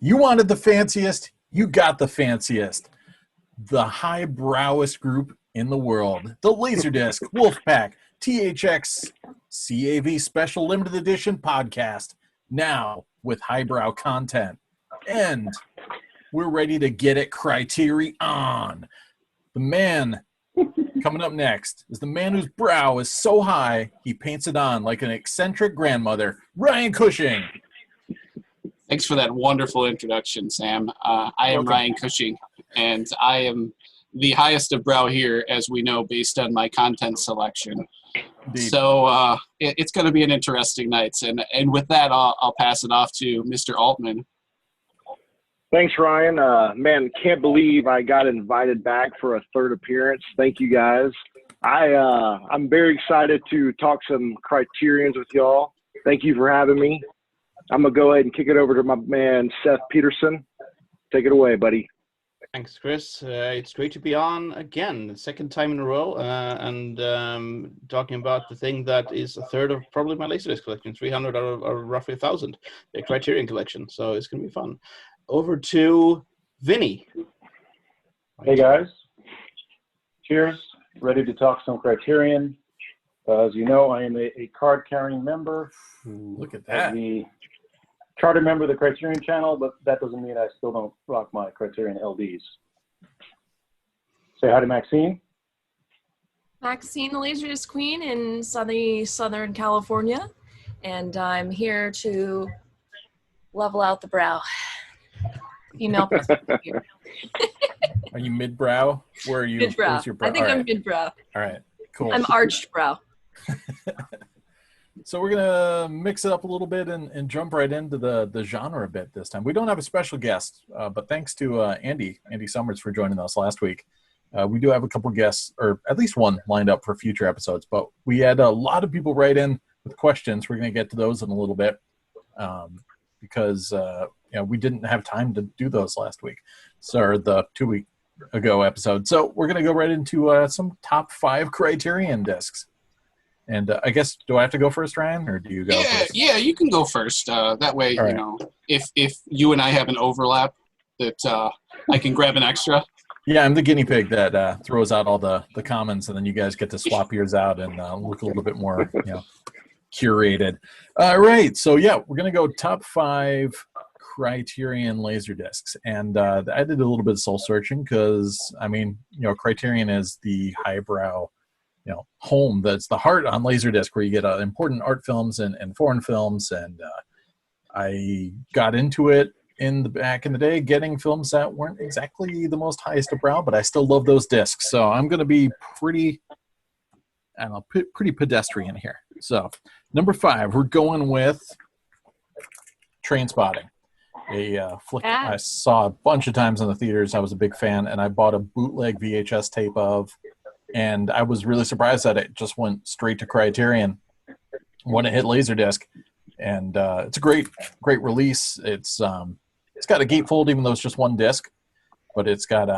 You wanted the fanciest, you got the fanciest. The highbrowest group in the world, the LaserDisc Wolfpack THX CAV Special Limited Edition podcast, now with highbrow content. And we're ready to get it Criterion. The man coming up next is the man whose brow is so high he paints it on like an eccentric grandmother, Ryan Cushing. Thanks for that wonderful introduction, Sam. I am Ryan Cushing, and I am the highest of brow here, as we know, based on my content selection. Indeed. So it's going to be an interesting night. And with that, I'll pass it off to Mr. Altman. Thanks, Ryan. Man, can't believe I got invited back for a third appearance. Thank you, guys. I'm very excited to talk some Criterions with y'all. Thank you for having me. I'm going to go ahead and kick it over to my man, Seth Petersson. Take it away, buddy. Thanks, Chris. It's great to be on again, the second time in a row, and talking about the thing that is a third of probably my LaserDisc collection, 300 out of roughly 1,000, the Criterion collection. So it's going to be fun. Over to Vinny. Hey, guys. Cheers. Ready to talk some Criterion. As you know, I am a card-carrying member. Look at that. The charter member of the Criterion channel, but that doesn't mean I still don't rock my Criterion LDs. Say hi to Maxeene. Maxeene, the LaserDisc Queen in sunny Southern California, and I'm here to level out the brow. Female perspective here. Are you mid-brow? Where are you? Mid-brow. Where's your brow? I think I'm mid-brow. All right, cool. I'm arched brow. So we're going to mix it up a little bit and jump right into the genre a bit this time. We don't have a special guest, but thanks to Andy Summers for joining us last week. We do have a couple guests, or at least one lined up for future episodes, but we had a lot of people write in with questions. We're going to get to those in a little bit because we didn't have time to do those last week, or the 2 week ago episode. So we're going to go right into some top 5 Criterion discs. And I guess, do I have to go first, Ryan, or do you go first? Yeah, you can go first. That way, right. If you and I have an overlap, that I can grab an extra. Yeah, I'm the guinea pig that throws out all the comments, and then you guys get to swap yours out and look a little bit more, curated. All right, so yeah, we're gonna go top 5 Criterion LaserDiscs, and I did a little bit of soul searching because Criterion is the highbrow, home that's the heart on LaserDisc, where you get important art films and foreign films, and I got into it back in the day, getting films that weren't exactly the most highest of brow, but I still love those discs. So I'm going to be pretty pedestrian here. So number 5, we're going with Trainspotting, a flick I saw a bunch of times in the theaters. I was a big fan, and I bought a bootleg VHS tape of. And I was really surprised that it just went straight to Criterion when it hit LaserDisc. And it's a great release. It's got a gatefold, even though it's just one disc. But it's got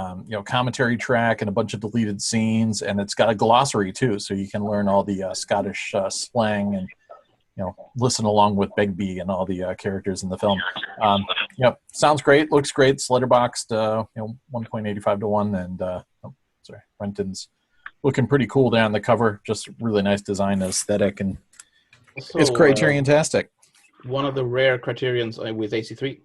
commentary track and a bunch of deleted scenes, and it's got a glossary too, so you can learn all the Scottish slang and listen along with Begbie and all the characters in the film. Sounds great, looks great. It's letterboxed, 1.85 to 1, and Renton's looking pretty cool down the cover. Just really nice design, aesthetic, and it's Criterion-tastic. One of the rare Criterions with AC3.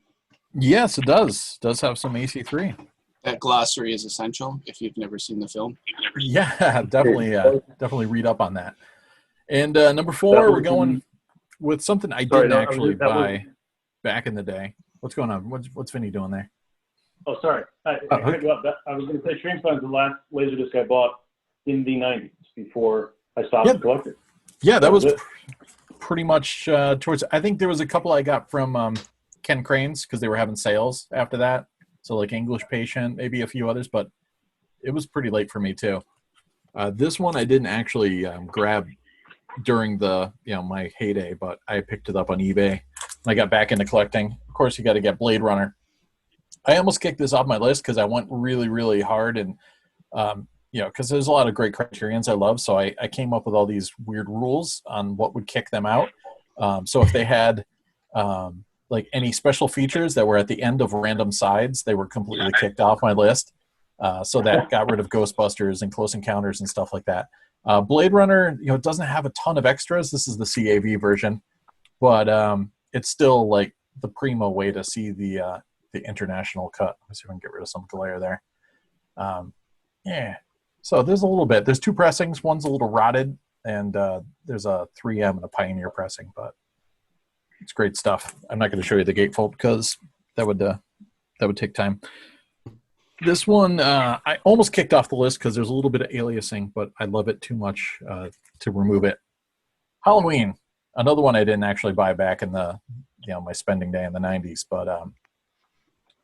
Yes, it does. Does have some AC3. That glossary is essential if you've never seen the film. Yeah, definitely read up on that. And number 4, we're going with something I didn't actually buy back in the day. What's going on? What's Vinny doing there? Oh, sorry. I was going to say Trainspotting is the last LaserDisc I bought in the 90s before I stopped collecting. Yeah, that was pretty much towards. I think there was a couple I got from Ken Crane's because they were having sales after that. So like English Patient, maybe a few others, but it was pretty late for me too. This one I didn't actually grab during the my heyday, but I picked it up on eBay. I got back into collecting. Of course, you got to get Blade Runner. I almost kicked this off my list because I went really, really hard, and because there's a lot of great Criterions I love, so I came up with all these weird rules on what would kick them out. So if they had like any special features that were at the end of random sides, they were completely kicked off my list. So that got rid of Ghostbusters and Close Encounters and stuff like that. Blade Runner, it doesn't have a ton of extras. This is the CAV version, but it's still like the primo way to see the international cut. Let's see if I can get rid of some glare there. Yeah. So there's a little bit. There's 2 pressings. One's a little rotted, and there's a 3M and a Pioneer pressing, but it's great stuff. I'm not going to show you the gatefold because that would take time. This one, I almost kicked off the list because there's a little bit of aliasing, but I love it too much to remove it. Halloween, another one I didn't actually buy back in the my spending day in the 90s, but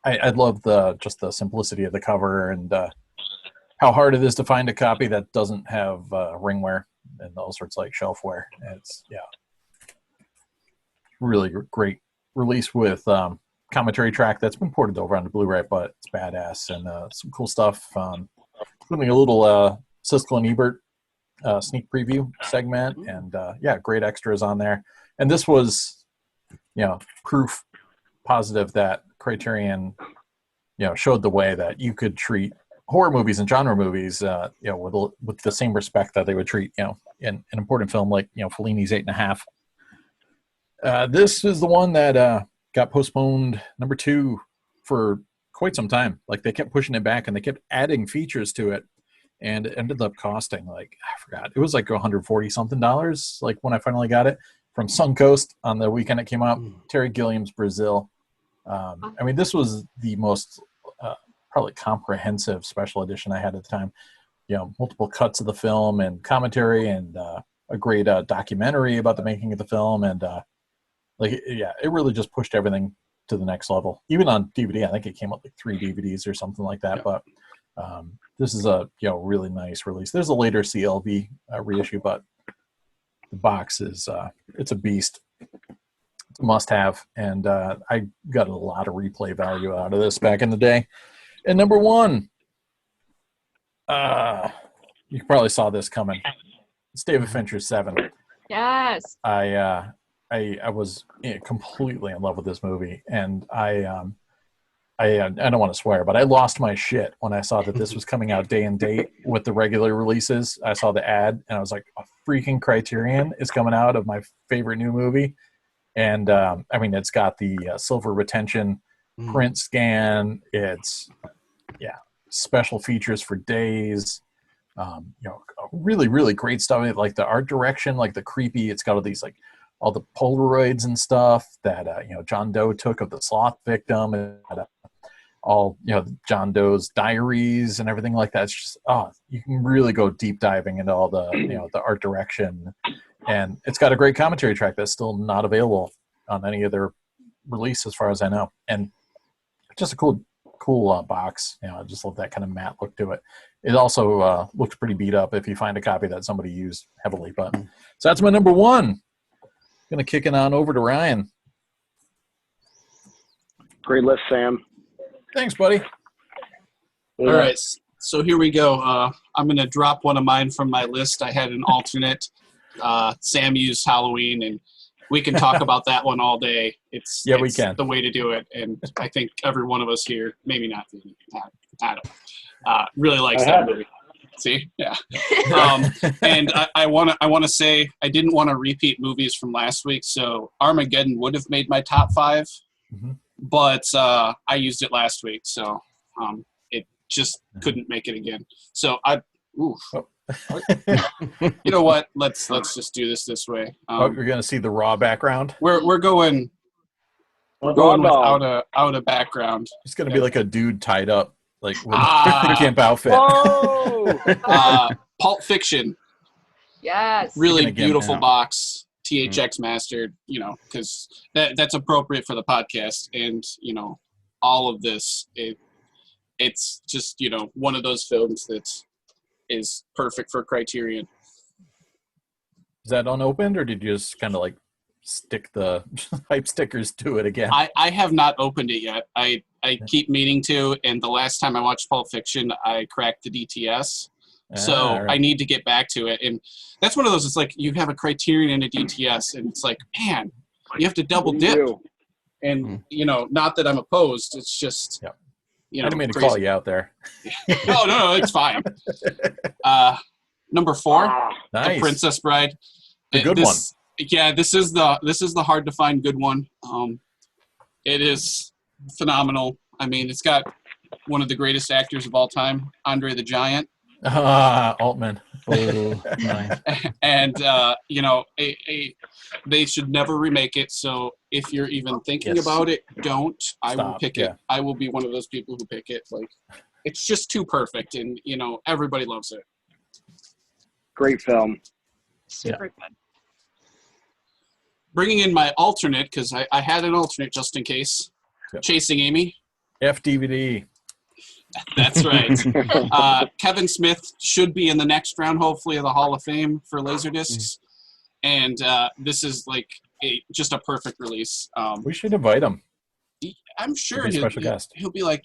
I love just the simplicity of the cover and how hard it is to find a copy that doesn't have ringware and all sorts like shelfware. It's really great release with commentary track that's been ported over onto Blu-ray, but it's badass and some cool stuff, including a little Siskel and Ebert sneak preview segment, and great extras on there. And this was proof positive that Criterion showed the way that you could treat horror movies and genre movies with the same respect that they would treat an important film like Fellini's 8.5. This is the one that got postponed number 2 for quite some time. Like they kept pushing it back and they kept adding features to it, and it ended up costing I forgot, it was like $140 something like when I finally got it from Suncoast on the weekend it came out. Terry Gilliam's Brazil. I mean, this was the most probably comprehensive special edition I had at the time. Multiple cuts of the film and commentary and a great documentary about the making of the film, and it really just pushed everything to the next level. Even on DVD, I think it came up like 3 DVDs or something like that. Yeah. But this is a really nice release. There's a later CLV reissue, but the box is it's a beast. It's a must-have, and I got a lot of replay value out of this back in the day. And number 1, you probably saw this coming. It's David Fincher's Seven. Yes. I was completely in love with this movie, and I don't want to swear, but I lost my shit when I saw that this was coming out day and date with the regular releases. I saw the ad, and I was like, a freaking Criterion is coming out of my favorite new movie. And I mean, it's got the silver retention print scan. It's special features for days. Really, really great stuff. Like the art direction, like the creepy. It's got all these all the Polaroids and stuff that John Doe took of the sloth victim, and all John Doe's diaries and everything like that. It's just you can really go deep diving into all the the art direction, and it's got a great commentary track that's still not available on any other release as far as I know, and just a cool box. I just love that kind of matte look to it. It also looks pretty beat up if you find a copy that somebody used heavily. But so that's my number 1. Gonna kick it on over to Ryan. Great list, Sam. Thanks, buddy. All right, so here we go. I'm gonna drop one of mine from my list. I had an alternate. Sam used Halloween, and we can talk about that one all day. It's we can. The way to do it, and I think every one of us here, maybe not Adam, really likes that movie. See, yeah. And I want to say I didn't want to repeat movies from last week, so Armageddon would have made my top 5, but I used it last week, so it just couldn't make it again. So you know what? Let's just do this way. You're gonna see the raw background. We're going without a background. It's gonna be like a dude tied up. Like with a camp outfit. Pulp Fiction. Yes. Really beautiful box. THX mastered, because that's appropriate for the podcast. And, all of this, it's just, one of those films that is perfect for Criterion. Is that unopened, or did you just kind of stick the hype stickers to it again? I have not opened it yet. I keep meaning to, and the last time I watched Pulp Fiction, I cracked the DTS. So right. I need to get back to it. And that's one of those, it's like you have a Criterion and a DTS, and it's like, man, you have to double dip. And not that I'm opposed. It's just I didn't mean to call you out there. No, it's fine. Number 4, nice. The Princess Bride. The good one. Yeah, this is the hard to find good one. It is phenomenal. I mean, it's got one of the greatest actors of all time, Andre the Giant. Altman. Oh, nice. And they should never remake it. So if you're even thinking about it, don't. I will pick it. I will be one of those people who pick it. Like, it's just too perfect, and everybody loves it. Great film. Super good. Bringing in my alternate, because I had an alternate just in case. Yep. Chasing Amy. FDVD. That's right. Kevin Smith should be in the next round, hopefully, of the Hall of Fame for LaserDiscs. And this is like just a perfect release. We should invite him. I'm sure special guest. He'll be like,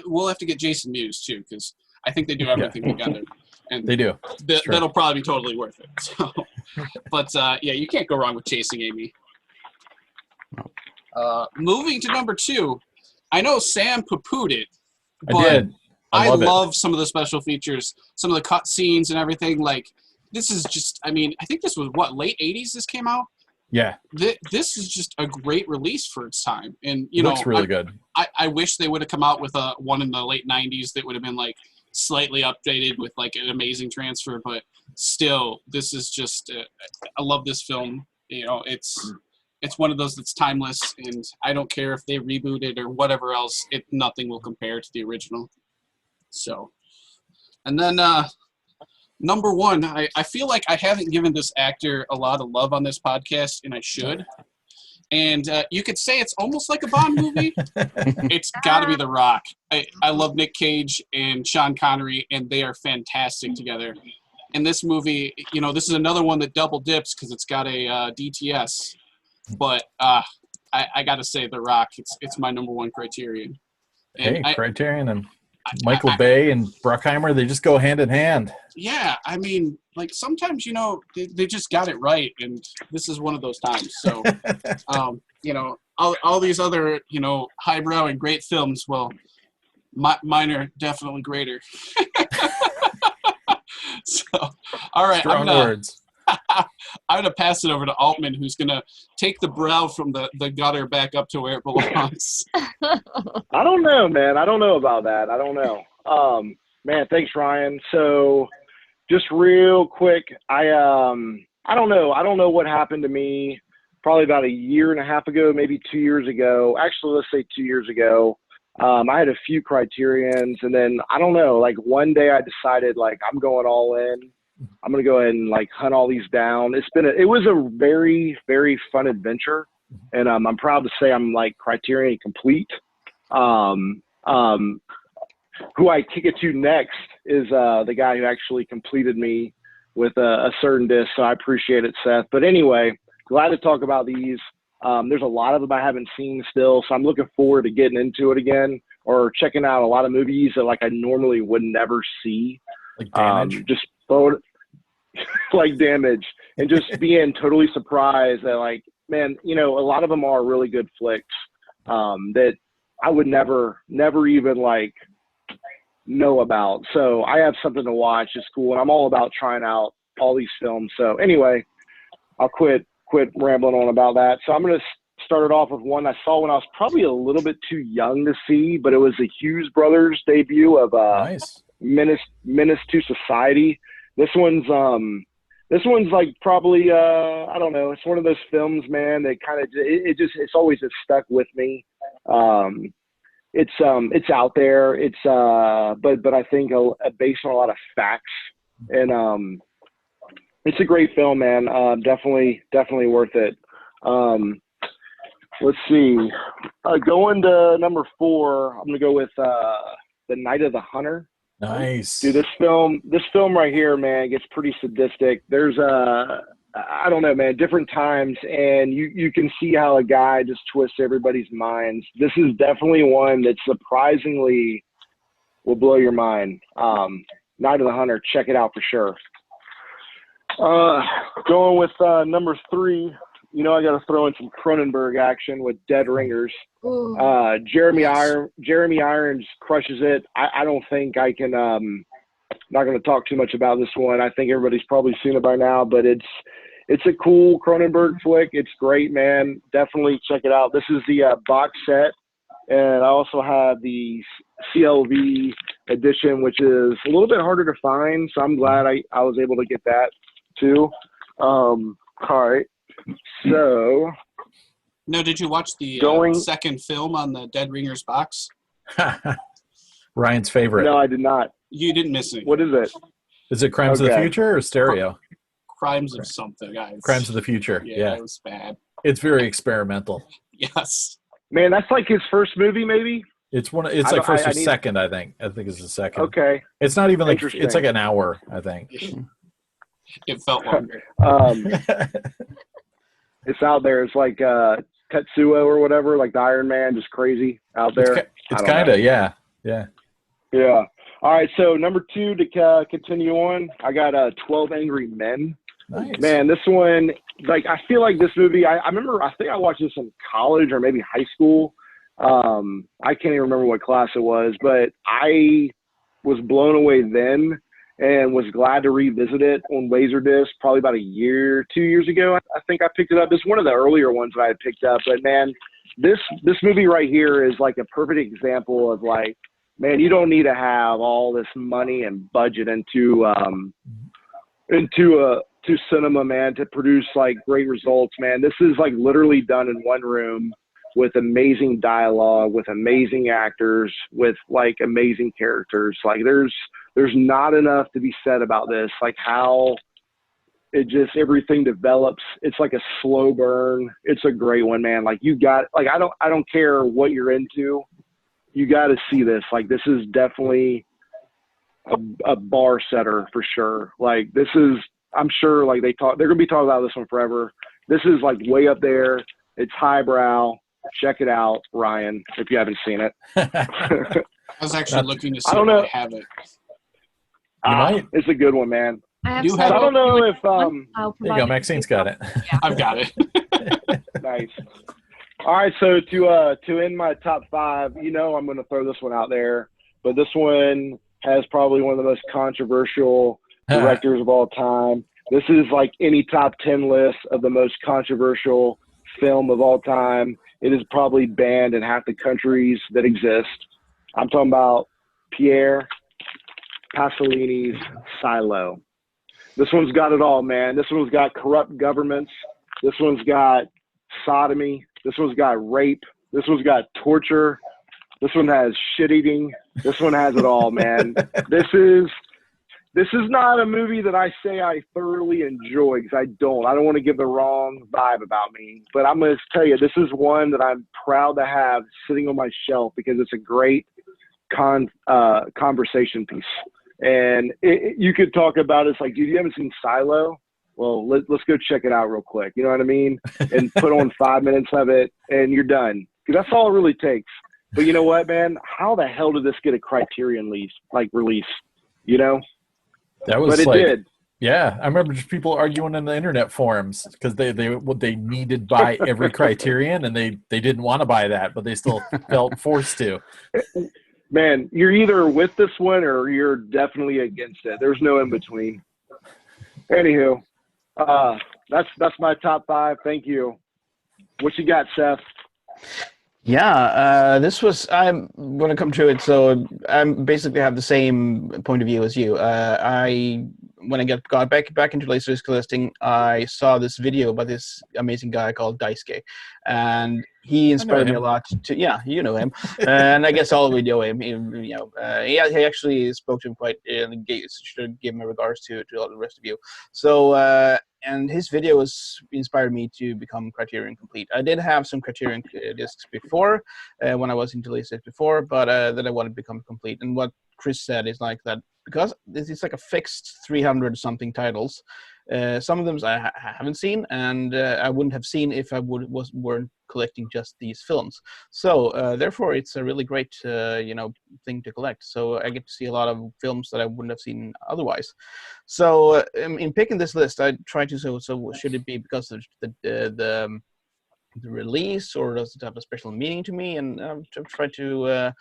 we'll have to get Jason Mewes too, because I think they do everything together. And they do. That'll probably be totally worth it. So, but you can't go wrong with Chasing Amy. Moving to number 2, I know Sam poo-pooed it. I did. I love some of the special features, some of the cut scenes and everything. Like, this is just, I think this was late 80s this came out? Yeah. This is just a great release for its time. And, looks really good. I wish they would have come out with one in the late 90s that would have been like slightly updated with like an amazing transfer, but still, this is just, I love this film. It's one of those that's timeless, and I don't care if they reboot it or whatever else. Nothing will compare to the original. So, and then number 1, I feel like I haven't given this actor a lot of love on this podcast, and I should. And you could say it's almost like a Bond movie. It's got to be The Rock. I love Nick Cage and Sean Connery, and they are fantastic together. And this movie, this is another one that double dips because it's got a DTS. But I got to say The Rock. It's my number 1 criterion. And Criterion and Michael Bay and Bruckheimer, they just go hand in hand. Yeah, like sometimes, they just got it right, and this is one of those times. So, all these other, highbrow and great films, well, mine are definitely greater. So, all right. Strong words. I'm going to pass it over to Altman, who's going to take the brow from the gutter back up to where it belongs. I don't know, man. I don't know about that. I don't know. Man, thanks, Ryan. So just real quick, I don't know. I don't know what happened to me probably about a year and a half ago, maybe 2 years ago. Actually, let's say 2 years ago. I had a few criterions, and then I don't know, like one day I decided like I'm going all in. I'm going to go ahead and like hunt all these down. It was a very, very fun adventure. And I'm proud to say I'm like Criterion complete. Who I kick it to next is the guy who actually completed me with a certain disc. So I appreciate it, Seth. But anyway, glad to talk about these. There's a lot of them I haven't seen still. So I'm looking forward to getting into it again or checking out a lot of movies that like I normally would never see. Like Damage. Just like Damage, and just being totally surprised that like, man, a lot of them are really good flicks that I would never even like know about. So I have something to watch. It's cool. And I'm all about trying out all these films. So anyway, I'll quit rambling on about that. So I'm going to start it off with one I saw when I was probably a little bit too young to see, but it was the Hughes brothers debut of nice. Menace to Society. This one's like probably I don't know. It's one of those films, man, that kind of it's always just stuck with me. It's out there. It's but I think based on a lot of facts, and it's a great film, man. Definitely worth it. Let's see. Going to number 4, I'm gonna go with The Night of the Hunter. Nice. Dude, this film right here, man, gets pretty sadistic. There's I don't know, man, different times, and you can see how a guy just twists everybody's minds. This is definitely one that surprisingly will blow your mind. Night of the Hunter, check it out for sure. Going with number 3, you know I got to throw in some Cronenberg action with Dead Ringers. Ooh. Jeremy Irons crushes it. I don't think I can. Not going to talk too much about this one. I think everybody's probably seen it by now, but it's a cool Cronenberg flick. It's great, man. Definitely check it out. This is the box set, and I also have the CLV edition, which is a little bit harder to find. So I'm glad I was able to get that too. All right. So. No, did you watch the second film on the Dead Ringers box? Ryan's favorite. No, I did not. You didn't miss it. What is it? Is it Crimes of the Future or Stereo? Crimes of something, guys. Crimes of the Future. Yeah. It was bad. It's very experimental. Yes. Man, that's like his first movie, maybe? It's like first or second, I think. I think it's the second. Okay. It's not even like, it's like an hour, I think. It felt longer. It's out there. It's like Tetsuo or whatever, like the Iron Man, just crazy out there. It's kind of, yeah. All right, so number 2 to continue on, I got 12 Angry Men. Nice. Man, this one, like, I feel like this movie, I remember, I think I watched this in college or maybe high school. I can't even remember what class it was, but I was blown away then and was glad to revisit it on LaserDisc probably about 2 years ago. I think I picked it up. It's one of the earlier ones that I had picked up, but man, this movie right here is like a perfect example of like, man, you don't need to have all this money and budget into cinema, man, to produce like great results, man. This is like literally done in one room with amazing dialogue, with amazing actors, with like amazing characters. Like there's not enough to be said about this, like how it just, everything develops. It's like a slow burn. It's a great one, man. Like you got, like, I don't care what you're into. You got to see this. Like, this is definitely a bar setter for sure. Like, this is, I'm sure, like, they're going to be talking about this one forever. This is, like, way up there. It's highbrow. Check it out, Ryan, if you haven't seen it. I was actually looking to see if I have it. You might. It's a good one, man. I don't know if there you go. Maxine's got it. Yeah. I've got it. Nice. All right, so to end my top 5, I'm going to throw this one out there, but this one has probably one of the most controversial directors of all time. This is like any top 10 list of the most controversial film of all time. It is probably banned in half the countries that exist. I'm talking about Pierre Pasolini's Silo. This one's got it all, man. This one's got corrupt governments. This one's got sodomy. This one's got rape. This one's got torture. This one has shit eating. This one has it all, man. This is not a movie that I say I thoroughly enjoy, because I don't want to give the wrong vibe about me. But I'm going to tell you, this is one that I'm proud to have sitting on my shelf, because it's a great conversation piece. And you could talk about it. It's like, dude, you haven't seen Silo? Well, let's go check it out real quick. You know what I mean? And put on 5 minutes of it, and you're done. Because that's all it really takes. But you know what, man? How the hell did this get a Criterion release? You know? That was, but it did. Yeah, I remember just people arguing in the internet forums because they needed to buy every Criterion, and they didn't want to buy that, but they still felt forced to. Man, you're either with this one or you're definitely against it. There's no in between. Anywho, that's my top 5. Thank you. What you got, Seth? Yeah, I'm going to come to it. So I basically have the same point of view as you. When I got back into LaserDisc listing, I saw this video by this amazing guy called Daisuke, and he inspired me a lot to. Yeah, you know him, and I guess all of we know him. He actually spoke to him quite, and should give my regards to all the rest of you. So. And his videos inspired me to become Criterion complete. I did have some Criterion discs before, when I was into LaserDisc before, but then I wanted to become complete. And what Chris said is like that, because this is like a fixed 300 something titles, Some of them I haven't seen, and I wouldn't have seen if I weren't collecting just these films. So therefore, it's a really great thing to collect. So I get to see a lot of films that I wouldn't have seen otherwise. So in picking this list, I tried to so should it be because of the release, or does it have a special meaning to me? And I've tried to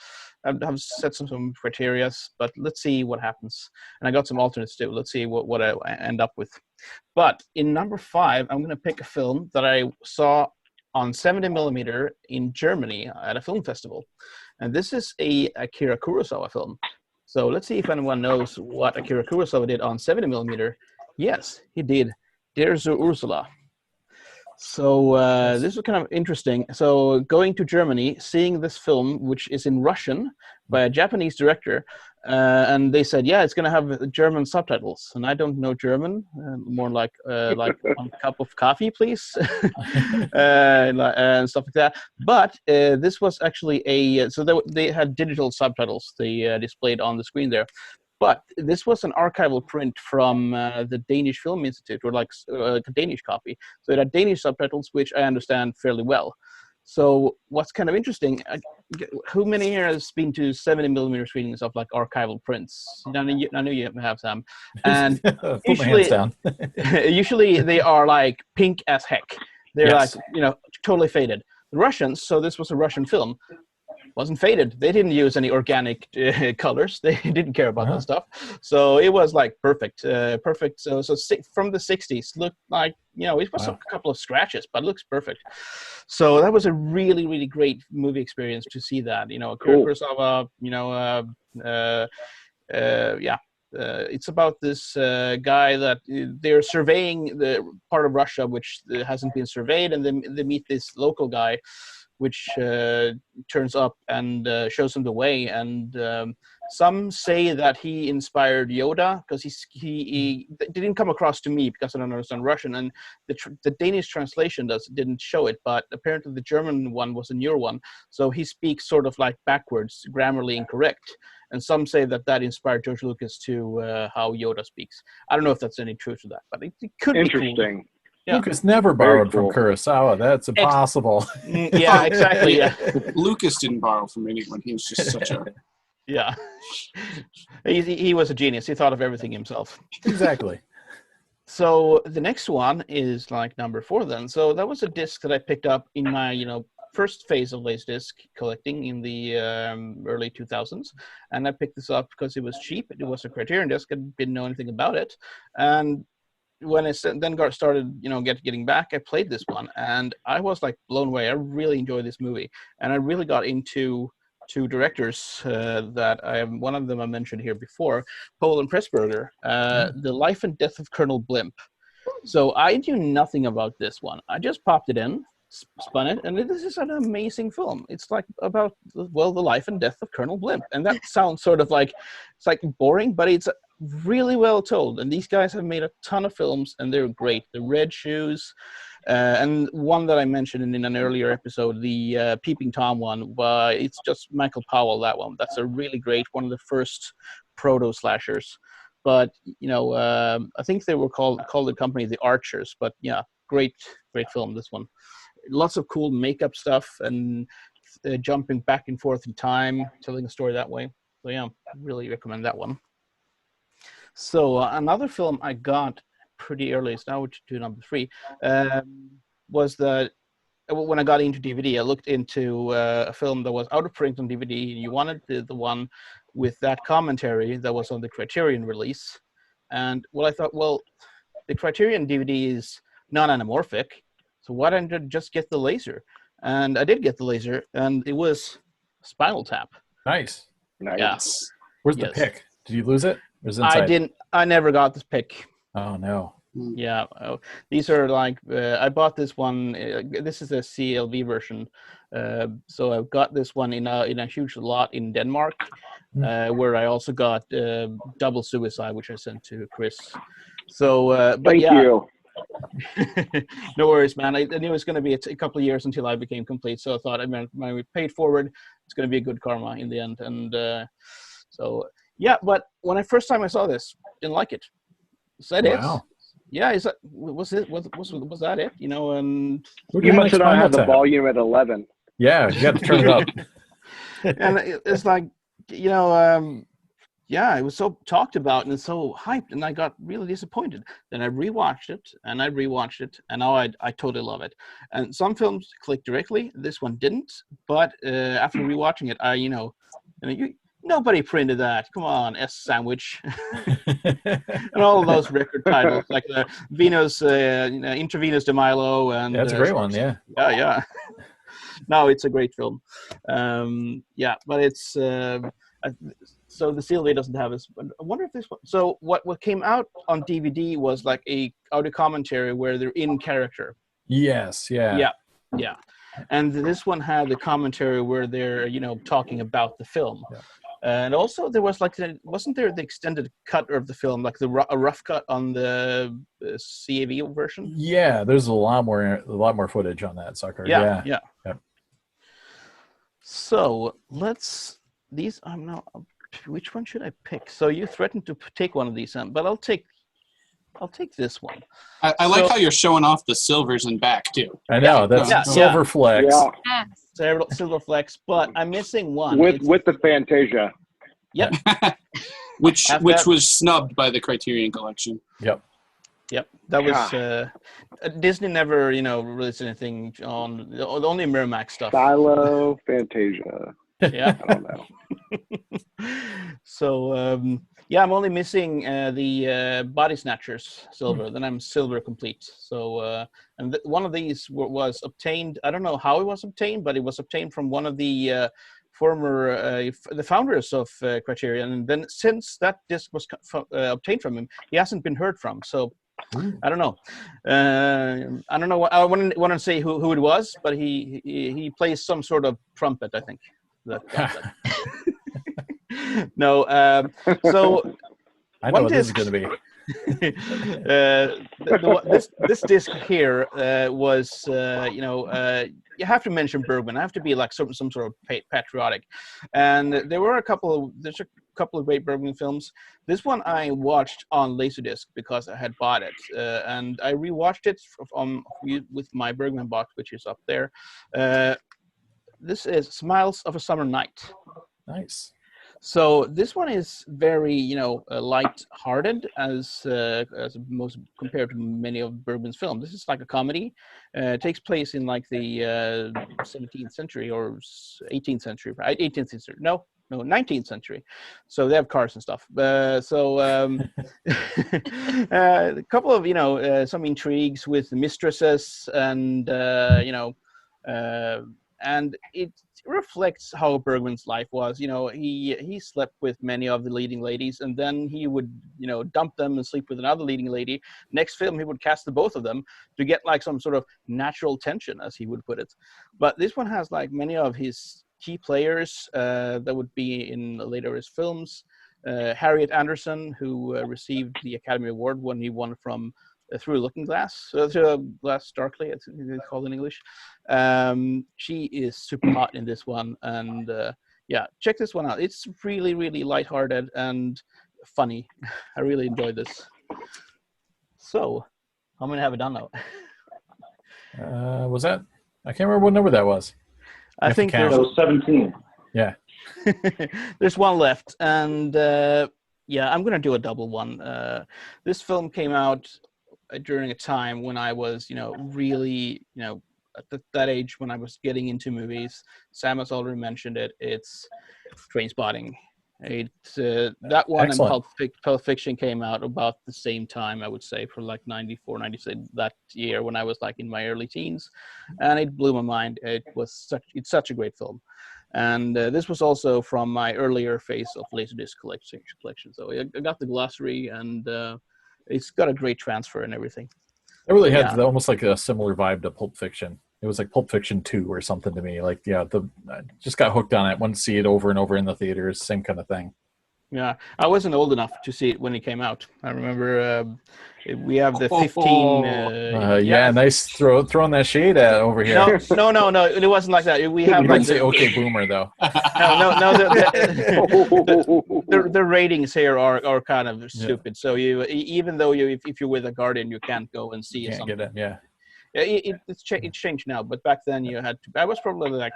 have set some criteria, but let's see what happens. And I got some alternates too. Let's see what I end up with. But in number 5, I'm going to pick a film that I saw on 70mm in Germany at a film festival. And this is a Akira Kurosawa film. So let's see if anyone knows what Akira Kurosawa did on 70mm. Yes, he did Der zur Ursula. So this was kind of interesting. So going to Germany, seeing this film, which is in Russian by a Japanese director, and they said, yeah, it's going to have German subtitles. And I don't know German, more like 1 cup of coffee, please, and stuff like that. But this was actually so they had digital subtitles they displayed on the screen there. But this was an archival print from the Danish Film Institute, or like a Danish copy. So it had Danish subtitles, which I understand fairly well. So what's kind of interesting, who many here has been to 70mm screenings of like archival prints? I know you have some. And usually they are like pink as heck. They're like, totally faded. The Russians, so this was a Russian film, wasn't faded. They didn't use any organic colors. They didn't care about that stuff. So it was like perfect. So from the 60s, looked like, it was a couple of scratches, but it looks perfect. So that was a really, really great movie experience to see that. Kurosawa, it's about this guy that they're surveying the part of Russia which hasn't been surveyed, and they meet this local guy which turns up and shows them the way. And some say that he inspired Yoda, because he didn't come across to me because I don't understand Russian, and the Danish translation didn't show it, but apparently the German one was a newer one, so he speaks sort of like backwards, grammarly incorrect. And some say that inspired George Lucas to how Yoda speaks. I don't know if that's any truth to that, but it could be interesting. Cool. Yeah. Lucas never borrowed from Kurosawa. That's impossible. Yeah, exactly. Yeah. Lucas didn't borrow from anyone. He was just such a... Yeah. He was a genius. He thought of everything himself. Exactly. So the next one is like number 4 then. So that was a disc that I picked up in my, first phase of LaserDisc collecting in the early 2000s. And I picked this up because it was cheap. It was a Criterion disc. I didn't know anything about it. And when I then started, getting back, I played this one, and I was like blown away. I really enjoyed this movie, and I really got into 2 directors one of them I mentioned here before, Paul and Pressburger, The Life and Death of Colonel Blimp. So I knew nothing about this one. I just popped it in, spun it, and this is an amazing film. It's like about, the life and death of Colonel Blimp, and that sounds sort of like, it's like boring, but it's really well told. And these guys have made a ton of films, and they're great. The Red Shoes, and one that I mentioned in an earlier episode, the Peeping Tom one, it's just Michael Powell, that one. That's a really great, one of the first proto-slashers. But, I think they were called the company The Archers, but yeah, great film, this one. Lots of cool makeup stuff, and jumping back and forth in time, telling a story that way. So yeah, really recommend that one. So another film I got pretty early, so now we're to number 3, was when I got into DVD, I looked into a film that was out of print on DVD, and you wanted the one with that commentary that was on the Criterion release. And I thought, the Criterion DVD is non-anamorphic, so why don't I just get the laser? And I did get the laser, and it was Spinal Tap. Nice. Yes. Where's the pick? Did you lose it? I never got this pick. Oh no. Yeah, these are like I bought this one. This is a CLV version, so I got this one in a huge lot in Denmark, where I also got Double Suicide, which I sent to Chris. So, but Thank you. No worries, man. I knew it was going to be a couple of years until I became complete, so I thought I paid forward. It's going to be a good karma in the end, and so. Yeah, but when I first time I saw this, didn't like it. Said wow. yeah, is that was that it? You know, and You must not have the volume at 11. Yeah, you got to turn it up. And it's like, you know, yeah, it was so talked about and so hyped, and I got really disappointed. Then I rewatched it, and now I totally love it. And some films click directly. This one didn't, but after rewatching it, nobody printed that. Come on, S Sandwich, and all of those record titles like the Venus, Intravenous de Milo, and that's a great one. Yeah, yeah. No, it's a great film. Yeah, but it's. So the CLV doesn't have this. I wonder if this one. So what came out on DVD was like a audio commentary where they're in character. Yes. Yeah. Yeah. And this one had the commentary where they're talking about the film. Yeah. And also there was wasn't there the extended cut of the film, like a rough cut on the CAV version? Yeah, there's a lot more footage on that sucker. Yeah. Yep. So which one should I pick? So you threatened to take one of these, but I'll take this one. I like how you're showing off the silvers and back too. I know that's silver flex. Yeah. Silver flex, but I'm missing one. With the Fantasia. Yep. which was snubbed by the Criterion Collection. Yep. That was Disney never released anything on the only Miramax stuff. Silo Fantasia. Yeah. I don't know. So I'm only missing the Body Snatchers silver. Then I'm silver complete. So and one of these was obtained. I don't know how it was obtained, but it was obtained from one of the former the founders of Criterion. And then since that disc was obtained from him, he hasn't been heard from. So I don't know. I don't know. I want to say who it was, but he plays some sort of trumpet, I think. No. So I know what this is going to be. This disc here was you have to mention Bergman. I have to be like some sort of patriotic, and there's a couple of great Bergman films. This one I watched on LaserDisc because I had bought it, and I rewatched it with my Bergman box, which is up there. This is Smiles of a Summer Night. Nice. So this one is very, light-hearted as most compared to many of Bergman's films. This is like a comedy. It takes place in like the 17th century or 18th century. 18th century. No, 19th century. So they have cars and stuff. A couple of some intrigues with mistresses and and it reflects how Bergman's life was. He slept with many of the leading ladies, and then he would, dump them and sleep with another leading lady. Next film, he would cast the both of them to get like some sort of natural tension, as he would put it. But this one has like many of his key players that would be in later his films. Harriet Anderson, who received the Academy Award when he won from Through a Looking Glass, Through a Glass Darkly, it's called in English. She is super hot in this one, and check this one out. It's really, really lighthearted and funny. I really enjoyed this. So, how many have I done now? Was that? I can't remember what number that was. I think that was 17. Yeah. There's one left, and I'm gonna do a double one. This film came out during a time when I was, really, at that age when I was getting into movies. Sam has already mentioned it. It's Trainspotting. It's that one. Excellent. And Pulp Fiction came out about the same time, I would say, for like 94, 96, that year when I was like in my early teens, and it blew my mind. It's such a great film. And this was also from my earlier phase of LaserDisc collection. So I got the glossary, and it's got a great transfer and everything. It really had almost like a similar vibe to Pulp Fiction. It was like Pulp Fiction 2 or something to me. Like, I just got hooked on it. Wanted to see it over and over in the theaters. Same kind of thing. Yeah, I wasn't old enough to see it when it came out. I remember we have the 15. Yeah, nice throwing that shade at over here. No, it wasn't like that. We have You like didn't say okay, boomer though. No. The ratings here are kind of stupid. So even though if you're with a Guardian, you can't go and see something. Get it, yeah. It's changed now, but back then you had to. I was probably like.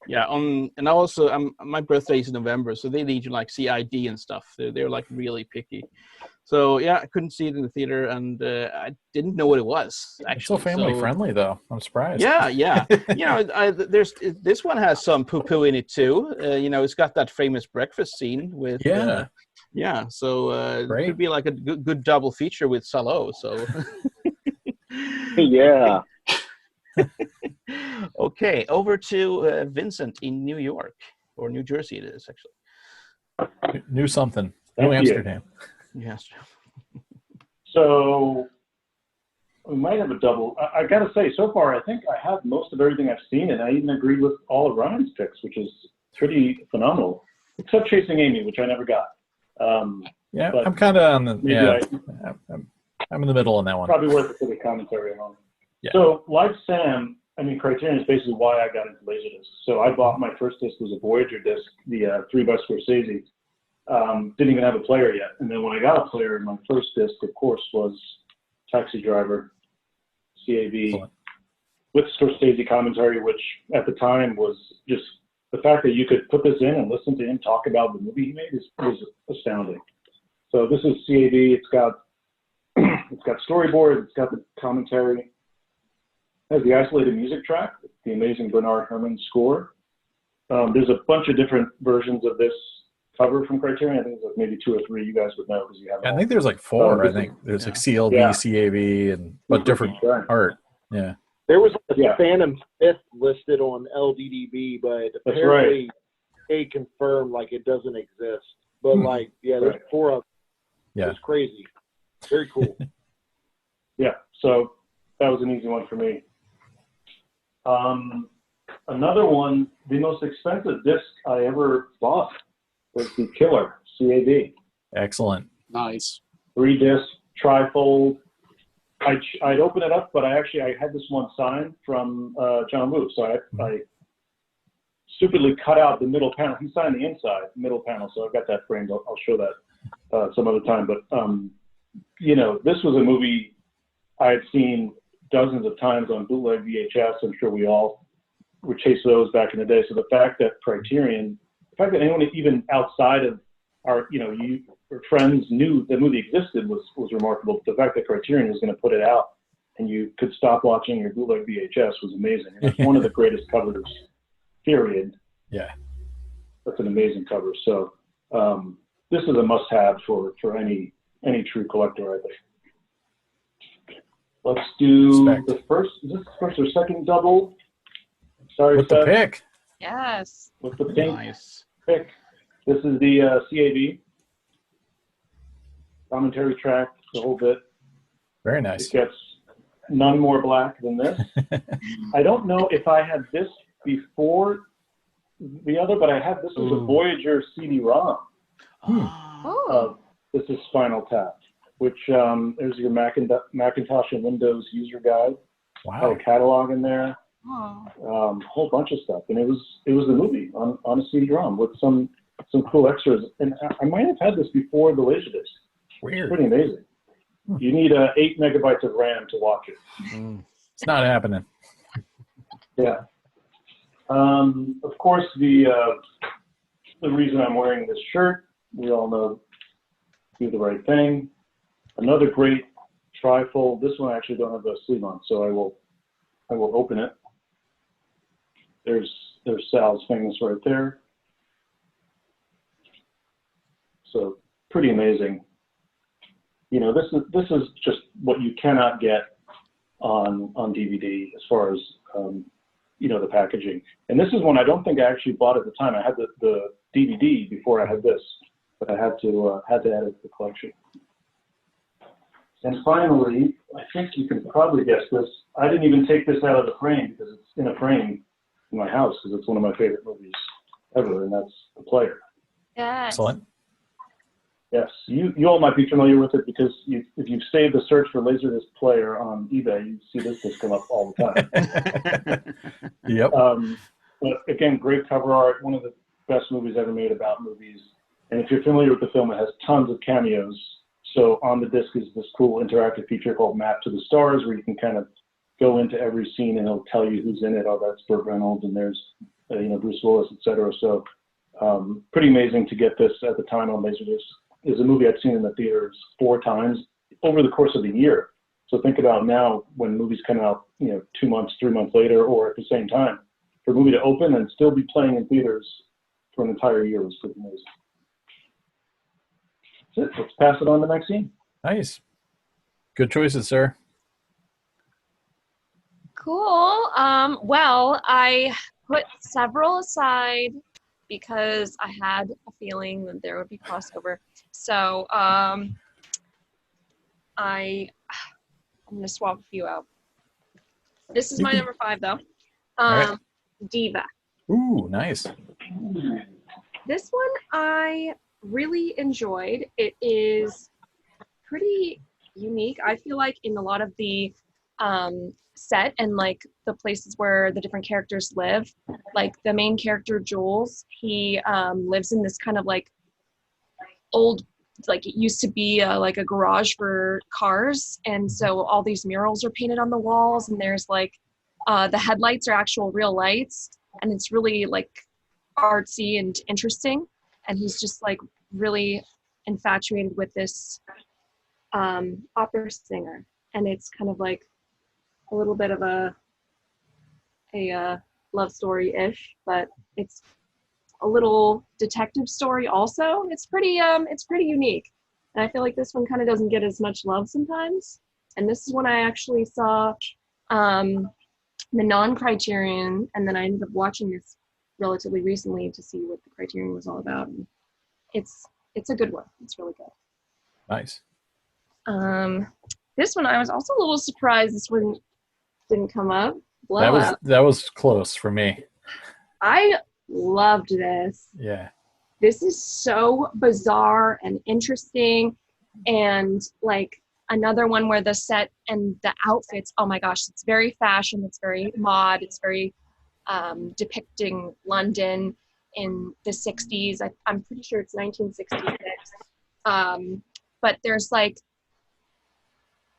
Yeah, and also my birthday is in November, so they need you like see ID and stuff. They're like really picky. So yeah, I couldn't see it in the theater, and I didn't know what it was. Actually, it's so family friendly though. I'm surprised. Yeah. You know, this one has some poo-poo in it too. You know, it's got that famous breakfast scene with. Yeah. So it could be like a good double feature with Salo. So. Yeah. Okay, over to Vincent in New York, or New Jersey it is actually. New something. New Amsterdam. Yes. So we might have a double. I got to say, so far, I think I have most of everything I've seen, and I even agreed with all of Ryan's picks, which is pretty phenomenal, except Chasing Amy, which I never got. Yeah, I'm kind of on the, I'm in the middle on that one. Probably worth it for the commentary on. Yeah. So, like Sam, I mean, Criterion is basically why I got into LaserDisc. So I bought my first disc was a Voyager disc, the 3 by Scorsese. Didn't even have a player yet. And then when I got a player, my first disc, of course, was Taxi Driver, CAV, with Scorsese commentary, which at the time was just the fact that you could put this in and listen to him talk about the movie he made was astounding. So this is CAV. It's got storyboard. It's got the commentary. Has the isolated music track, the amazing Bernard Herrmann score. There's a bunch of different versions of this cover from Criterion. I think there's like maybe 2 or 3 you guys would know because you have. I think there's like 4. I think there's like CLB, CAV, but different art. Yeah. There was a Phantom 5th listed on LDDB, but apparently they confirmed like it doesn't exist. But like, there's 4 of them. Yeah. It's crazy. Very cool. So that was an easy one for me. Another one, the most expensive disc I ever bought was the Killer, CAV. Excellent. Nice. 3 disc, trifold. I'd open it up, but I had this one signed from John Woo. So I stupidly cut out the middle panel. He signed the inside, middle panel. So I've got that framed. I'll show that some other time. But, you know, this was a movie I had seen dozens of times on bootleg VHS. I'm sure we all would chase those back in the day. So the fact that Criterion, the fact that anyone even outside of our, you know, friends knew the movie existed was remarkable. But the fact that Criterion was going to put it out and you could stop watching your bootleg VHS was amazing. And it's one of the greatest covers, period. Yeah. That's an amazing cover. So this is a must-have for any true collector, I think. Let's do the first. Is this the first or second double? Sorry, with Seth. The pick. Yes. With the pink Nice. pick. This is the CAV commentary track, the whole bit. Very nice. It gets none more black than this. I don't know if I had this before the other, but I had this as a Voyager CD-ROM. This is Spinal Tap, which there's your Macintosh and Windows user guide. Wow. Had a catalog in there. A whole bunch of stuff, and it was the movie on a CD-ROM with some cool extras. And I might have had this before the LaserDisc. Weird. It's pretty amazing. You need 8 megabytes of RAM to watch it. It's not happening. Yeah. Of course, the reason I'm wearing this shirt, we all know, Do the Right Thing. Another great trifold. This one I actually don't have a sleeve on, so I will open it. There's Sal's famous right there. So pretty amazing. You know, this is just what you cannot get on DVD as far as you know, the packaging. And this is one I don't think I actually bought at the time. I had the DVD before I had this, but I had to add it to the collection. And finally, I think you can probably guess this. I didn't even take this out of the frame because it's in a frame in my house because it's one of my favorite movies ever, and that's The Player. Yes. Excellent. Yes, you all might be familiar with it because if you've saved the search for LaserDisc player on eBay, you see this disc come up all the time. Yep. But again, great cover art, one of the best movies ever made about movies. And if you're familiar with the film, it has tons of cameos. So on the disc is this cool interactive feature called Map to the Stars, where you can kind of go into every scene and it'll tell you who's in it. Oh, that's Burt Reynolds, and there's Bruce Willis, etc. So pretty amazing to get this at the time on LaserDisc. Is a movie I'd seen in the theaters 4 times over the course of the year. So think about now when movies come out, 2 months, 3 months later, or at the same time, for a movie to open and still be playing in theaters for an entire year was pretty amazing. That's it. Let's pass it on to Maxeene. Nice. Good choices, sir. Cool. Well, I put several aside because I had a feeling that there would be crossover. So I'm going to swap a few out. This is my number 5, though. Right. Diva. Ooh, nice. This one I really enjoyed. It is pretty unique. I feel like in a lot of the set and like the places where the different characters live, like the main character Jules, he lives in this kind of like old, like it used to be like a garage for cars, and so all these murals are painted on the walls, and there's like the headlights are actual real lights, and it's really like artsy and interesting, and he's just like really infatuated with this opera singer, and it's kind of like a little bit of a love story-ish, but it's a little detective story also. It's pretty unique, and I feel like this one kind of doesn't get as much love sometimes. And this is when I actually saw the non-Criterion, and then I ended up watching this relatively recently to see what the Criterion was all about. And it's a good one. It's really good. Nice. This one I was also a little surprised this one didn't come up. Blowout. That was close for me. I loved this. Yeah. This is so bizarre and interesting, and like another one where the set and the outfits, oh my gosh, it's very fashion, it's very mod, it's very depicting London in the 60s. I'm pretty sure it's 1966. But there's like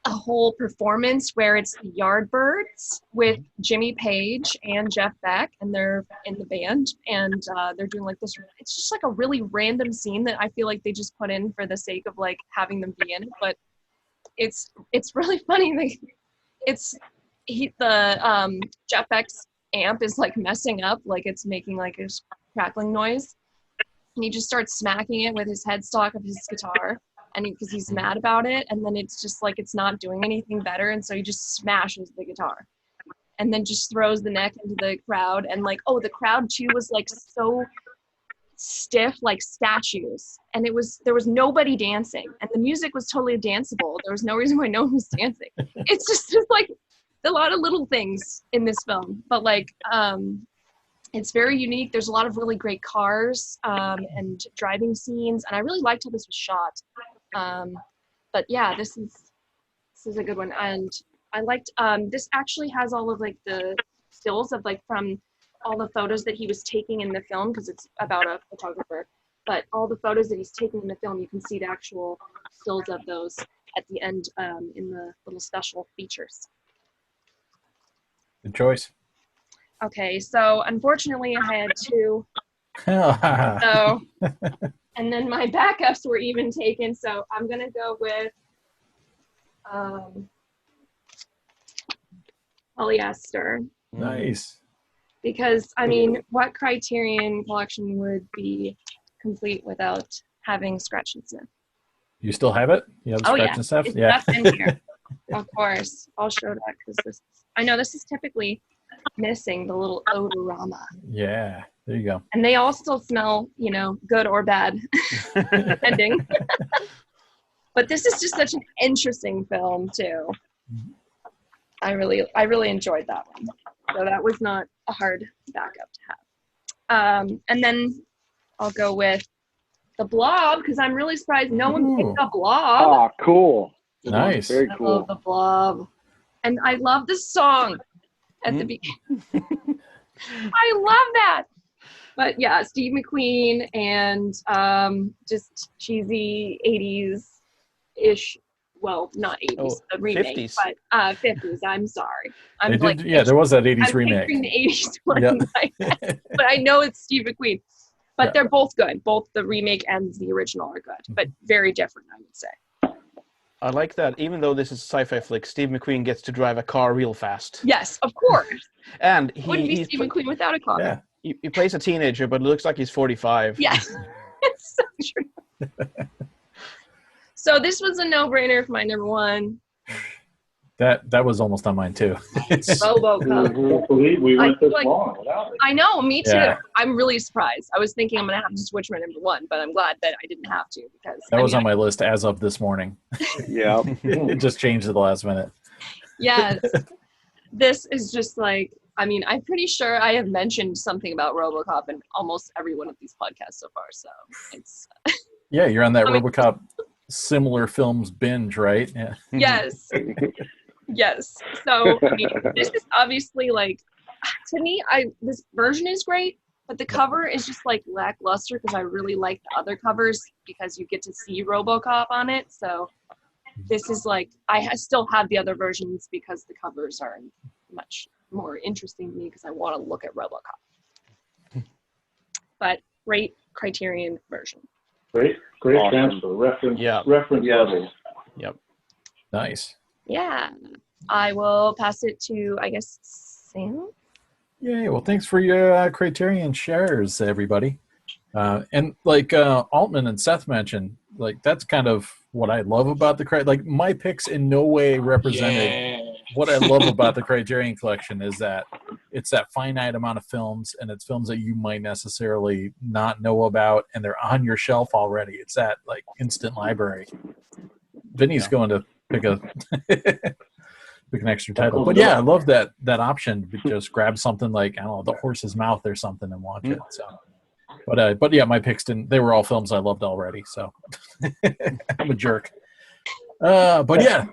a whole performance where it's the Yardbirds with Jimmy Page and Jeff Beck, and they're in the band, and they're doing like this. It's just like a really random scene that I feel like they just put in for the sake of like having them be in it, but it's really funny. Like Jeff Beck's amp is like messing up, like it's making like a crackling noise, and he just starts smacking it with his headstock of his guitar, and because he's mad about it, and then it's just like it's not doing anything better, and so he just smashes the guitar and then just throws the neck into the crowd, and like, oh, the crowd too was like so stiff like statues, and there was nobody dancing, and the music was totally danceable. There was no reason why no one was dancing. It's just like a lot of little things in this film, but like it's very unique. There's a lot of really great cars and driving scenes, and I really liked how this was shot. But yeah, this is a good one, and I liked this actually has all of like the stills of like from all the photos that he was taking in the film, because it's about a photographer, but all the photos that he's taking in the film, you can see the actual stills of those at the end in the little special features. Good choice. Okay, so unfortunately I had 2. So, and then my backups were even taken, so I'm gonna go with polyester. Nice. Because I mean, what Criterion collection would be complete without having Scratch and Sniff? You still have it? You have the Scratch and Sniff? Yeah, that's in here. Of course, I'll show that because I know this is typically missing the little odorama. Yeah, there you go. And they all still smell, good or bad, depending. But this is just such an interesting film too. I really enjoyed that one. So that was not a hard backup to have. And then I'll go with The Blob, because I'm really surprised no one picked up Blob. Oh, cool. Nice. Very I cool. love the Blob. And I love the song at the beginning. I love that. But yeah, Steve McQueen and just cheesy 80s-ish. Well, not 80s, the remake, 50s. but 50s. I'm sorry. They did, there was that 80s I'm remake. picturing the 80s one in my head, but I know it's Steve McQueen. But they're both good. Both the remake and the original are good, but very different, I would say. I like that. Even though this is a sci-fi flick, Steve McQueen gets to drive a car real fast. Yes, of course. And Wouldn't be Steve McQueen without a car. Yeah. He plays a teenager, but it looks like he's 45. Yes, it's so true. So this was a no-brainer for my number one. That was almost on mine too. RoboCop. Believe we went this long without it. I know, me too. Yeah. I'm really surprised. I was thinking I'm gonna have to switch my number one, but I'm glad that I didn't have to because That was on my list as of this morning. Yeah. It just changed at the last minute. Yes. This is just like, I mean, I'm pretty sure I have mentioned something about RoboCop in almost every one of these podcasts so far. So it's Yeah, you're on that RoboCop similar films binge, right? Yeah. yes. Yes. So I mean, this is obviously like, to me, this version is great, but the cover is just like lackluster because I really like the other covers because you get to see RoboCop on it. So this is like, still have the other versions because the covers are much more interesting to me because I want to look at RoboCop. But great Criterion version. Great Awesome. transfer. Reference Yes. level. Yep. Nice. Yeah. I will pass it to, I guess, Sam? Yeah, well, thanks for your Criterion shares, everybody. And like Altman and Seth mentioned, like that's kind of what I love about the like my picks in no way represented what I love about the Criterion collection is that it's that finite amount of films, and it's films that you might necessarily not know about, and they're on your shelf already. It's that like instant library. Vinny's going to pick an extra title, but yeah, I love that option to just grab something like, I don't know, The Horse's Mouth or something and watch it. So, but yeah, my picks they were all films I loved already. So I'm a jerk. But yeah,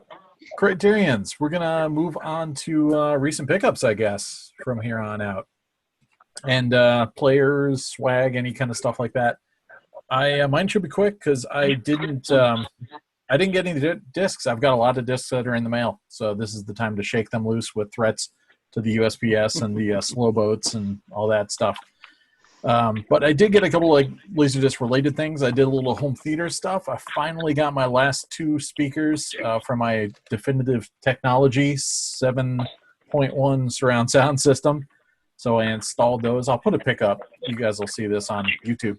Criterions. We're gonna move on to recent pickups, I guess, from here on out, and players, swag, any kind of stuff like that. Mine should be quick because I didn't get any discs. I've got a lot of discs that are in the mail, so this is the time to shake them loose with threats to the USPS and the slow boats and all that stuff. But I did get a couple like LaserDisc related things. I did a little home theater stuff. I finally got my last 2 speakers from my Definitive Technology 7.1 surround sound system. So I installed those. I'll put a pickup. You guys will see this on YouTube.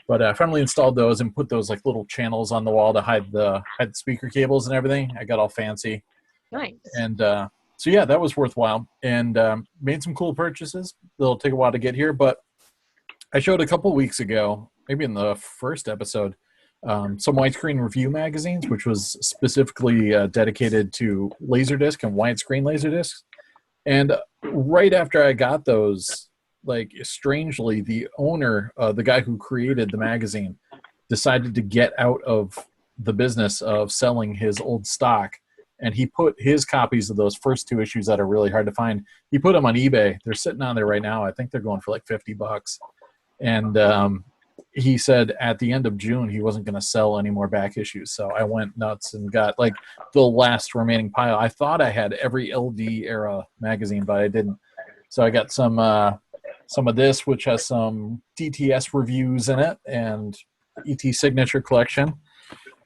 But I finally installed those and put those like little channels on the wall to hide the speaker cables and everything. I got all fancy. Nice. And so yeah, that was worthwhile. And made some cool purchases. They'll take a while to get here, but I showed a couple weeks ago, maybe in the first episode, some widescreen review magazines, which was specifically dedicated to LaserDisc and widescreen LaserDiscs. And right after I got those, like strangely, the owner, the guy who created the magazine, decided to get out of the business of selling his old stock. And he put his copies of those first 2 issues that are really hard to find. He put them on eBay. They're sitting on there right now. I think they're going for like $50. And he said at the end of June he wasn't going to sell any more back issues. So I went nuts and got like the last remaining pile. I thought I had every LD era magazine, but I didn't. So I got some of this, which has some DTS reviews in it, and ET Signature Collection.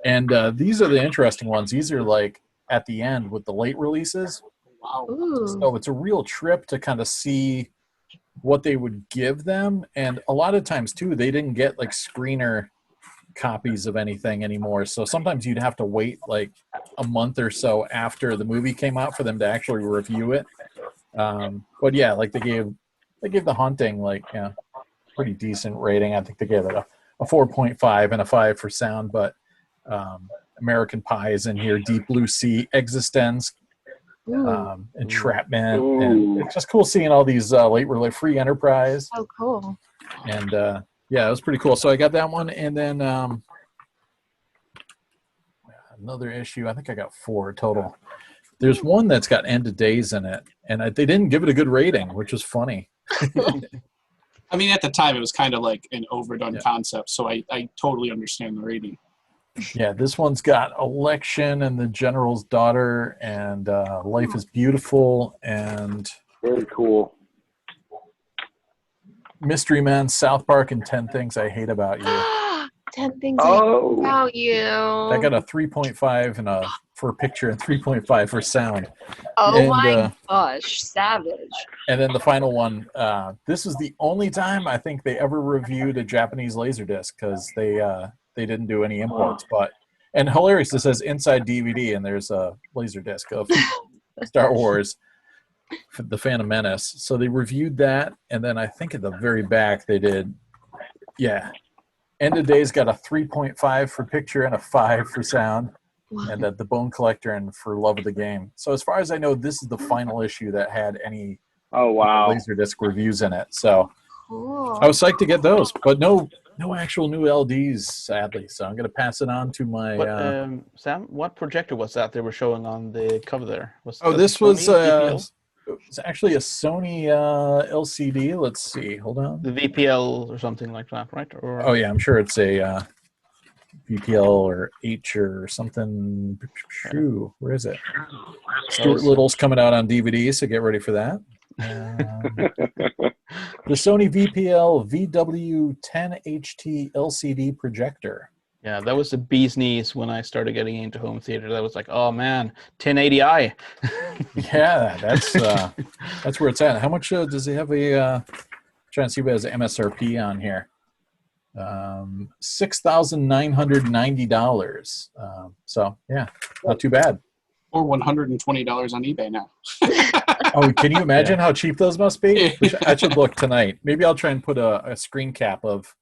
And these are the interesting ones. These are like at the end with the late releases. Wow. Ooh. So it's a real trip to kind of see what they would give them. And a lot of times too, they didn't get like screener copies of anything anymore. So sometimes you'd have to wait like a month or so after the movie came out for them to actually review it. But yeah, like they gave The Haunting like pretty decent rating. I think they gave it a 4.5 and a 5 for sound, but American Pie is in here, Deep Blue Sea, Existence, Entrapment. And it's just cool seeing all these late Free Enterprise. Oh, cool. And Yeah, it was pretty cool. So I got that one, and then another issue. I think I got 4 total. There's one that's got End of Days in it, and they didn't give it a good rating, which was funny. I mean, at the time, it was kind of like an overdone concept, so I totally understand the rating. Yeah, this one's got Election and the General's Daughter and Life is Beautiful and Very cool. Mystery Men, South Park, and 10 Things I Hate About You. 10 Things I Hate About You. I got a 3.5 and for a picture and 3.5 for sound. Oh and, my gosh, savage. And then the final one, this is the only time I think they ever reviewed a Japanese LaserDisc because they didn't do any imports. And hilarious, it says inside DVD, and there's a LaserDisc of Star Wars, The Phantom Menace. So they reviewed that, and then I think at the very back they did, End of Days got a 3.5 for picture and a 5 for sound. And The Bone Collector and For Love of the Game. So as far as I know, this is the final issue that had any LaserDisc reviews in it. So I was psyched to get those, but no actual new LDs, sadly. So I'm going to pass it on to my... Sam, what projector was that they were showing on the cover there? This was it's actually a Sony LCD. Let's see. Hold on. The VPL or something like that, right? Or... Oh, yeah. I'm sure it's a... VPL or H or something. Where is it? Stuart Little's coming out on DVD, so get ready for that. The Sony VPL VW10HT LCD projector. Yeah, that was the bee's knees when I started getting into home theater. That was like, oh man, 1080i. Yeah, that's where it's at. How much does it have trying to see if it has MSRP on here. $6,990. So yeah, not too bad. Or $120 on eBay now. Oh, can you imagine how cheap those must be? I should look tonight. Maybe I'll try and put a screen cap of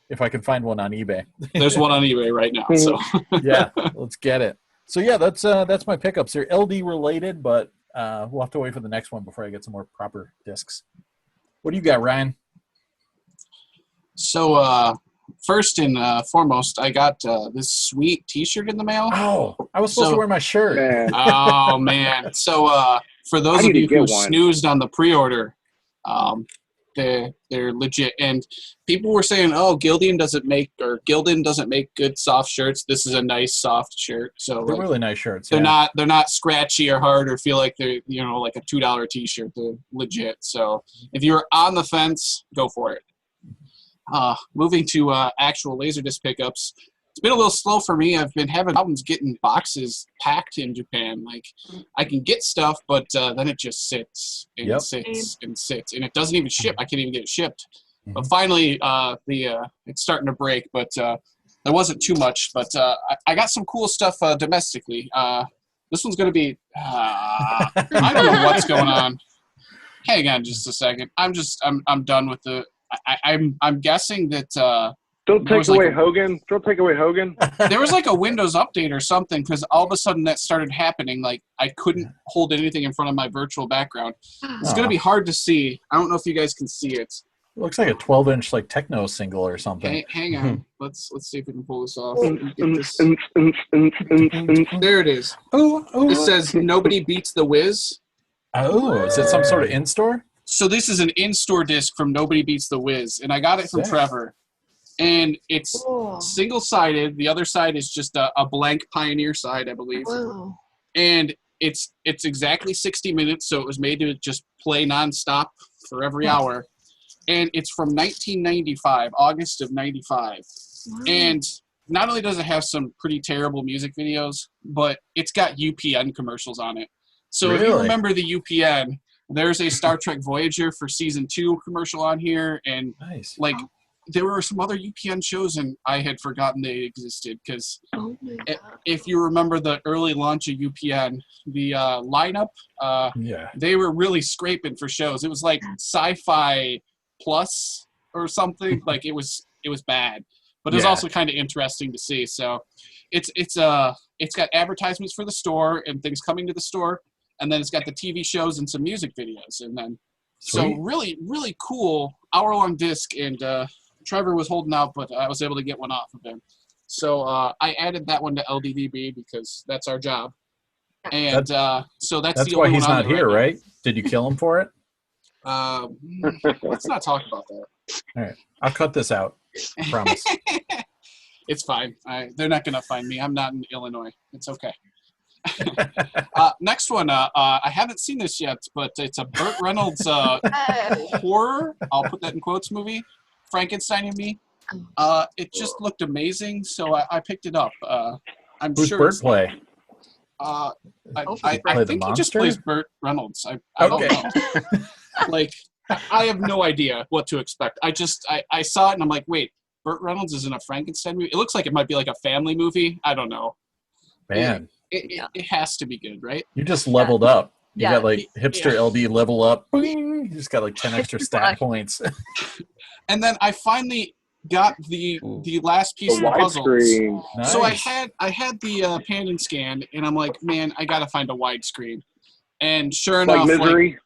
if I can find one on eBay. There's one on eBay right now. So yeah, let's get it. So yeah, that's my pickups. They're LD related, but we'll have to wait for the next one before I get some more proper discs. What do you got, Ryan? So first and foremost, I got this sweet T-shirt in the mail. Oh, I was supposed to wear my shirt. Man. Oh man! So for those of you who snoozed on the pre-order, they're legit. And people were saying, "Oh, Gildan doesn't make good soft shirts." This is a nice soft shirt. So they're really nice shirts. They're not scratchy or hard or feel like they're like a $2 T-shirt. They're legit. So if you're on the fence, go for it. Moving to actual LaserDisc pickups, it's been a little slow for me. I've been having problems getting boxes packed in Japan. Like, I can get stuff, but then it just sits and sits and sits, and it doesn't even ship. I can't even get it shipped. But finally, it's starting to break, but there wasn't too much. But I got some cool stuff domestically. This one's going to be I don't know what's going on. Hang on just a second. I'm done with the I'm guessing that Don't take away Hogan. There was like a Windows update or something, because all of a sudden that started happening. Like, I couldn't hold anything in front of my virtual background. It's going to be hard to see. I don't know if you guys can see it. It looks like a 12-inch like techno single or something. Hang on. Let's see if we can pull this off. There it is. It says "Nobody Beats the Wiz." Oh, is it some sort of in-store? So this is an in-store disc from Nobody Beats the Wiz, and I got it from Trevor. And it's single-sided. The other side is just a blank Pioneer side, I believe. Whoa. And it's exactly 60 minutes, so it was made to just play nonstop for every hour. And it's from 1995, August of 95. Wow. And not only does it have some pretty terrible music videos, but it's got UPN commercials on it. So if you remember the UPN, there's a Star Trek Voyager for season 2 commercial on here, and there were some other UPN shows, and I had forgotten they existed, because if you remember the early launch of UPN, the lineup, they were really scraping for shows. It was like Sci-Fi Plus or something. Like, it was bad, but it was also kind of interesting to see. So it's got advertisements for the store and things coming to the store. And then it's got the TV shows and some music videos. And then, so really, really cool hour-long disc. And Trevor was holding out, but I was able to get one off of him. So I added that one to LDDB because that's our job. And so that's the why only he's one not here, right? Did you kill him for it? Let's not talk about that. All right, I'll cut this out. I promise. It's fine. They're not going to find me. I'm not in Illinois. It's okay. Next one. I haven't seen this yet, but it's a Burt Reynolds horror. I'll put that in quotes. Movie, Frankenstein and Me. It just looked amazing, so I picked it up. I'm Who's sure. Burt play? I Play the think he just monster? plays Burt Reynolds. I don't know. Like, I have no idea what to expect. I saw it and I'm like, wait, Burt Reynolds is in a Frankenstein movie? It looks like it might be like a family movie. I don't know. Man. It has to be good, right? You just leveled up. You got like hipster Yeah. LD level up. Boing! You just got like 10 extra stat points. And then I finally got the last piece of the puzzle. Widescreen. Nice. So I had the pan and scan, and I'm like, man, I gotta find a widescreen. And sure Like enough, Misery.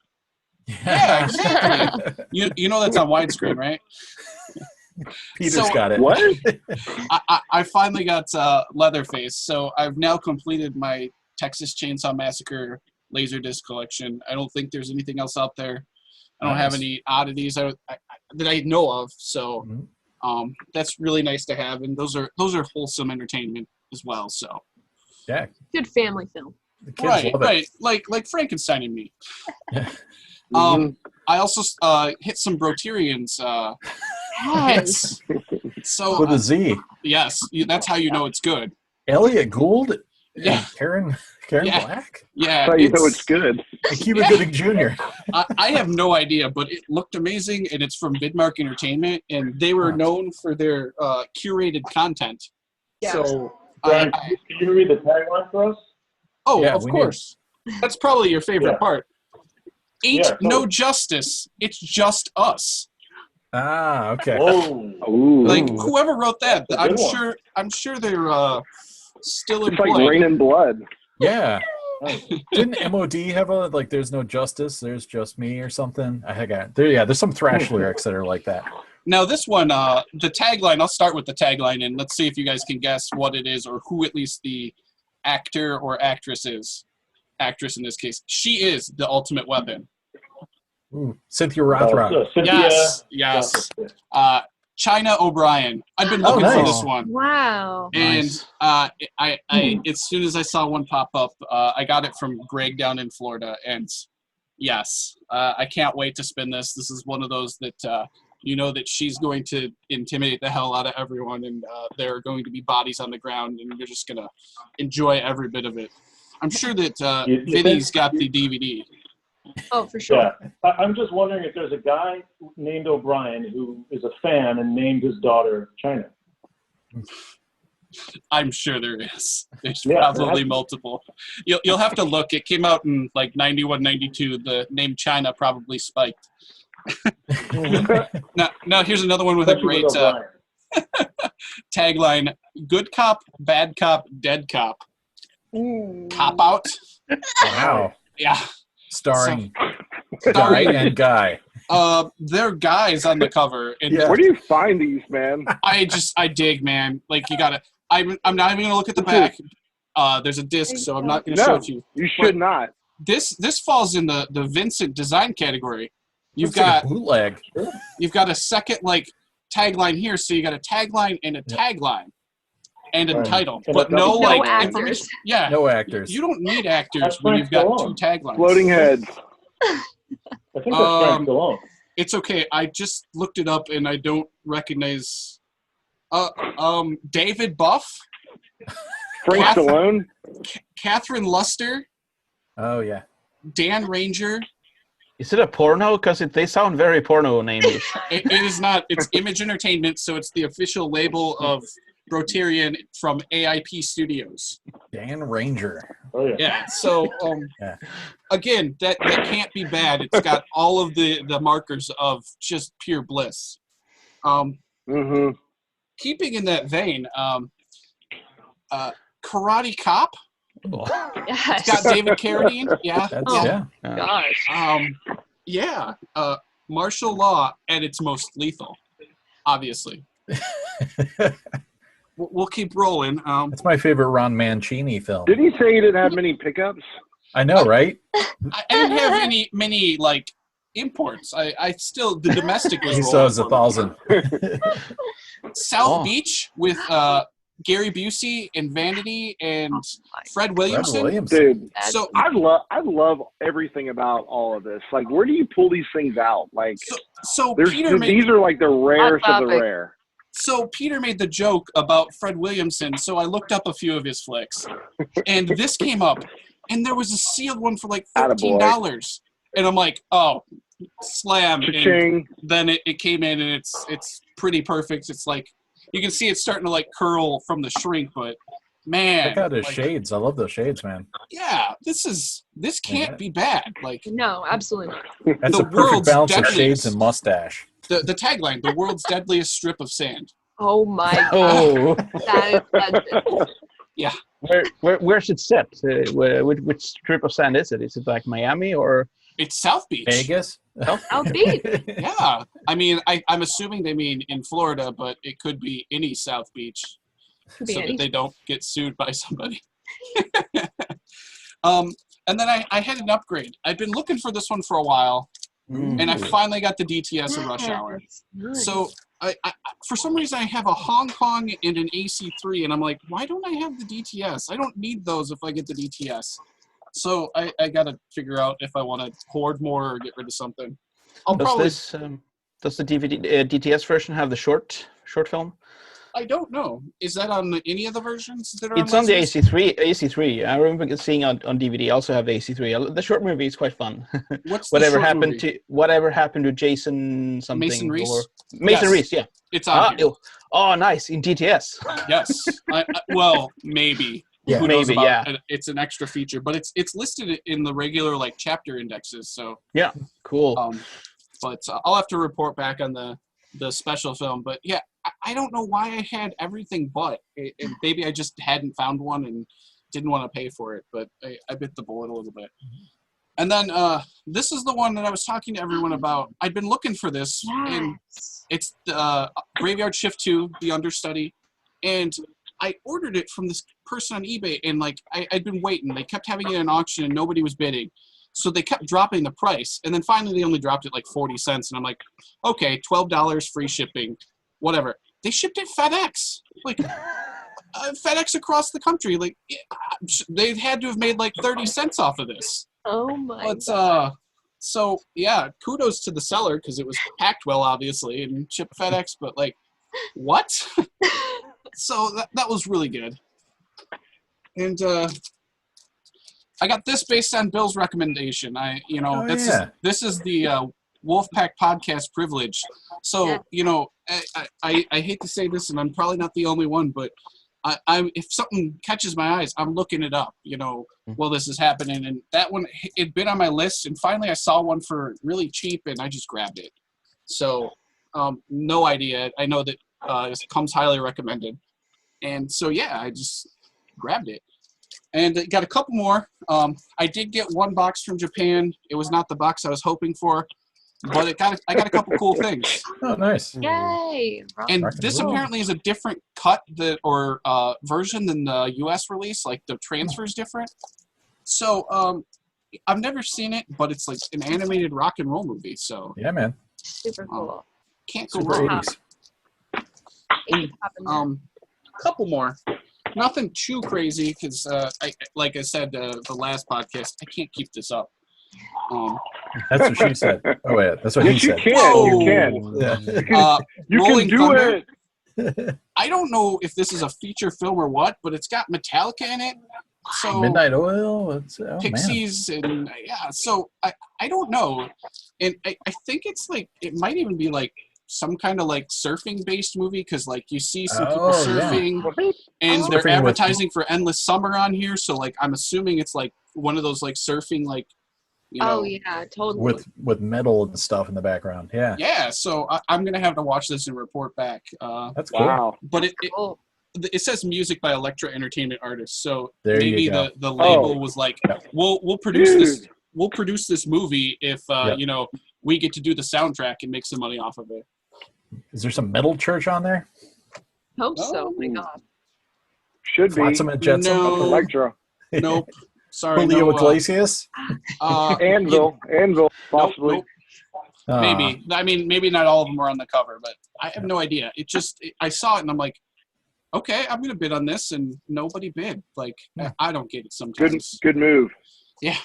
yeah, exactly. You know that's on widescreen, right? Peter's got it. What? I finally got Leatherface, so I've now completed my Texas Chainsaw Massacre LaserDisc collection. I don't think there's anything else out there. I don't have any oddities that I know of, so that's really nice to have, and those are wholesome entertainment as well. So Yeah. Good family film. The kids love it. like Frankenstein and Me. Mhm. I also hit some Broterians Yes. hits. So With a Z. yes, that's how you know it's good. Elliot Gould? Yeah. Karen Yeah. Black? Yeah, That's how you know it's good. And Cuba Gooding Jr. I have no idea, but it looked amazing, and it's from Vidmark Entertainment, and they were known for their curated content. Yeah. So, Brian, can you read the tagline for us? of course. That's probably your favorite part. Ain't no justice. It's just us. Ah, okay. Whoa. Ooh. Like whoever wrote that, That's a good one. I'm sure they're still in It's like play. Rain and Blood. Yeah. Didn't MOD have a like there's no justice, there's just me or something? There's some thrash lyrics that are like that. Now this one, the tagline, I'll start with the tagline and let's see if you guys can guess what it is or who at least the actor or actress is. Actress in this case. She is the ultimate weapon. Ooh, Cynthia Rothrock. Cynthia. Yes. China O'Brien. I've been looking for this one. Wow. And I as soon as I saw one pop up, I got it from Greg down in Florida. And yes, I can't wait to spin this. This is one of those that you know that she's going to intimidate the hell out of everyone, and there are going to be bodies on the ground, and you're just going to enjoy every bit of it. I'm sure that Vinny's got the DVD. Oh, for sure. Yeah. I'm just wondering if there's a guy named O'Brien who is a fan and named his daughter China. I'm sure there is. There's Yeah, probably multiple. You'll have to look. It came out in like 91, 92. The name China probably spiked. Now here's another one with a Especially great with O'Brien. tagline: "Good cop, bad cop, dead cop." Cop out. Wow. Yeah. Starring Guy and Guy. They're guys on the cover, and Where do you find these, man? I dig, man. Like you gotta. I'm not even gonna look at the back. There's a disc, so I'm not gonna show it to you. You should not. This falls in the Vincent design category. You've Looks like got a bootleg. You've got a second like tagline here, so you got a tagline and a tagline and a title, but no like actors. information. Yeah, No actors. you don't need actors That's when you've got Frank two taglines. Floating heads. I think that's Frank Stallone. It's okay. I just looked it up and I don't recognize. David Buff, Frank Stallone. Catherine Luster, Oh yeah. Dan Ranger. Is it a porno? Because they sound very porno name-ish. It is not. It's Image Entertainment, so it's the official label of Broterion from AIP Studios. Dan Ranger. Oh yeah. Yeah. So again, that can't be bad. It's got all of the markers of just pure bliss. Keeping in that vein, Karate Cop. Yes. It's got David Carradine. Yeah. Gosh. Yeah. Martial law at its most lethal. obviously. We'll keep rolling. That's my favorite Ron Mancini film. Did he say he didn't have many pickups? I know, right? I didn't have many like imports. I still the domestic was He rolling says for me. 1,000. South Beach with Gary Busey and Vanity and Fred Williamson. Dude, So I love everything about all of this. Like, where do you pull these things out? Like, so these are like the rarest of the rare. So Peter made the joke about Fred Williamson, so I looked up a few of his flicks. And this came up, and there was a sealed one for like $13. And I'm like, oh, slam. And then it came in, and it's pretty perfect. It's like, you can see it's starting to like curl from the shrink, but man. Check out his shades. I love those shades, man. Yeah, this can't be bad. Like, no, absolutely not. That's a perfect balance of shades and mustache. The tagline, the world's deadliest strip of sand. Oh my god. That is yeah. Where's it set? Which strip of sand is it? Is it like Miami or? It's South Beach. Vegas? South Beach. Yeah. I mean, I'm assuming they mean in Florida, but it could be any South Beach so that they don't get sued by somebody. And then I had an upgrade. I've been looking for this one for a while, and I finally got the DTS in Rush Hour. Nice. So I for some reason, I have a Hong Kong and an AC3, and I'm like, why don't I have the DTS? I don't need those if I get the DTS. So I got to figure out if I want to hoard more or get rid of something. Does the DTS version have the short film? I don't know. Is that on any of the versions that are? It's on the AC3. I remember seeing on DVD. I also have the AC3. The short movie is quite fun. What's whatever happened to Jason something? Mason Reese. Or Mason Reese, yeah. It's on here. Oh, nice in DTS. Yes. Well, maybe. Yeah, who knows maybe. about, Yeah. It's an extra feature, but it's listed in the regular like chapter indexes. So yeah, cool. But I'll have to report back on the special film. But yeah, I don't know why I had everything, but maybe I just hadn't found one and didn't want to pay for it. But I bit the bullet a little bit. And then this is the one that I was talking to everyone about. I'd been looking for this, and it's Graveyard Shift 2, the understudy, and I ordered it from this person on eBay, and like I'd been waiting. They kept having it in auction, and nobody was bidding. So they kept dropping the price, and then finally they only dropped it like 40 cents. And I'm like, okay, $12 free shipping, whatever. They shipped it FedEx, like FedEx across the country. Like they had to have made like 30 cents off of this. Oh my god. So yeah, kudos to the seller because it was packed well, obviously, and shipped FedEx. But like, what? So that was really good. And I got this based on Bill's recommendation. This is the Wolfpack podcast privilege. So, I hate to say this, and I'm probably not the only one, but I'm if something catches my eyes, I'm looking it up, while this is happening. And that one, it'd been on my list, and finally I saw one for really cheap, and I just grabbed it. So, no idea. I know that it comes highly recommended. And so, yeah, I just grabbed it. And got a couple more. I did get one box from Japan. It was not the box I was hoping for, but I got a couple cool things. Oh, nice! Yay! And this apparently is a different cut or version than the U.S. release. Like the transfer is different. So I've never seen it, but it's like an animated rock and roll movie. So yeah, man, super cool. Can't go wrong. Couple more. Nothing too crazy because, like I said, the last podcast, I can't keep this up. That's what she said. Oh, wait, that's what he said. You can. Yeah. You can do Thunder. it. I don't know if this is a feature film or what, but it's got Metallica in it. So Midnight Oil. Pixies and yeah. So I don't know, and I think it's like it might even be like some kind of like surfing based movie because like you see some people surfing and they're Surfing advertising for Endless Summer on here, so like I'm assuming it's like one of those like surfing like oh yeah, totally with metal and stuff in the background. Yeah So I'm gonna have to watch this and report back. That's cool. Wow. But it says music by Electra Entertainment Artists, so there maybe the label was like we'll produce this movie if we get to do the soundtrack and make some money off of it. Is there some metal church on there? Hope so. Oh my God. Should be. Flotsam and Jetsam? No. Electra. Nope. Sorry. Julio no, Iglesias? Anvil, possibly. Nope. Maybe. I mean, maybe not all of them are on the cover, but I have no idea. I saw it and I'm like, okay, I'm gonna bid on this, and nobody bid. Like, I don't get it sometimes. Good move. Yeah.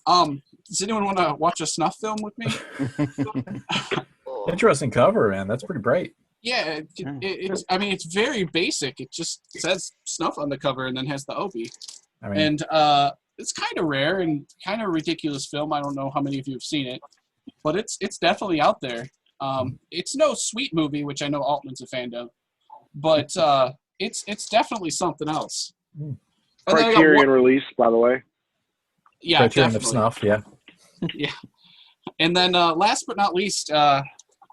Does anyone want to watch a snuff film with me? Interesting cover, man. That's pretty bright. Yeah, it's. I mean, it's very basic. It just says snuff on the cover and then has the Opie. I mean, And it's kind of rare and kind of ridiculous film. I don't know how many of you have seen it, but it's definitely out there. It's no sweet movie, which I know Altman's a fan of, but it's definitely something else. Criterion release, by the way. Yeah, Criterion definitely. of snuff, yeah. Yeah. And then last but not least, I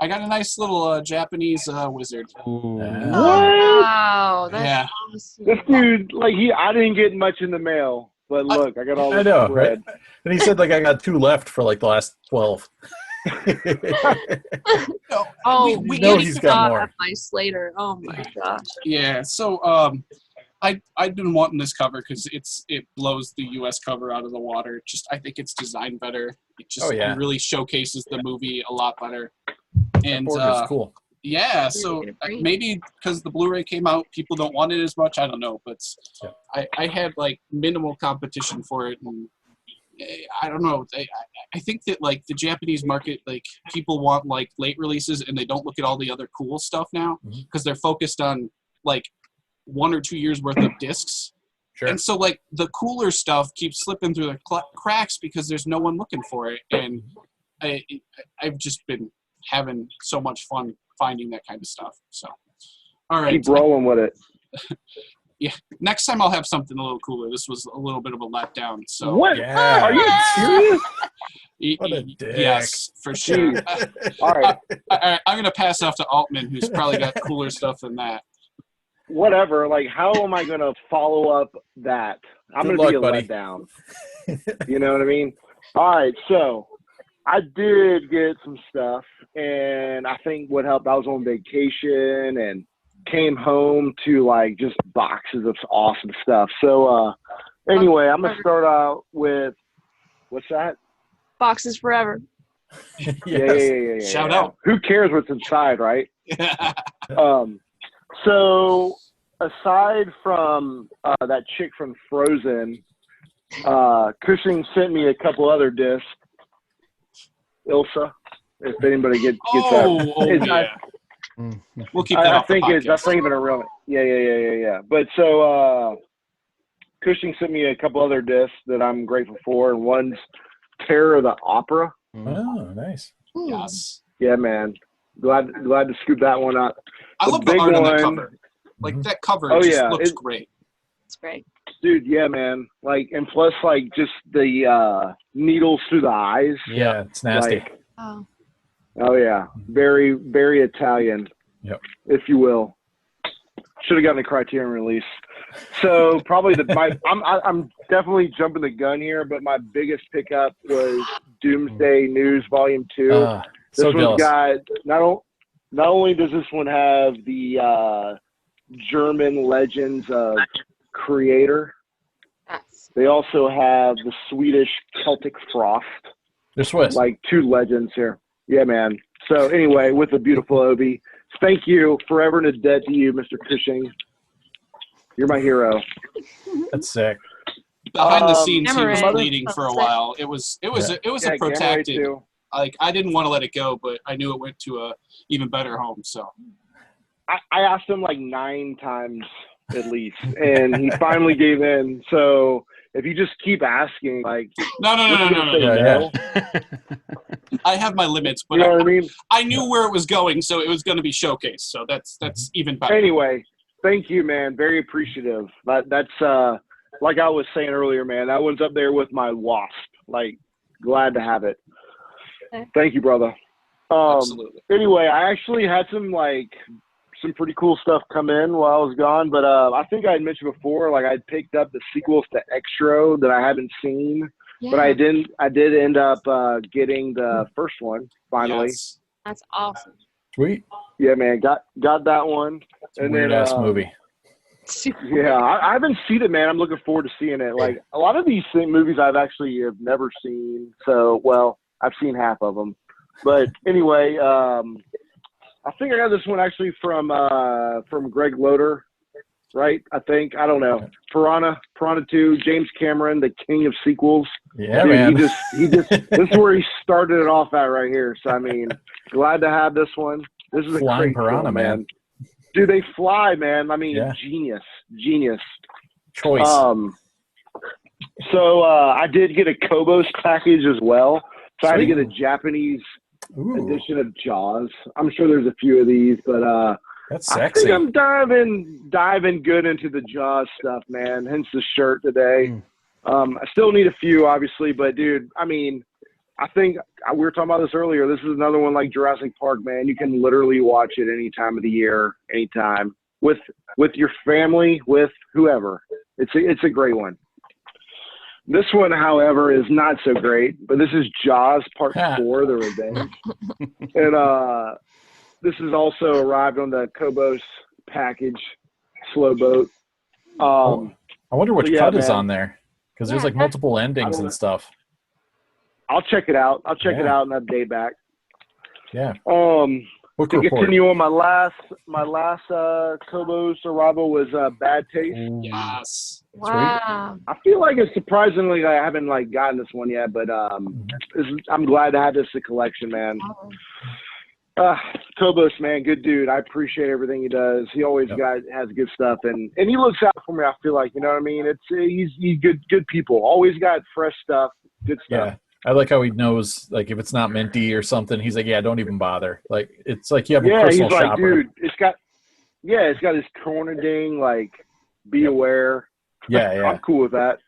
got a nice little Japanese wizard. Wow, that's awesome. This dude, like I didn't get much in the mail, but look, I got all this I know, bread. right? And he said like I got 2 left for like the last 12. We he's got more. at my Slater. Oh my gosh. Yeah, so I've been wanting this cover because it blows the U.S. cover out of the water. I think it's designed better. It just it really showcases the movie a lot better. And Border's cool. Yeah, so maybe because the Blu-ray came out, people don't want it as much. I don't know, but I had like minimal competition for it, and I don't know. I think that like the Japanese market, like people want like late releases, and they don't look at all the other cool stuff now because they're focused on like 1 or 2 years worth of discs. Sure. And so like the cooler stuff keeps slipping through the cracks because there's no one looking for it, and I've just been having so much fun finding that kind of stuff. So, all right. Keep rolling with it. Yeah. Next time I'll have something a little cooler. This was a little bit of a letdown. So. What? Yeah. Are you serious? What a dick. Yes, for sure. All right. I'm going to pass off to Altman, who's probably got cooler stuff than that. Whatever. Like, how am I going to follow up that? I'm going to be a letdown. You know what I mean? All right. So I did get some stuff, and I think what helped, I was on vacation and came home to like just boxes of awesome stuff. So anyway, I'm going to start out with, what's that? Boxes forever. Yeah. Shout out. Who cares what's inside, right? So aside from that chick from Frozen, Cushing sent me a couple other discs. Ilsa, if anybody gets that. We'll keep that off the podcast. That's not even a real. Yeah. But so Cushing sent me a couple other discs that I'm grateful for, and one's Terror of the Opera. Oh, nice. Yes. Yeah, man. Glad to scoop that one up. I love the art on that cover. Like that cover looks great. It's great. Dude, yeah, man. Like, and plus, like, just the needles through the eyes. Yeah, it's nasty. Like, oh yeah, very, very Italian. Yep. If you will. Should have gotten a Criterion release. So probably I'm definitely jumping the gun here, but my biggest pickup was Doomsday News Volume 2. This one's got not only does this one have the German legends of Creator, they also have the Swedish Celtic Frost. They're Swiss. Like 2 legends here. Yeah, man. So anyway, with a beautiful Obi. Thank you. Forever in a debt to you, Mr. Cushing. You're my hero. That's sick. Behind the scenes, he was bleeding for a while. It was a protracted. Like I didn't want to let it go, but I knew it went to a even better home. So I asked him like 9 times at least, and he finally gave in. So if you just keep asking, like no. I have my limits, but you know what I mean? I knew where it was going, so it was going to be showcased. So that's even better. Anyway, thank you, man. Very appreciative. That's like I was saying earlier, man. That one's up there with my Wasp. Like, glad to have it. Thank you, brother. Absolutely. Anyway, I actually had some pretty cool stuff come in while I was gone, but I think I had mentioned before, like I'd picked up the sequels to Extro that I haven't seen, but I did end up getting the first one finally. Yes. That's awesome. Sweet. Yeah, man, got that one. It's a weird ass movie. Yeah, I haven't seen it, man. I'm looking forward to seeing it. Like a lot of these movies, I've actually have never seen. So, well, I've seen half of them. But anyway, I think I got this one actually from Greg Loader, right? I don't know. Piranha 2, James Cameron, the king of sequels. Yeah, dude, man. He just this is where he started it off at right here. So I mean, glad to have this one. This is Flying a great piranha, film, man. Dude, they fly, man. I mean, Yeah. Genius. Choice. So I did get a Kobos package as well. So I had to get a Japanese edition of Jaws. I'm sure there's a few of these, but that's I sexy. think I'm diving good into the Jaws stuff, man. Hence the shirt today. I still need a few, obviously, but dude, I mean, I think we were talking about this earlier. This is another one like Jurassic Park, man. You can literally watch it any time of the year, anytime with your family, with whoever. It's a great one. This one, however, is not so great. But this is Jaws Part 4: The Revenge, and this has also arrived on the Kobos package, slow boat. I wonder which cut is man. on there because there's like multiple endings and stuff. I'll check it out. I'll check it out and update back. Yeah. To continue on, my last Kobos arrival was Bad Taste. Yes. Wow. I feel like it's surprisingly I haven't like gotten this one yet, but I'm glad to have this in collection, man. Kobos, man, good dude. I appreciate everything he does. He always has good stuff, and he looks out for me. I feel like, you know what I mean. He's good people. Always got fresh stuff, good stuff. Yeah. I like how he knows, like, if it's not minty or something, he's like, yeah, don't even bother. Like, it's like you have a personal he's like, shopper. dude, it's got his corner ding, like, be aware. Yeah. I'm cool with that.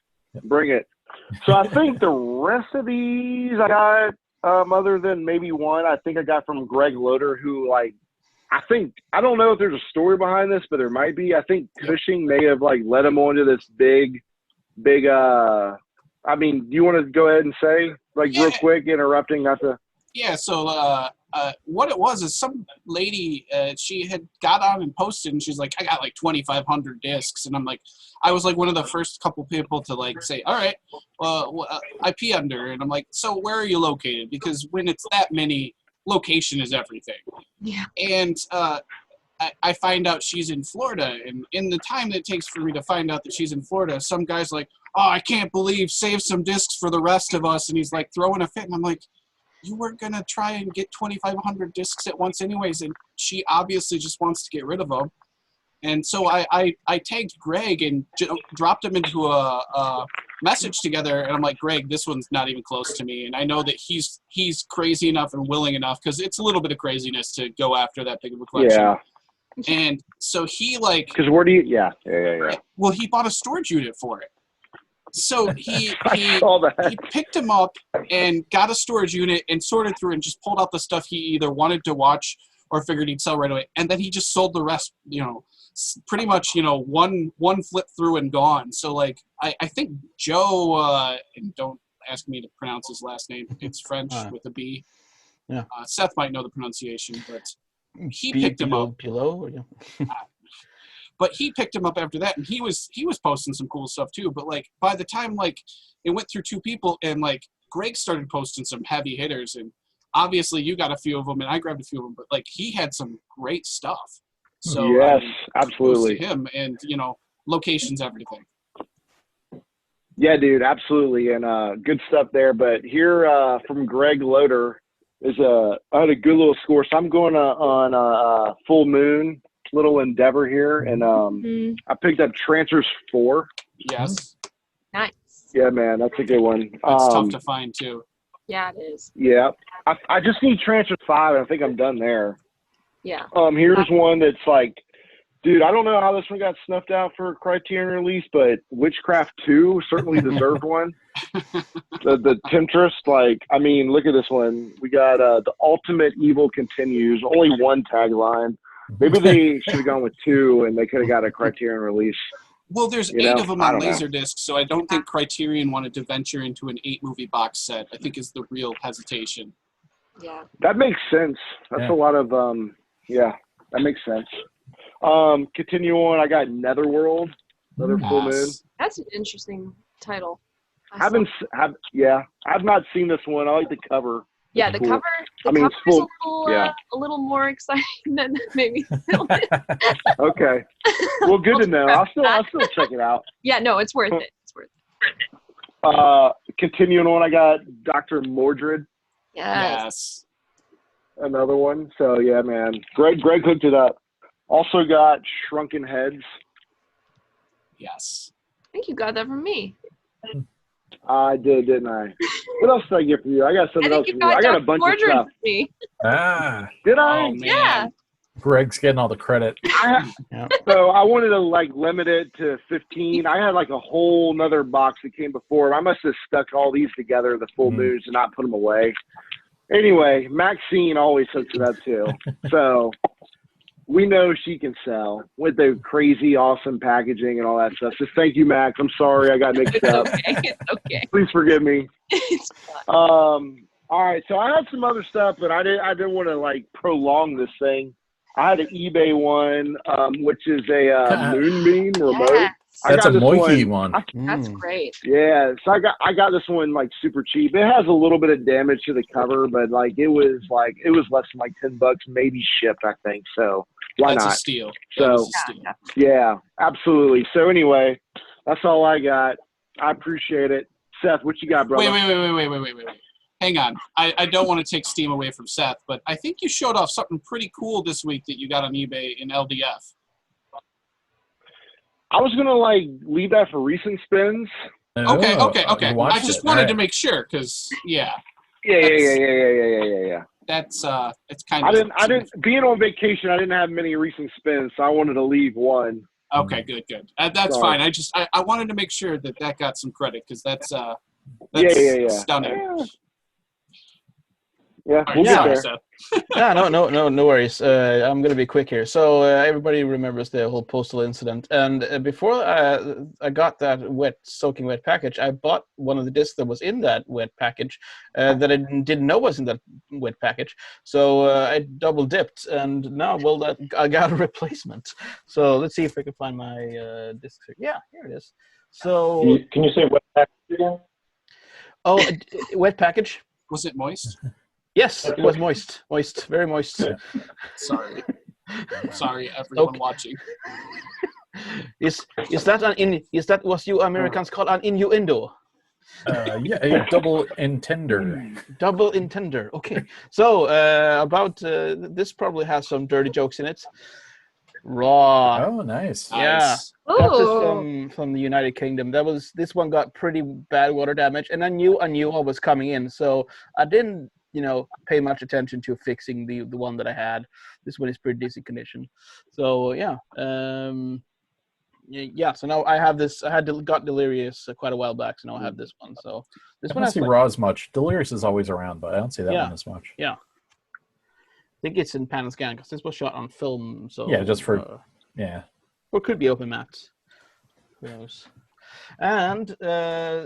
Bring it. So I think the rest of these I got, other than maybe one, I think I got from Greg Loader, who, like, I don't know if there's a story behind this, but there might be. I think Cushing may have, like, led him onto this big, I mean, do you want to go ahead and say, like, real quick, interrupting, not to... Yeah, so what it was is some lady, she had got on and posted, and she's like, I got like 2,500 discs. And I'm like, I was like one of the first couple people to like say, all right, I pee under. And I'm like, so where are you located? Because when it's that many, location is everything. Yeah. And I find out she's in Florida. And in the time that it takes for me to find out that she's in Florida, some guy's like, oh, I can't believe, save some discs for the rest of us. And he's like throwing a fit. And I'm like, you were going to try and get 2,500 discs at once anyways. And she obviously just wants to get rid of them. And so I tagged Greg and dropped him into a message together. And I'm like, Greg, this one's not even close to me. And I know that he's crazy enough and willing enough, because it's a little bit of craziness to go after that big of a collection. Yeah. And so he like... Because where do you... Yeah. Well, he bought a storage unit for it. So he picked him up and got a storage unit and sorted through and just pulled out the stuff he either wanted to watch or figured he'd sell right away. And then he just sold the rest, pretty much, one flip through and gone. So, like, I think Joe, and don't ask me to pronounce his last name. It's French with a B. Yeah. Seth might know the pronunciation, but he picked him up. But he picked him up after that, and he was posting some cool stuff too. But like by the time like it went through two people, and like Greg started posting some heavy hitters, and obviously you got a few of them, and I grabbed a few of them. But like he had some great stuff. So yes, absolutely. To him, and location's everything. Yeah, dude, absolutely, and good stuff there. But here from Greg Loader is I had a good little score. So I'm going on a full moon. Little endeavor here, and I picked up Trancers 4. Yes. Nice. Yeah, man, that's a good one. It's tough to find too. Yeah, it is. Yeah, I just need Trancers 5, and I think I'm done there. Yeah. Here's one that's like, dude, I don't know how this one got snuffed out for a Criterion release, but Witchcraft 2 certainly deserved one. The Temptress, like, I mean, look at this one. We got The Ultimate Evil Continues, only one tagline. Maybe they should have gone with 2, and they could have got a Criterion release. Well, there's 8 of them on LaserDisc, so I don't think Criterion wanted to venture into an 8-movie box set. I think is the real hesitation. Yeah. That makes sense. That's a lot of yeah, that makes sense. Continue on. I got Netherworld, another full moon. That's an interesting title. I've not seen this one. I like the cover. Yeah, it's the cool. cover. The cover is a little more exciting than maybe film it. Okay. Well, good to know. I'll still check it out. Yeah, no, it's worth it. It's worth it. Continuing on, I got Dr. Mordred. Yes. Another one. So yeah, man. Greg hooked it up. Also got Shrunken Heads. Yes. I think you got that from me. I did, didn't I? What else did I get for you? I got something else for you. I got a bunch of stuff. Me. Did I? Oh, man. Yeah. Greg's getting all the credit. So I wanted to limit it to 15. I had a whole nother box that came before. I must have stuck all these together, the full moons, and not put them away. Anyway, Maxeene always hooks it up too. So we know she can sell with the crazy, awesome packaging and all that stuff. So thank you, Max. I'm sorry I got mixed up. It's okay. Please forgive me. It's All right. So I had some other stuff, but I didn't want to prolong this thing. I had an eBay one, which is a Moonbeam remote. Yes. That's a Moiki one. That's great. Yeah, so I got this one super cheap. It has a little bit of damage to the cover, but it was less than $10, maybe shipped, I think. So why That's not? A steal. So yeah, absolutely. So anyway, that's all I got. I appreciate it. Seth, what you got, brother? Wait. Hang on. I don't want to take steam away from Seth, but I think you showed off something pretty cool this week that you got on eBay in LDF. I was gonna leave that for recent spins. Okay. I just wanted to make sure because Yeah. That's it's kind of. I didn't being on vacation. I didn't have many recent spins, so I wanted to leave one. Okay, good. That's fine. I wanted to make sure that got some credit because that's stunning. Yeah, we'll get there. Yeah, no worries. I'm gonna be quick here. So everybody remembers the whole postal incident, and before I got that soaking wet package, I bought one of the discs that was in that wet package that I didn't know was in that wet package. So I double dipped, and now I got a replacement. So let's see if I can find my disc. Yeah, here it is. So can you say wet package again? Oh, wet package. Was it moist? Yes, it was moist, very moist. Sorry, everyone watching. Is that what you Americans call an innuendo? Yeah, a double intender. Double intender. Okay. So about this probably has some dirty jokes in it. Raw. Oh, nice. Yeah. Ooh. That's from the United Kingdom. This one got pretty bad water damage, and I knew what was coming in, so I didn't pay much attention to fixing the one that I had. This one is pretty decent condition. So yeah. So now I have this. Got Delirious quite a while back, so now I have this one. So this one I don't see Raw as much. Delirious is always around, but I don't see that one as much. Yeah. I think it's in pan and scan because this was shot on film. So yeah, just for or it could be open matte. Who knows? And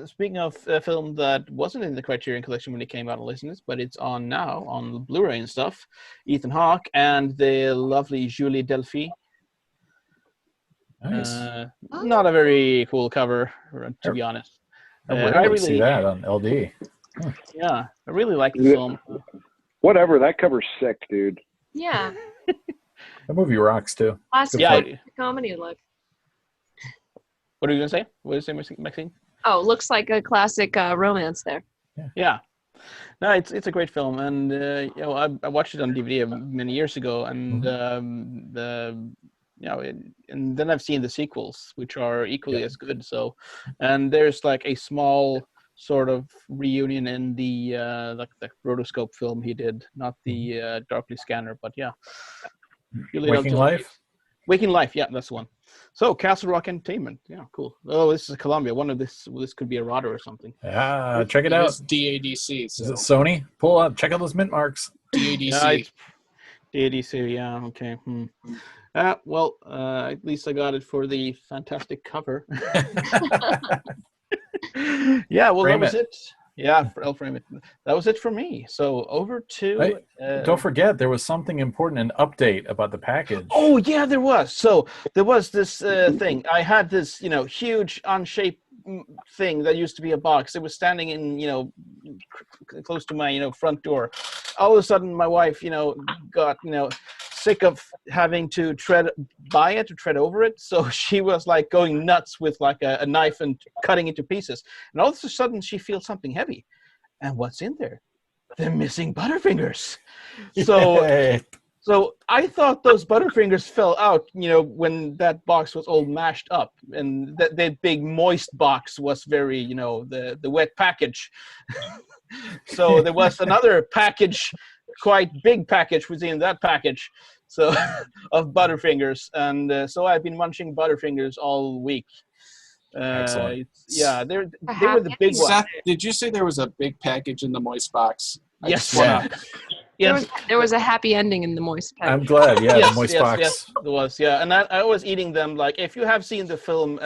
speaking of a film that wasn't in the Criterion collection when it came out on Listeners, but it's on now on Blu-ray and stuff, Ethan Hawke and the lovely Julie Delphi. Nice. Not a very cool cover, to be honest. I really see that on LD. Huh. Yeah, I really like the film. Whatever, that cover's sick, dude. Yeah. That movie rocks too. Classic comedy look. What are you gonna say? What did you say, Maxine? Oh, looks like a classic romance there. Yeah. No, it's a great film, and I watched it on DVD many years ago, and and then I've seen the sequels, which are equally as good. So, and there's a small sort of reunion in the the rotoscope film he did, not the Darkly Scanner, but yeah. Waking Life, yeah, that's the one. So, Castle Rock Entertainment, yeah, cool. Oh, this is a Columbia. One of this could be a Rada or something. Yeah, check it out. It's DADC. So. Is it Sony? Pull up, check out those mint marks. DADC. DADC, yeah, okay. Well, at least I got it for the fantastic cover. Yeah, well, that was it. Yeah, I'll frame it. That was it for me. So over to... don't forget, there was something important, an update about the package. Oh, yeah, there was. So there was this thing. I had this, huge unshaped thing that used to be a box. It was standing in, close to my, front door. All of a sudden, my wife, got, sick of having to tread over it. So she was like going nuts with like a knife and cutting into pieces. And all of a sudden she feels something heavy. And what's in there? The missing Butterfingers. So I thought those Butterfingers fell out, when that box was all mashed up. And that big moist box was very, the wet package. So there was another package, quite big package within that package. So of Butterfingers, and so I've been munching Butterfingers all week. Excellent. Yeah, they were the big ones. Seth, did you say there was a big package in the moist box? Yes. Yes. There was a happy ending in the moist package. I'm glad. Yeah, yes, the moist yes, box. Yes, there was. Yeah, and I was eating them. Like, if you have seen the film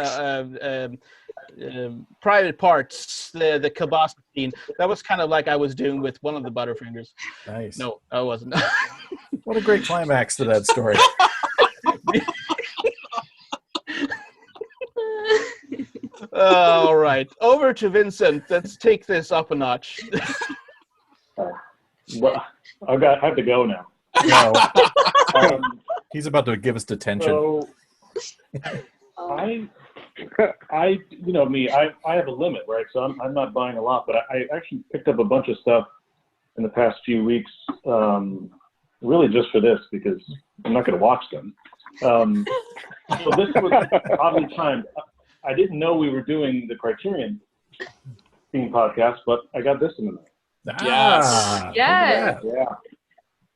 Private Parts, the kielbasa scene, that was kind of like I was doing with one of the Butterfingers. Nice. No, I wasn't. What a great climax to that story. All right, over to Vincent. Let's take this up a notch. Well, I have to go now. No. He's about to give us detention. So, I you know me, I have a limit, right? So I'm not buying a lot, but I actually picked up a bunch of stuff in the past few weeks, really just for this, because I'm not going to watch them. So this was oddly timed. I didn't know we were doing the Criterion theme podcast, but I got this in the mail. Ah, Yes. Yeah.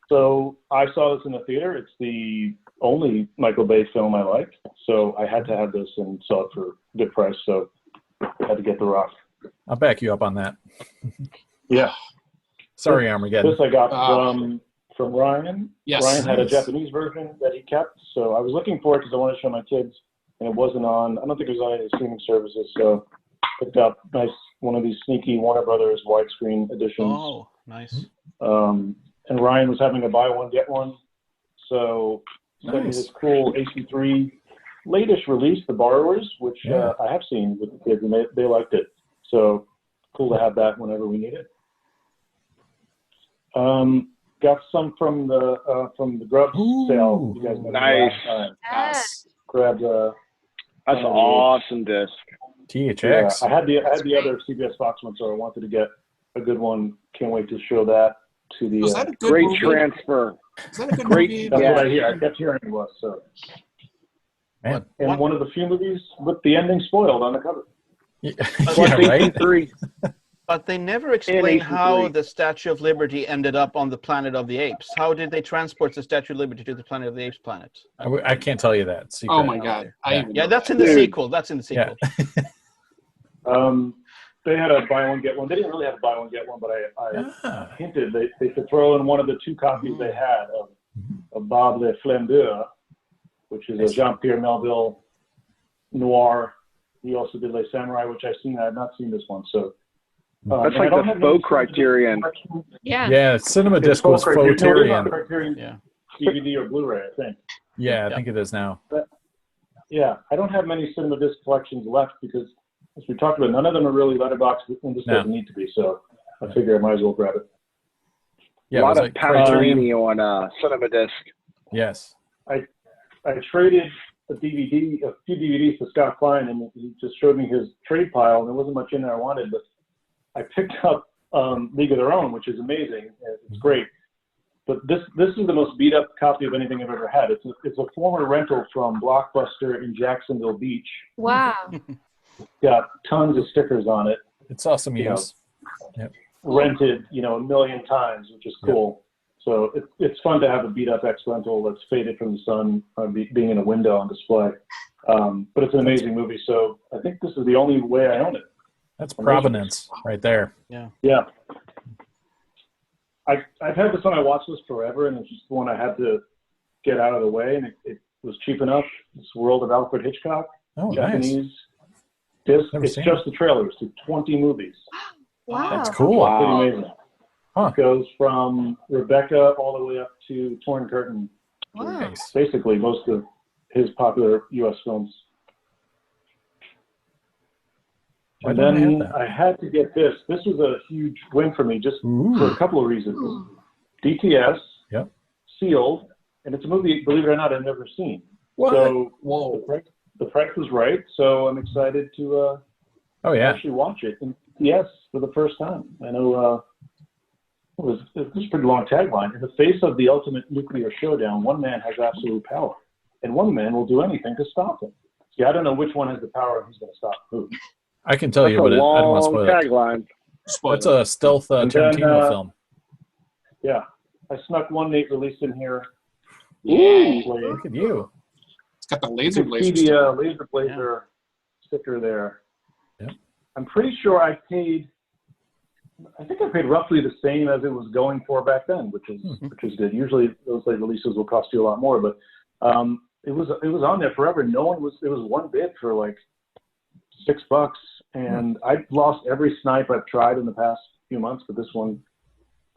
So I saw this in the theater. It's the only Michael Bay film I liked, so I had to have this and saw it for a good price. So I had to get the rock. I'll back you up on that. Yeah. Sorry, Armageddon. This I got from Ryan. Yes. Ryan had a Japanese version that he kept, so I was looking for it because I wanted to show my kids, and it wasn't on. I don't think it was on any streaming services, so picked up one of these sneaky Warner Brothers widescreen editions. Oh, nice. And Ryan was having a buy one get one, so sent me this cool AC3 latest release, The Borrowers, which I have seen with the kids, and they liked it. So cool to have that whenever we need it. Got some from the Grubs sale. You guys know nice. Yes. Grabbed That's an awesome disc. THX. Yeah, I had the other CBS Fox one, so I wanted to get a good one. Can't wait to show that to the. Was that a good Great movie? transfer. Is that a good Great- movie? That's Yeah. what I hear. I kept hearing it was so. Man. And one of the few movies with the ending spoiled on the cover. Yeah, Right? right? But they never explain how the Statue of Liberty ended up on the Planet of the Apes. How did they transport the Statue of Liberty to the Planet of the Apes planet? I can't tell you that. Secret. Oh my God! Yeah, that's in the sequel. That's in the sequel. Yeah. They had a buy one get one. They didn't really have a buy one get one, but I hinted they could throw in one of the two copies they had of Bob Le Flambeur, which is a Jean-Pierre Melville noir. He also did Les Samurai, which I've seen. I have not seen this one, so. That's like the faux Criterion. Yeah. Yeah, Cinema Disc was Criterion. Criterion. Yeah. DVD or Blu-ray, I think. Yeah, I think it is now. But, yeah, I don't have many Cinema Disc collections left because, as we talked about, none of them are really letterboxed, and this doesn't need to be. So I figure I might as well grab it. Yeah, a lot of like Pasolini on Cinema Disc. Yes. I traded a few DVDs to Scott Klein, and he just showed me his trade pile, and there wasn't much in there I wanted, but I picked up League of Their Own, which is amazing. It's great. But this is the most beat up copy of anything I've ever had. It's a former rental from Blockbuster in Jacksonville Beach. Wow. It's got tons of stickers on it. It's awesome use. Yep. Rented, a million times, which is cool. So it's fun to have a beat up X rental that's faded from the sun, being in a window on display. But it's an amazing movie. So I think this is the only way I own it. That's provenance right there. Yeah. Yeah. I've had this on my watch list forever, and it's just one I had to get out of the way, and it was cheap enough. This World of Alfred Hitchcock, Oh, Japanese nice. disc. Never It's seen just the trailers to 20 movies. Wow. That's cool. Wow. Pretty amazing. Huh. It goes from Rebecca all the way up to Torn Curtain. Wow. Nice. Basically, most of his popular U.S. films. Why And don't I have then that? I had to get this. This was a huge win for me, just for a couple of reasons. DTS, Yep. sealed, and it's a movie, believe it or not, I've never seen. What? So Whoa. the price was right, so I'm excited to Oh yeah. actually watch it. And yes, for the first time. I know it was a pretty long tagline. In the face of the ultimate nuclear showdown, one man has absolute power, and one man will do anything to stop him. See, I don't know which one has the power and who's going to stop who. I can tell That's you, a but I don't want to long spoil it. tagline. That's a stealth And then, Tarantino film. Yeah, I snuck one Nate release in here. Yeah. Look at you. It's got the You laser can see blazer. the laser blazer sticker there. Yep. I'm pretty sure I paid roughly the same as it was going for back then, which is good. Usually those late releases will cost you a lot more, but it was on there forever. It was one bid for like $6, and I've lost every snipe I've tried in the past few months, but this one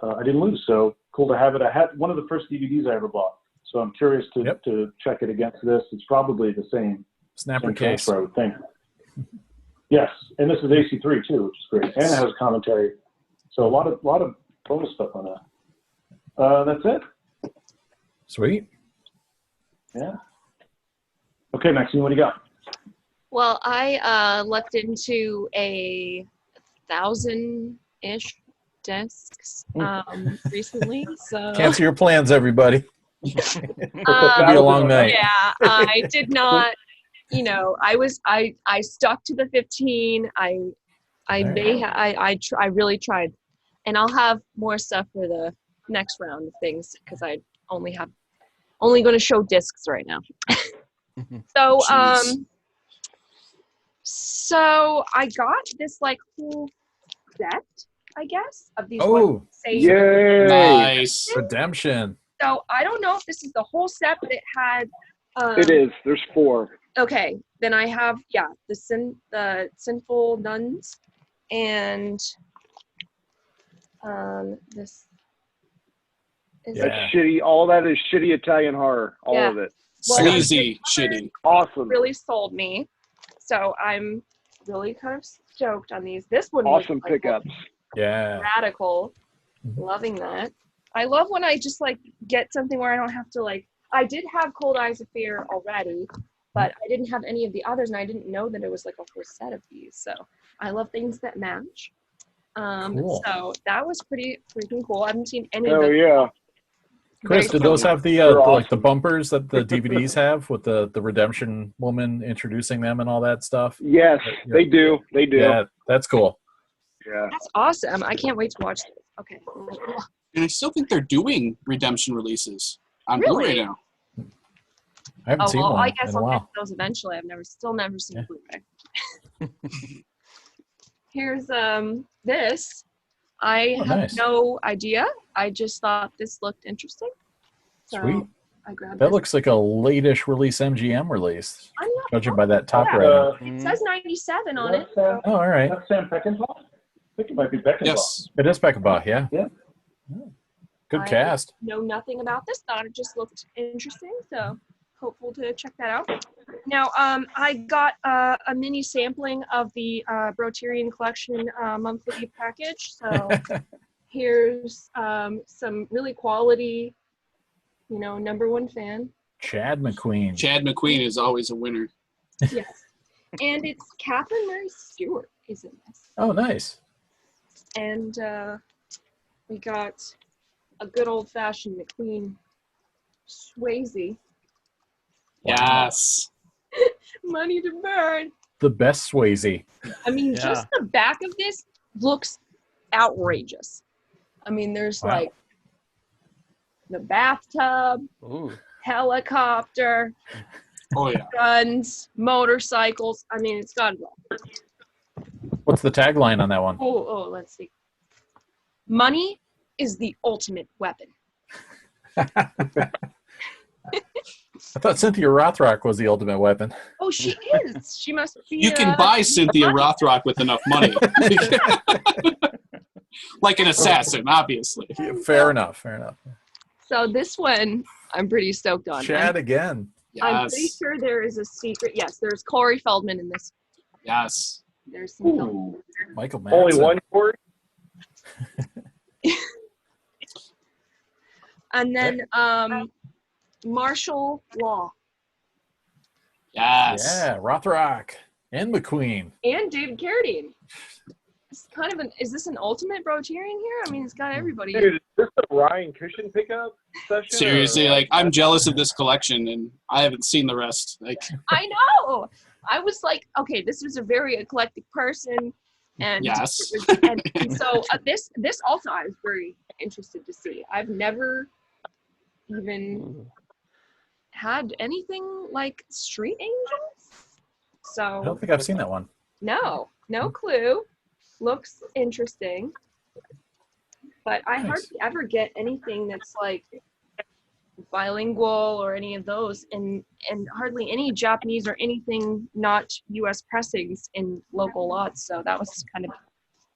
I didn't lose. So cool to have it. I had one of the first DVDs I ever bought, so I'm curious to check it against this. It's probably the same Snapper same case. transfer, I would think. Yes, and this is AC3 too, which is great, and it has commentary. So a lot of bonus stuff on that. That's it. Sweet. Yeah. Okay, Maxine, what do you got? Well, I looked into 1,000-ish discs recently. So Cancel your plans, everybody. It'll be a long night. yeah, I did not. You know, I stuck to the 15. I really tried, and I'll have more stuff for the next round of things because I only going to show discs right now. So so I got this like whole set, I guess, of these. Oh, Yay! Nice. Redemption. So I don't know if this is the whole set, but it had. It is. There's 4. Okay, then I have the Sinful Nuns, and this. That's shitty. All that is shitty Italian horror. All of it. Well, Sleazy, shitty. Awesome. Really sold me, so I'm really kind of stoked on these. This one Awesome was like, pickups. Yeah. radical. Loving that. I love when I just like get something where I don't have to like. I did have Cold Eyes of Fear already, but I didn't have any of the others, and I didn't know that it was like a whole set of these. So I love things that match. Cool. So that was pretty freaking cool. I haven't seen any of Oh them. yeah. Chris, did those have the They're like the awesome. bumpers that the DVDs have with the redemption woman introducing them and all that stuff? Yes, they do. They do. Yeah, that's cool. Yeah. That's awesome. I can't wait to watch this. Okay. And I still think they're doing redemption releases on Really? Blu-ray now. I haven't seen one I guess in a I'll get while. those eventually. I've still never seen Yeah. Blu-ray. Here's this. I Oh, have nice. no idea. I just thought this looked interesting. So Sweet. I grabbed That this. looks like a late-ish release MGM release, I'm not judging by that top Yeah. rating. It says 97 on it. That's, Oh, all right. that's Sam Peckinpah? I think it might be Peckinpah. Yes. It is Peckinpah, yeah. Yeah. Good I cast. know nothing about this. Thought it just looked interesting. So hopeful to check that out. Now, I got a mini sampling of the Criterion collection monthly package. So here's some really quality, #1 fan. Chad McQueen. Chad McQueen is always a winner. Yes. And it's Catherine Mary Stewart is in this. Oh, nice. And we got a good old-fashioned McQueen Swayze. Yes. Money to burn. The best Swayze. I mean, just the back of this looks outrageous. I mean, there's Wow. like the bathtub, Ooh. helicopter, Oh, yeah. guns, motorcycles. I mean, it's got it all. What's the tagline on that one? Oh, let's see. Money is the ultimate weapon. I thought Cynthia Rothrock was the ultimate weapon. Oh, she is. She must be. You can buy Cynthia Rothrock with enough money. Like an assassin, obviously. Yeah, fair enough. So this one, I'm pretty stoked on. Chad again. I'm pretty Yes. sure there is a secret. Yes, there's Corey Feldman in this. Yes. There's some Feldman. Ooh. Michael Madsen. Only one Corey? And then Martial Law Yes. Yeah, Rothrock and McQueen. and David Carradine. It's kind of is this an ultimate broterian here? I mean, it's got everybody. Dude, is this a Ryan Cushing pickup session? Seriously, or- like I'm jealous of this collection, and I haven't seen the rest. Like, I know. I was like, okay, this was a very eclectic person, and Yes. and so this also I was very interested to see. I've never even had anything like Street Angels, I don't so think I've seen that one. no clue. Looks interesting, but I Nice. hardly ever get anything that's like bilingual or any of those, and hardly any Japanese or anything not U.S. pressings in local lots. So that was kind of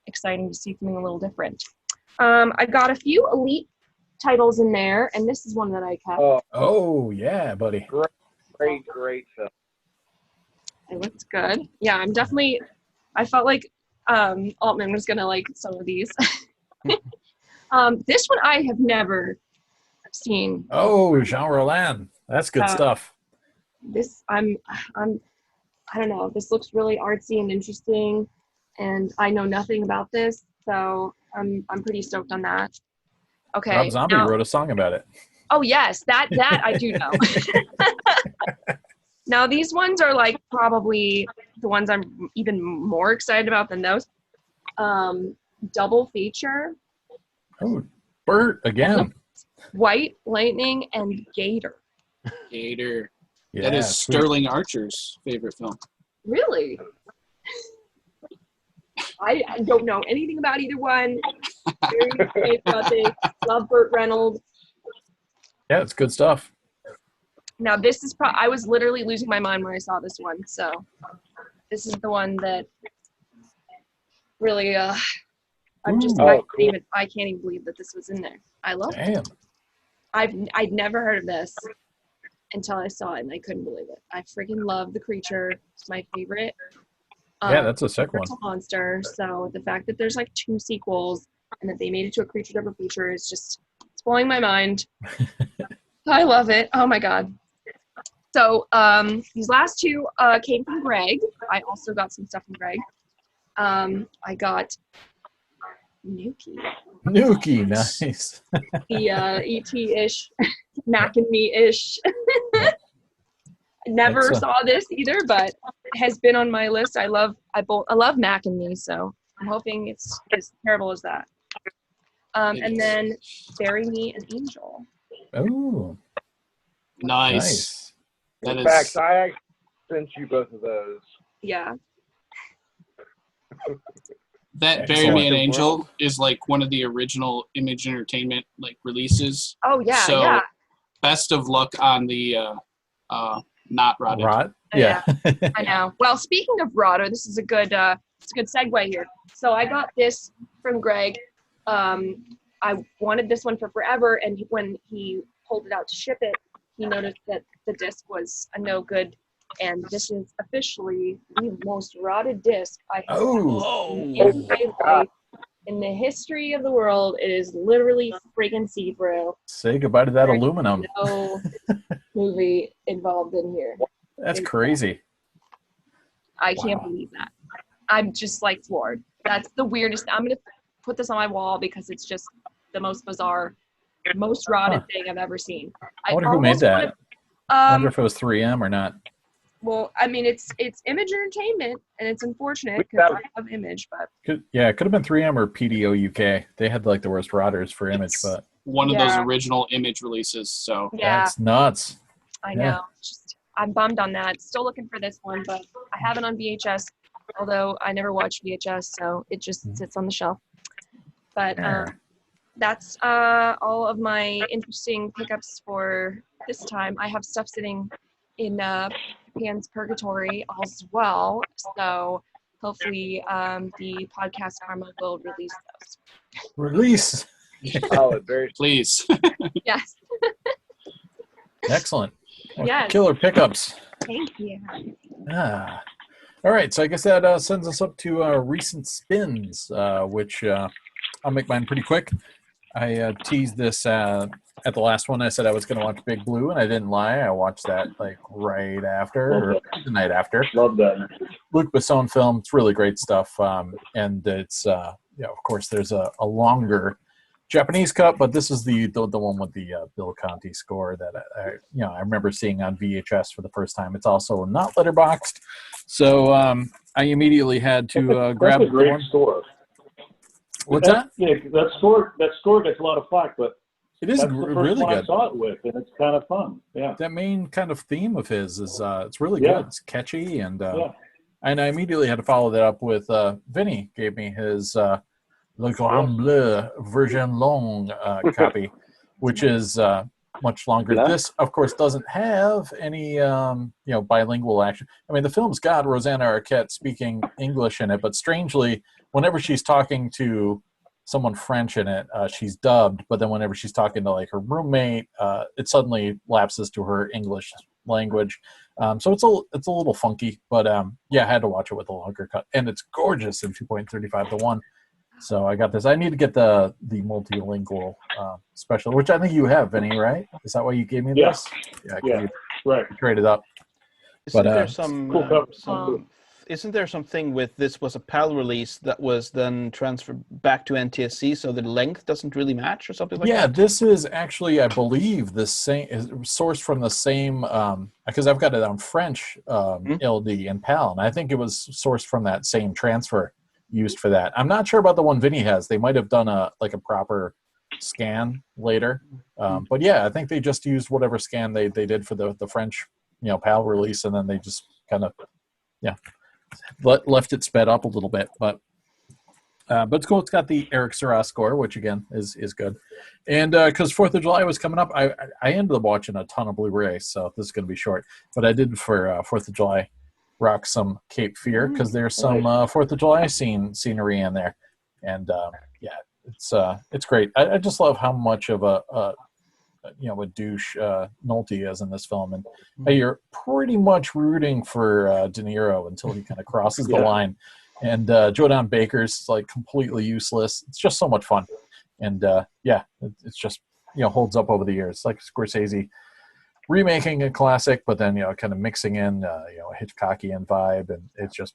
exciting to see something a little different. I got a few elite titles in there, and this is one that I kept. Oh, yeah, buddy. Great film. It looked good. Yeah, I felt like Altman was gonna like some of these. This one I have never seen. Oh, Jean Roland. That's good stuff. This I don't know. This looks really artsy and interesting, and I know nothing about this, so I'm pretty stoked on that. Okay. Rob Zombie now- wrote a song about it. Oh yes, that I do know. Now these ones are like probably the ones I'm even more excited about than those. Double feature, Oh, Bert again. White Lightning and Gator. Gator. Yeah, That is sweet. Sterling Archer's favorite film. Really? I don't know anything about either one. Very excited about this. Love Burt Reynolds. Yeah, it's good stuff. Now this is I was literally losing my mind when I saw this one. So this is the one that really I'm just Ooh. I can't even believe that this was in there. I love it. Damn. I'd never heard of this until I saw it, and I couldn't believe it. I freaking love The Creature. It's my favorite. Yeah, that's a sick one. Universal Monster. So the fact that there's like 2 sequels and that they made it to a Creature double feature is just it's blowing my mind. I love it. Oh my god. So these last 2 came from Greg. I also got some stuff from Greg. I got Nuki. Nuki, nice. The ET-ish, Mac and Me-ish. Never That's saw this either, but it has been on my list. I love Mac and Me, so I'm hoping it's as terrible as that. And then Bury Me an Angel. Oh, Nice. nice. That In is fact, I actually sent you both of those. Yeah. that Bury Me an Excellent. Angel is like one of the original Image Entertainment like releases. Oh yeah, So yeah. best of luck on the not rotted. Rot? Yeah. I know. Well, speaking of Rotter, this is a good segue here. So I got this from Greg. I wanted this one for forever, and when he pulled it out to ship it, he noticed that the disc was a no good, and this is officially the most rotted disc I have Oh. in my life. In the history of the world, it is literally friggin' see-through. Say goodbye to that aluminum. No movie involved in here. That's crazy. I can't Wow. believe that. I'm just like floored. That's the weirdest. I'm going to put this on my wall because it's just the most bizarre, most rotted thing I've ever seen. I wonder who made almost that. I wonder wanna- if it was 3M or not. well, I mean, it's Image Entertainment, and it's unfortunate because I love Image, but It could have been 3M or PDO UK. They had like the worst rotters for Image, It's but one of those Yeah. original Image releases. So yeah, that's nuts. I yeah. know. Just I'm bummed on that. Still looking for this one, but I have it on VHS, although I never watch VHS, so it just sits on the shelf. But Yeah. that's all of my interesting pickups for this time I have stuff sitting in Pan's Purgatory as well. So hopefully the podcast karma will release those. Release. Oh, very Please. Yes. Excellent. Well, Yes. Killer pickups. Thank you. Ah. All right, so I guess that sends us up to recent spins, which I'll make mine pretty quick. I teased this at the last one. I said I was going to watch Big Blue, and I didn't lie. I watched that like right after, or the night after. Love that. Luc Besson film. It's really great stuff, and it's of course there's a longer Japanese cut, but this is the one with the Bill Conti score that I remember seeing on VHS for the first time. It's also not letterboxed, so I immediately had to grab that's a great one. score. What's that? Yeah, that score gets a lot of flack, but It is that's the first really one good. I saw it with, and it's kind of fun. Yeah. That main kind of theme of his is it's really Yeah. good. It's catchy, and Yeah. and I immediately had to follow that up with Vinny gave me his Le Grand Bleu version long copy, which is much longer. Yeah. This, of course, doesn't have any bilingual action. I mean, the film's got Rosanna Arquette speaking English in it, but strangely, whenever she's talking to someone French in it, she's dubbed. But then whenever she's talking to like her roommate, it suddenly lapses to her English language. So it's a little funky, but I had to watch it with a longer cut, and it's gorgeous in 2.35:1. So I got this. I need to get the multilingual special, which I think you have, Vinny, right? Is that why you gave me Yeah. this? Yeah, Yeah. Right. you traded up. Isn't But, there some, Cool cover. isn't there something with this was a PAL release that was then transferred back to NTSC, so the length doesn't really match or something like Yeah, that? this is actually, I believe, the same, is sourced from the same, because I've got it on French LD and PAL, and I think it was sourced from that same transfer used for that. I'm not sure about the one Vinny has. They might have done a proper scan later, but yeah, I think they just used whatever scan they did for the French PAL release, and then they just kind of left it sped up a little bit, but it's cool. It's got the Eric Serra score, which again is good, and because 4th of July was coming up, I ended up watching a ton of Blu-ray, so this is going to be short, but I did for 4th of July rock some Cape Fear, because there's some 4th of July scenery in there, and it's great. I just love how much of a douche Nolte is in this film, and you're pretty much rooting for De Niro until he kind of crosses the line, and Jodan Baker's like completely useless. It's just so much fun, and it's just holds up over the years. It's like Scorsese remaking a classic, but then kind of mixing in a Hitchcockian vibe, and it's just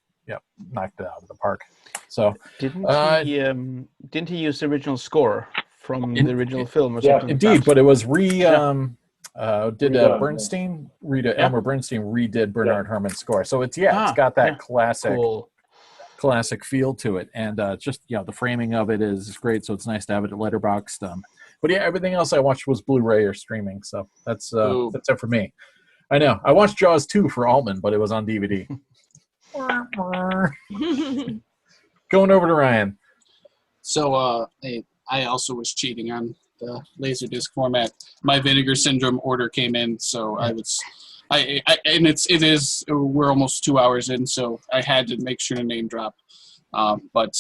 knocked it out of the park. So didn't he use the original score from the original film or something? Indeed, but it was Bernstein, Elmer Bernstein redid Bernard Herrmann's score. So it's got that classic feel to it, and just the framing of it is great. So it's nice to have it letterboxed. But everything else I watched was Blu-ray or streaming. So that's it for me. I know I watched Jaws 2 for Altman, but it was on DVD. Going over to Ryan. So I also was cheating on the LaserDisc format. My Vinegar Syndrome order came in, so we're almost 2 hours in, so I had to make sure to name drop. But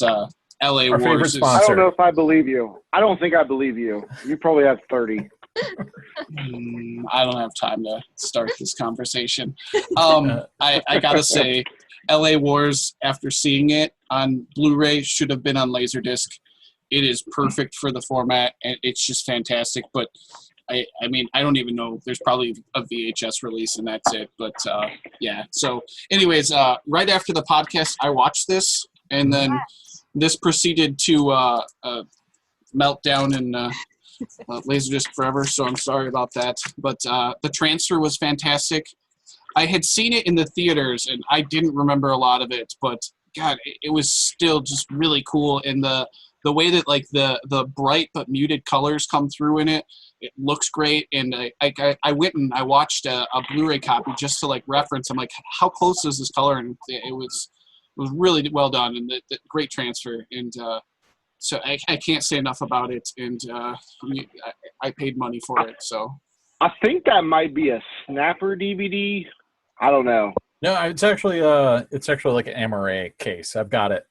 LA Our favorite Wars sponsor. I don't know if I believe you. I don't think I believe you. You probably have 30. I don't have time to start this conversation. I gotta say, LA Wars, after seeing it on Blu-ray, should have been on LaserDisc. It is perfect for the format, and it's just fantastic. But I mean, I don't even know. There's probably a VHS release, and that's it. But So, anyways, right after the podcast, I watched this, and then this proceeded to melt down in LaserDisc forever. So I'm sorry about that. But the transfer was fantastic. I had seen it in the theaters, and I didn't remember a lot of it. But God, it was still just really cool, and the way that like the bright but muted colors come through in it looks great. And I went and I watched a Blu-ray copy just to like reference. I'm like, how close is this color? And it was really well done, and the great transfer. And so I can't say enough about it. And I paid money for it. So I think that might be a Snapper DVD. I don't know. No, it's actually like an MRA case. I've got it.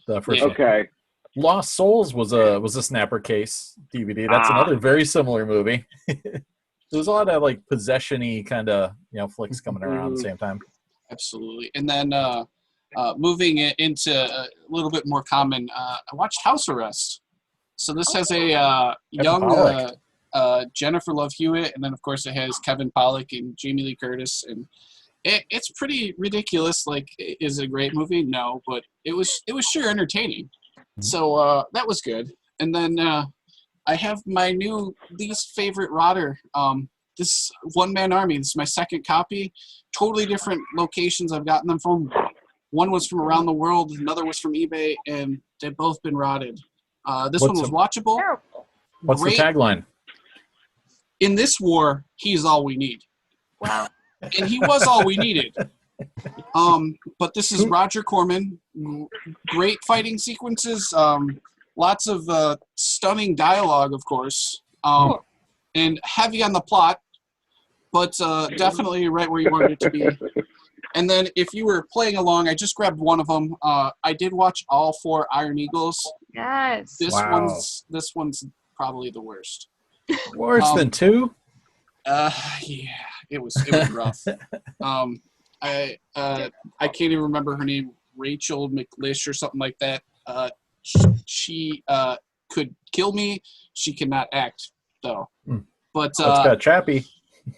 The first one. Okay. Lost Souls was a Snapper case DVD. That's another very similar movie. There's a lot of like possession-y kind of flicks coming around at the same time. Absolutely. And then moving into a little bit more common, I watched House Arrest. So this has a young Jennifer Love Hewitt, and then of course it has Kevin Pollak and Jamie Lee Curtis, and it's pretty ridiculous. Like, is it a great movie? No, but it was sure entertaining. So that was good. And then I have my new least favorite rodder. This One Man Army. This is my second copy. Totally different locations I've gotten them from. One was from around the world. Another was from eBay, and they've both been rotted. This one was watchable. What's the tagline? In this war, he's all we need. Wow. And he was all we needed. But this is Roger Corman. Great fighting sequences. Lots of stunning dialogue, of course. And heavy on the plot, but definitely right where you wanted it to be. And then if you were playing along, I just grabbed one of them. I did watch all 4 Iron Eagles. Yes. This one's probably the worst. Worse than 2? Yeah, it was rough. I can't even remember her name, Rachel McLish or something like that. She could kill me. She cannot act though. But it's got Chappie.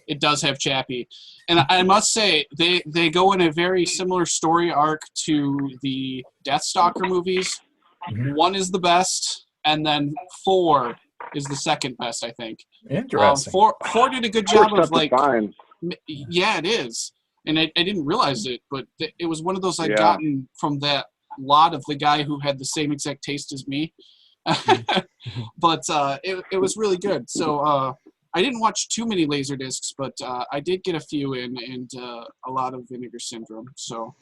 It does have Chappie, and I must say they go in a very similar story arc to the Deathstalker movies. 1 is the best, and then 4 is the second best, I think. Interesting. 4 did a good job of like. Fine. Yeah, it is, and I didn't realize it, but it was one of those I'd gotten from that lot of the guy who had the same exact taste as me. But it was really good. So I didn't watch too many LaserDiscs, but I did get a few in, and a lot of Vinegar Syndrome. So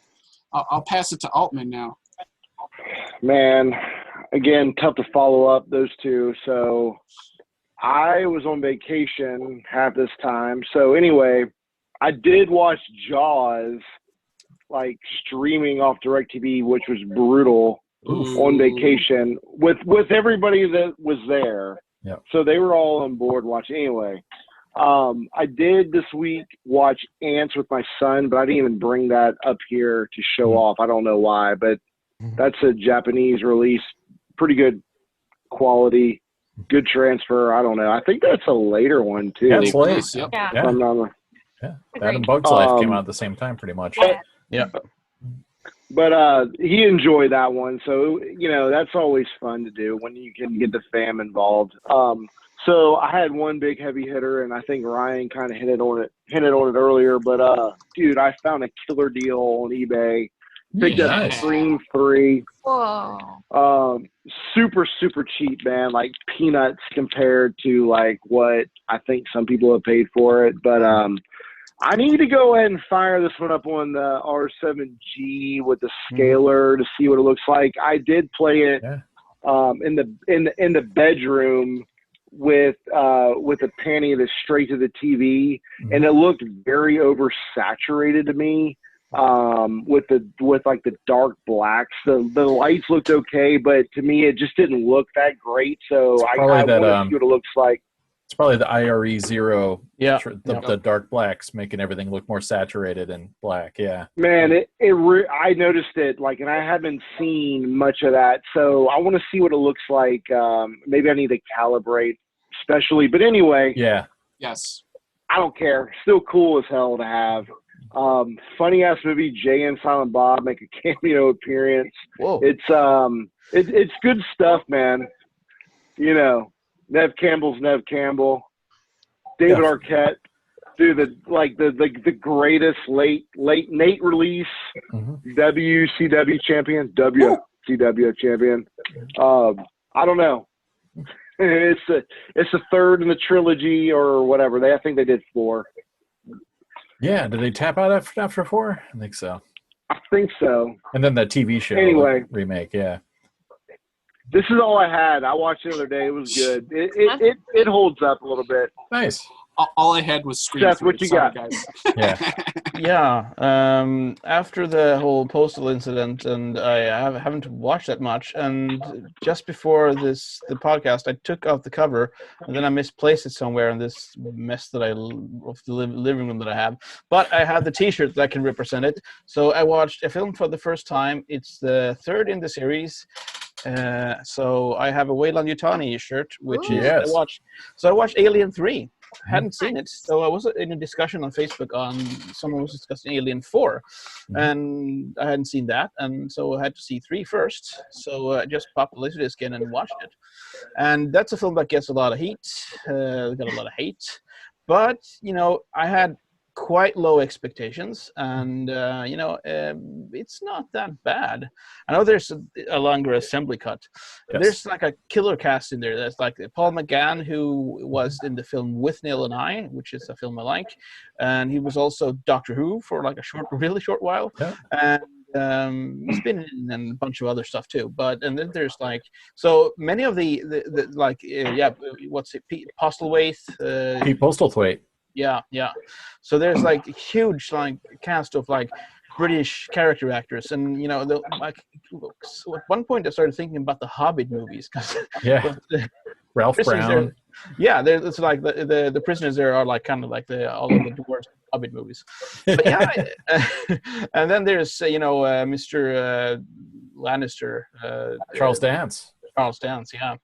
I'll pass it to Altman now. Man, again, tough to follow up those two. So I was on vacation half this time. So anyway, I did watch Jaws, like streaming off DirecTV, which was brutal. Oof. On vacation with everybody that was there. Yep. So they were all on board watching. Anyway, I did this week watch Ants with my son, but I didn't even bring that up here to show off. I don't know why, but that's a Japanese release. Pretty good quality, good transfer. I don't know. I think that's a later one too. Yeah, it's late. Yep. Yeah. Yeah. That and Bug's Life came out at the same time, pretty much. Yeah. But he enjoyed that one, so that's always fun to do when you can get the fam involved. So I had one big heavy hitter, and I think Ryan kind of hinted on it earlier. But dude, I found a killer deal on eBay. Picked up Scream 3. Whoa. Super cheap, man. Like peanuts compared to like what I think some people have paid for it. But I need to go ahead and fire this one up on the R7G with the scaler to see what it looks like. I did play it in the bedroom with a panty that's straight to the TV, and it looked very oversaturated to me. With the dark blacks, the lights looked okay, but to me it just didn't look that great. So I want to see what it looks like. It's probably the IRE 0. The dark blacks making everything look more saturated and black. Yeah. Man, I noticed it, like, and I haven't seen much of that. So I want to see what it looks like. Maybe I need to calibrate, especially. But anyway. Yeah. Yes. I don't care. Still cool as hell to have. Funny ass movie. Jay and Silent Bob make a cameo appearance. Whoa. It's good stuff, man. Nev Campbell's Nev Campbell, David Arquette, dude, the greatest late Nate release, WCW champion, WCW champion. I don't know. It's the third in the trilogy or whatever. I think they did 4. Yeah, did they tap out after 4? I think so. I think so. And then the TV show remake, yeah. This is all I had. I watched it the other day. It was good. It holds up a little bit. Nice. All I had was Scream Seth, 3. what you Sorry, got? guys. Yeah. Yeah. After the whole postal incident, and I haven't watched that much. And just before the podcast, I took out the cover, and then I misplaced it somewhere in this mess that of the living room that I have. But I have the T-shirt that can represent it. So I watched a film for the first time. It's the third in the series. So I have a Weyland-Yutani shirt, which is Yes. I watched Alien 3. Hadn't seen it, so I was in a discussion on Facebook on someone was discussing Alien 4, and I hadn't seen that, and so I had to see 3 first. So I just popped the LaserDisc in and watched it, and that's a film that gets a lot of heat, got a lot of hate, but I had quite low expectations, and it's not that bad. I know there's a longer assembly cut. Yes. There's like a killer cast in there. There's like Paul McGann, who was in the film With Neil and I, which is a film I like, and he was also Doctor Who for like a really short while. Yeah. And he's been in a bunch of other stuff too. And then there's like so many of the what's it? Pete Postlethwaite. Pete Postlethwaite. Yeah. So there's like a huge like cast of like British character actors, and so at one point I started thinking about the Hobbit movies because Ralph Brown. It's like the prisoners there are like kind of like all of the dwarves Hobbit movies. But and then there's Mr. Lannister, Charles Dance. Charles Dance, yeah.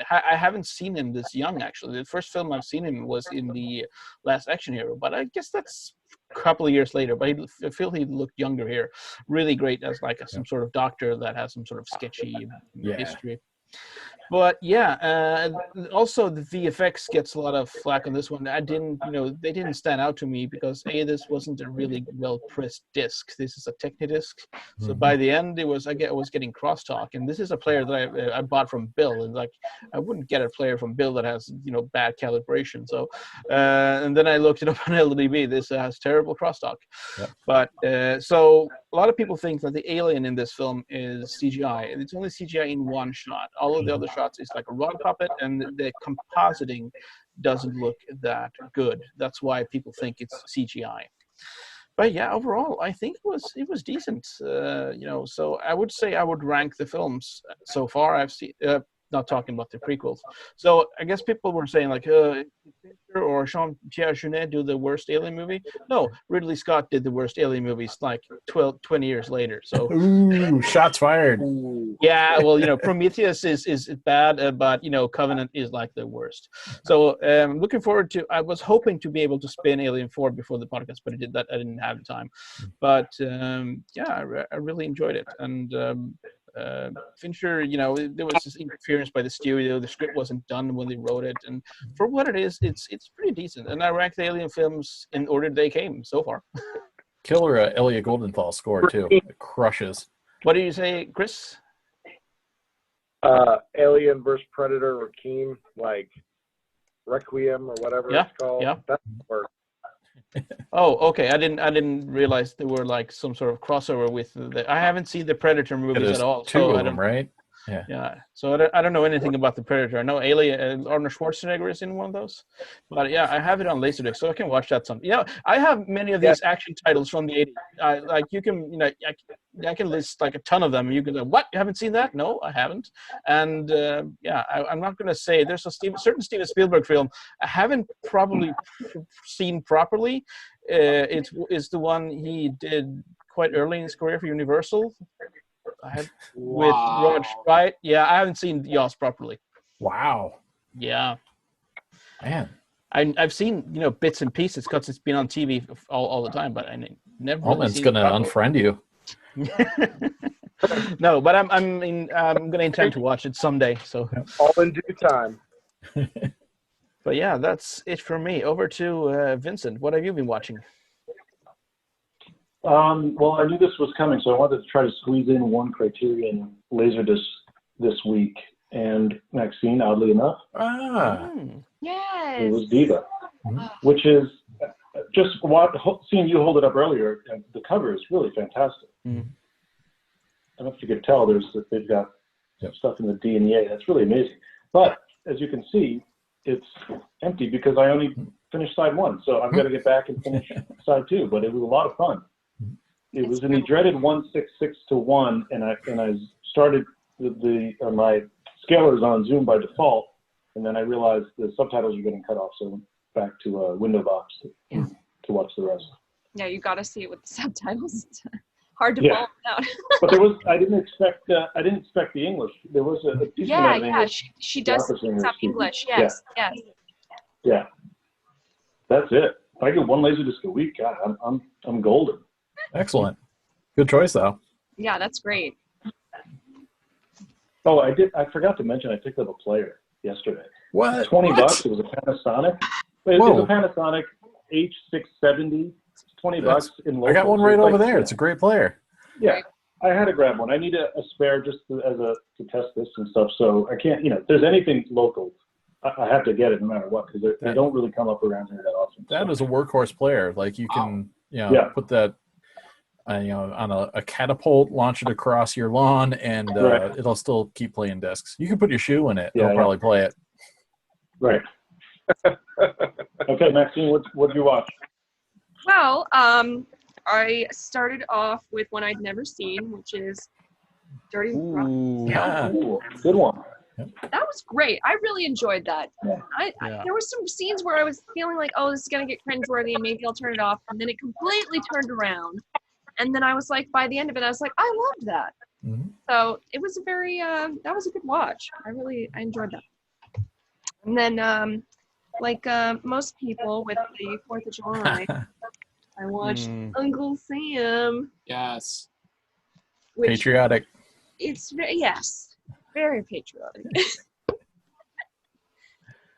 I haven't seen him this young, actually. The first film I've seen him was in The Last Action Hero, but I guess that's a couple of years later. But I feel he looked younger here. Really great as like some sort of doctor that has some sort of sketchy history. But also the VFX gets a lot of flack on this one. They didn't stand out to me because this wasn't a really well pressed disc. This is a Technidisc, so by the end I was getting crosstalk. And this is a player that I bought from Bill, and like I wouldn't get a player from Bill that has bad calibration. So and then I looked it up on LDB. This has terrible crosstalk. Yep. But so a lot of people think that the alien in this film is CGI, and it's only CGI in one shot. All of the other shots is like a rod puppet, and the compositing doesn't look that good. That's why people think it's CGI. But yeah, overall, I think it was decent. So I would say I would rank the films so far I've seen. Not talking about the prequels. So I guess people were saying like, or Jean-Pierre Jeunet do the worst Alien movie? No, Ridley Scott did the worst Alien movies like 20 years later. So ooh, shots fired. Yeah, well, Prometheus is bad, but Covenant is like the worst. So looking forward to. I was hoping to be able to spin Alien 4 before the podcast, but I didn't have the time. But I really enjoyed it, and. Fincher, there was this interference by the studio. The script wasn't done when they wrote it, and for what it is, it's pretty decent. And I rank the Alien films in order they came so far. Killer Elliot Goldenthal score too. It crushes. What do you say, Chris? Alien vs Predator or Keen, like Requiem or whatever it's called. Yeah. That works. Oh, okay. I didn't realize there were like some sort of crossover with I haven't seen the Predator movies at all. Two of them, right? Yeah. So I don't know anything about the Predator. I know Alien, Arnold Schwarzenegger is in one of those. But yeah, I have it on LaserDisc, so I can watch that some. I have many of these action titles from the 80s. Like you can, I can list like a ton of them. You can go, what? You haven't seen that? No, I haven't. And I'm not going to say there's a certain Steven Spielberg film I haven't probably seen properly. It's the one he did quite early in his career for Universal. With Rod Streit. Yeah, I haven't seen Jaws properly. Wow. Yeah. Man. I've seen bits and pieces because it's been on TV all the time, but I never. Altman's gonna unfriend you. No, but I'm gonna intend to watch it someday. So all in due time. But yeah, that's it for me. Over to Vincent. What have you been watching? Well, I knew this was coming, so I wanted to try to squeeze in one Criterion LaserDisc this week. And Maxeene, oddly enough, yes, it was Diva, which is just seeing you hold it up earlier. And the cover is really fantastic. I don't know if you could tell they've got stuff in the D and the A. That's really amazing. But as you can see, it's empty because I only finish side 1, so I've got to get back and finish side 2. But it was a lot of fun. It was in the dreaded 166 to 1, and I started my scaler is on Zoom by default, and then I realized the subtitles were getting cut off, so I went back to window box to watch the rest. Yeah, you got to see it with the subtitles. It's hard to follow out. But I didn't expect the English. There was a decent amount of English. She does some English. Yes. Yeah. That's it. If I get one LaserDisc a week, God, I'm golden. Excellent. Good choice, though. Yeah, that's great. Oh, I forgot to mention I picked up a player yesterday. What? $20. It was a Panasonic. It was a Panasonic H670. $20 in local. I got one right over there. It's a great player. Yeah, I had to grab one. I need a spare just to test this and stuff. So I can't, if there's anything local, I have to get it no matter what, because they don't really come up around here that often. That is a workhorse player. Like you can, put that, on a catapult, launch it across your lawn, and it'll still keep playing discs. You can put your shoe in it. It'll probably play it. Right. Okay, Maxine, what did you watch? Well, I started off with one I'd never seen, which is Dirty Rotten. Yeah. Ooh, good one. That was great. I really enjoyed that. Yeah. There were some scenes where I was feeling like, oh, this is going to get cringeworthy, and maybe I'll turn it off. And then it completely turned around. And then I was like, by the end of it, I was like, I loved that. Mm-hmm. So it was a very, that was a good watch. I enjoyed that. And then, like most people with the 4th of July, I watched Uncle Sam. Yes. Patriotic. Yes, very patriotic.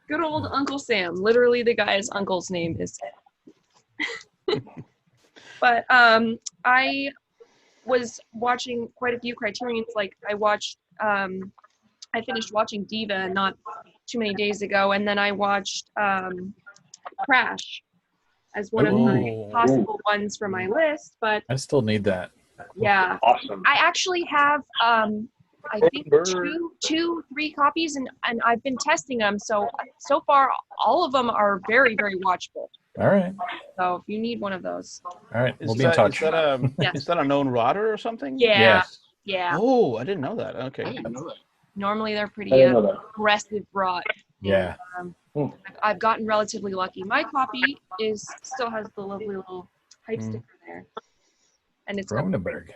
Good old Uncle Sam. Literally, the guy's uncle's name is Seth. But I was watching quite a few Criterions. Like I finished watching Diva not too many days ago, and then I watched Crash as one of my possible ones for my list. But I still need that. Yeah. Awesome. I actually have I think 3 copies, and I've been testing them. So far, all of them are very, very watchable. All right. So if you need one of those. All right. We'll be in touch. Is that a known rotter or something? Yeah. Yeah. Oh, I didn't know that. Okay. I didn't know that. Normally they're pretty aggressive rot. Yeah. I've gotten relatively lucky. My copy still has the lovely little hype sticker there. And it's Cronenberg.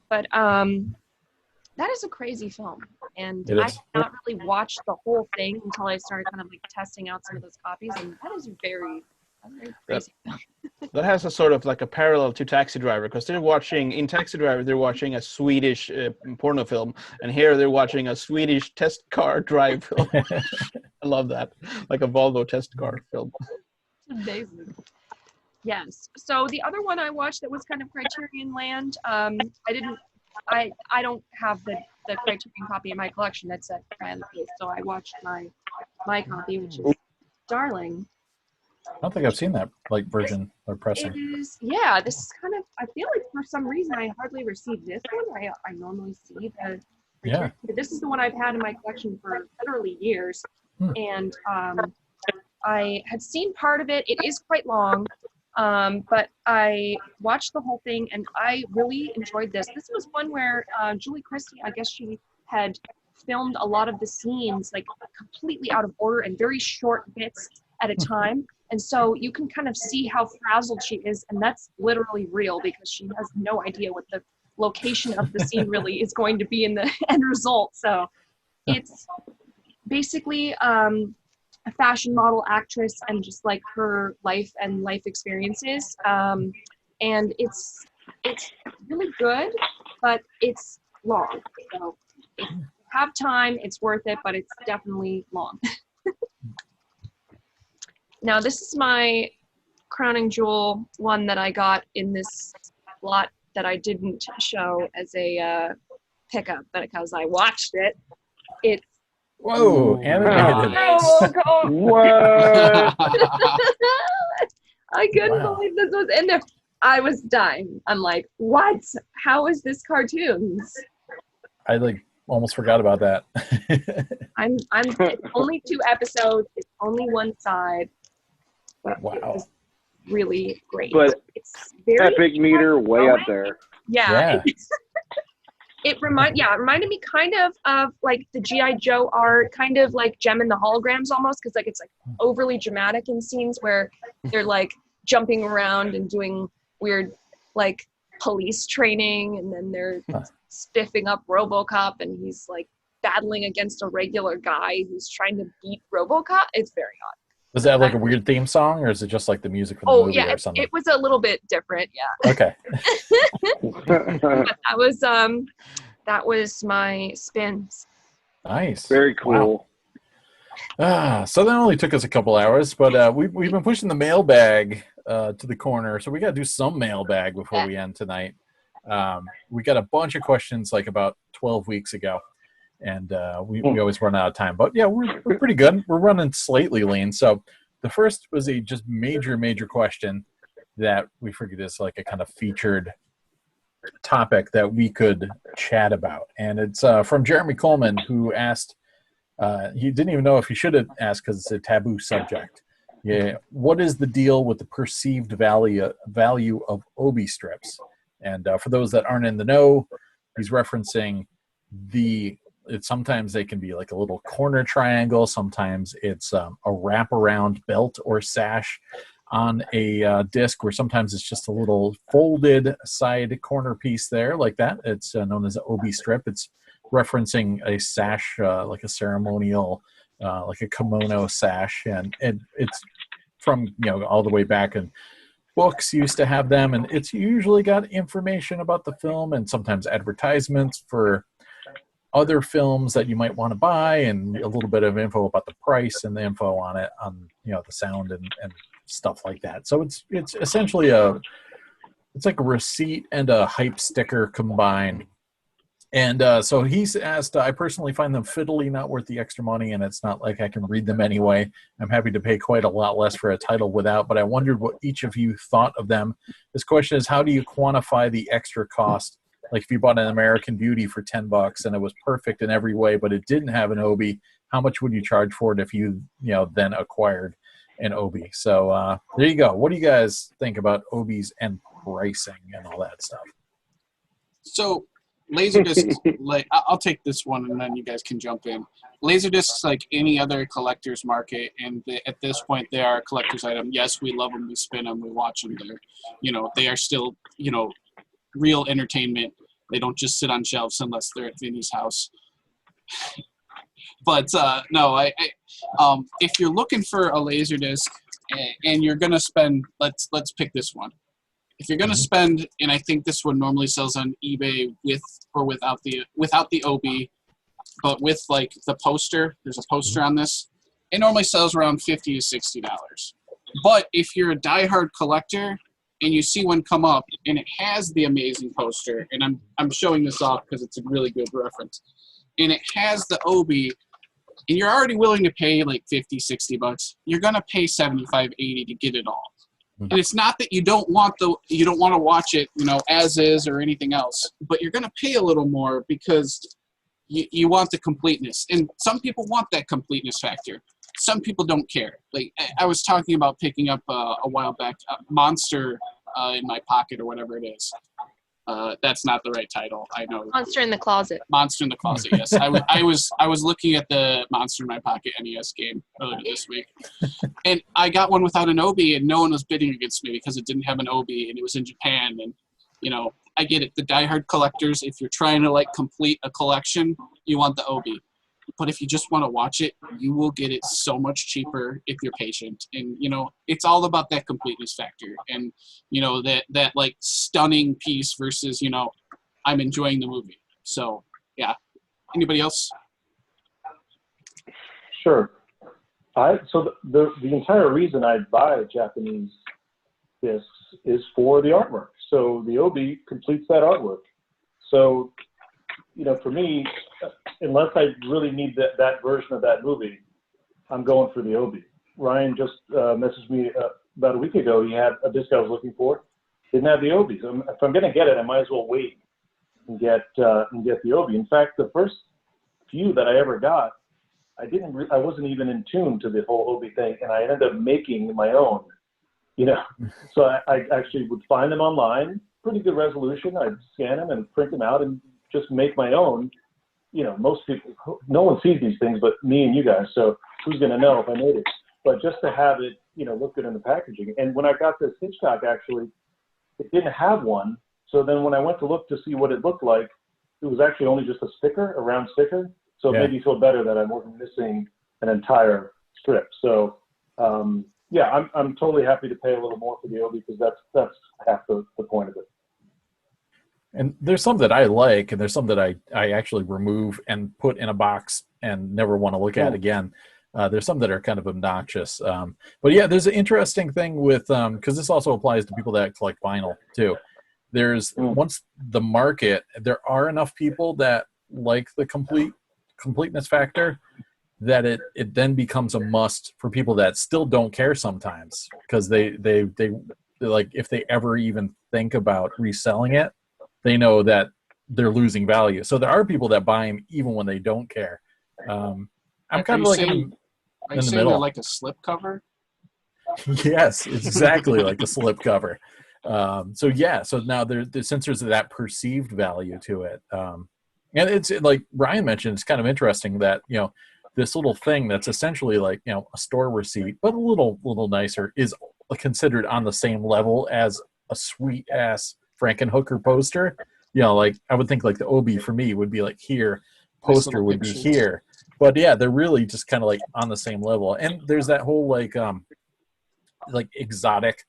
But that is a crazy film, and I have not really watched the whole thing until I started kind of like testing out some of those copies, and that is very crazy. That has a sort of like a parallel to Taxi Driver, because in Taxi Driver they're watching a Swedish porno film, and here they're watching a Swedish test car drive film. I love that, like a Volvo test car film. Amazing. Yes. So the other one I watched that was kind of Criterion land, I don't have the Criterion copy in my collection. That's at Bradley, so I watched my copy, which is Darling. I don't think I've seen that version or pressing. It is, yeah. This is kind of. I feel like for some reason I hardly received this one. I normally see the. Yeah. This is the one I've had in my collection for literally years, and I had seen part of it. It is quite long. But I watched the whole thing, and I really enjoyed this. This was one where Julie Christie, I guess she had filmed a lot of the scenes like completely out of order and very short bits at a time. And so you can kind of see how frazzled she is, and that's literally real because she has no idea what the location of the scene really is going to be in the end result. So it's basically a fashion model actress and just like her life and life experiences. And it's really good, but it's long. So if you have time, it's worth it, but it's definitely long. Now, this is my crowning jewel, one that I got in this lot that I didn't show as a pickup, but because I watched it. It's Whoa, animated. What? I couldn't believe this was in there. I was dying. I'm like, what? How is this cartoons? I almost forgot about that. I'm it's only 2 episodes. It's only one side. Wow. It's really great. But it's very epic meter way up there. Yeah. It reminded me kind of like the G.I. Joe art, kind of like Gem and the Holograms almost, because like it's like overly dramatic in scenes where they're like jumping around and doing weird like police training, and then they're spiffing up RoboCop, and he's like battling against a regular guy who's trying to beat RoboCop. It's very odd. Does it have like a weird theme song, or is it just like the music from the movie or something? It was a little bit different, yeah. Okay. But that was my spins. Nice. Very cool. Wow. So that only took us a couple hours, but we've been pushing the mailbag to the corner, so we got to do some mailbag before we end tonight. We got a bunch of questions like about 12 weeks ago, and we always run out of time. But yeah, we're pretty good. We're running slightly lean. So the first was a just major question that we figured is like a kind of featured topic that we could chat about, and it's from Jeremy Coleman, who asked. He didn't even know if he should have asked because it's a taboo subject. Yeah, what is the deal with the perceived value of Obi strips? And for those that aren't in the know, he's referencing sometimes they can be like a little corner triangle. Sometimes it's a wraparound belt or sash on a disc, where sometimes it's just a little folded side corner piece there like that. It's known as an Obi strip. It's referencing a sash, like a ceremonial, like a kimono sash, and it's from all the way back, and books used to have them, and it's usually got information about the film and sometimes advertisements for other films that you might want to buy, and a little bit of info about the price and the info on it, on the sound and stuff like that. So it's essentially it's like a receipt and a hype sticker combined. And so he's asked, I personally find them fiddly, not worth the extra money, and it's not like I can read them anyway. I'm happy to pay quite a lot less for a title without, but I wondered what each of you thought of them. This question is, how do you quantify the extra cost? Like if you bought an American Beauty for $10 and it was perfect in every way, but it didn't have an Obi, how much would you charge for it if you then acquired an Obi? So there you go. What do you guys think about Obis and pricing and all that stuff? So LaserDisc, I'll take this one and then you guys can jump in. LaserDiscs, like any other collector's market, and at this point they are a collector's item. Yes, we love them, we spin them, we watch them. They are still, real entertainment. They don't just sit on shelves unless they're at Vinny's house. But no, if you're looking for a LaserDisc and you're gonna spend, let's pick this one. If you're gonna spend, and I think this one normally sells on eBay with or without the Obi, but with like the poster, there's a poster on this. It normally sells around $50 to $60. But if you're a diehard collector and you see one come up and it has the amazing poster, and I'm showing this off because it's a really good reference, and it has the Obi, and you're already willing to pay like $50, $60, you're gonna pay $75, $80 to get it all. And it's not that you don't want to watch it, as is or anything else, but you're gonna pay a little more because you want the completeness. And some people want that completeness factor. Some people don't care. Like I was talking about picking up a while back, Monster in My Pocket or whatever it is. That's not the right title. I know. Monster in the Closet. Monster in the Closet. Yes, I was looking at the Monster in My Pocket NES game earlier this week, and I got one without an Obi, and no one was bidding against me because it didn't have an Obi, and it was in Japan. And I get it. The diehard collectors, if you're trying to complete a collection, you want the Obi. But if you just want to watch it, you will get it so much cheaper if you're patient. And, it's all about that completeness factor. And, that like stunning piece versus, I'm enjoying the movie. So, yeah. Anybody else? Sure. So the entire reason I buy Japanese discs is for the artwork. So the Obi completes that artwork. So, for me, unless I really need that version of that movie, I'm going for the Obi. Ryan just messaged me about a week ago. He had a disc I was looking for. Didn't have the Obi. So if I'm going to get it, I might as well wait and get the Obi. In fact, the first few that I ever got, I wasn't even in tune to the whole Obi thing, and I ended up making my own you know. So I actually would find them online, pretty good resolution. I'd scan them and print them out and just make my own. You know, most people, no one sees these things but me and you guys, so who's going to know if I made it? But just to have it, you know, look good in the packaging. And when I got this Hitchcock, actually, it didn't have one. So then when I went to look to see what it looked like, it was actually only just a sticker, a round sticker. So it made me feel better that I wasn't missing an entire strip. So yeah, I'm totally happy to pay a little more for the OB because that's half the point of it. And there's some that I like, and there's some that I actually remove and put in a box and never want to look at again. There's some that are kind of obnoxious. But yeah, there's an interesting thing with, because this also applies to people that collect vinyl too. There's, once the market, there are enough people that like the completeness factor that it then becomes a must for people that still don't care sometimes, because they like, if they ever even think about reselling it, they know that they're losing value. So there are people that buy them even when they don't care. I'm kind of like in the middle. They're like a slip cover? Yes, exactly like a slip cover. So yeah, so now since there's that perceived value to it, and it's like Ryan mentioned, it's kind of interesting that, you know, this little thing that's essentially like, you know, a store receipt, but a little nicer, is considered on the same level as a sweet ass Frankenhooker poster. You know, like I would think like the OB for me would be like here, poster would be here. But yeah, they're really just kind of like on the same level. And there's that whole like exotic,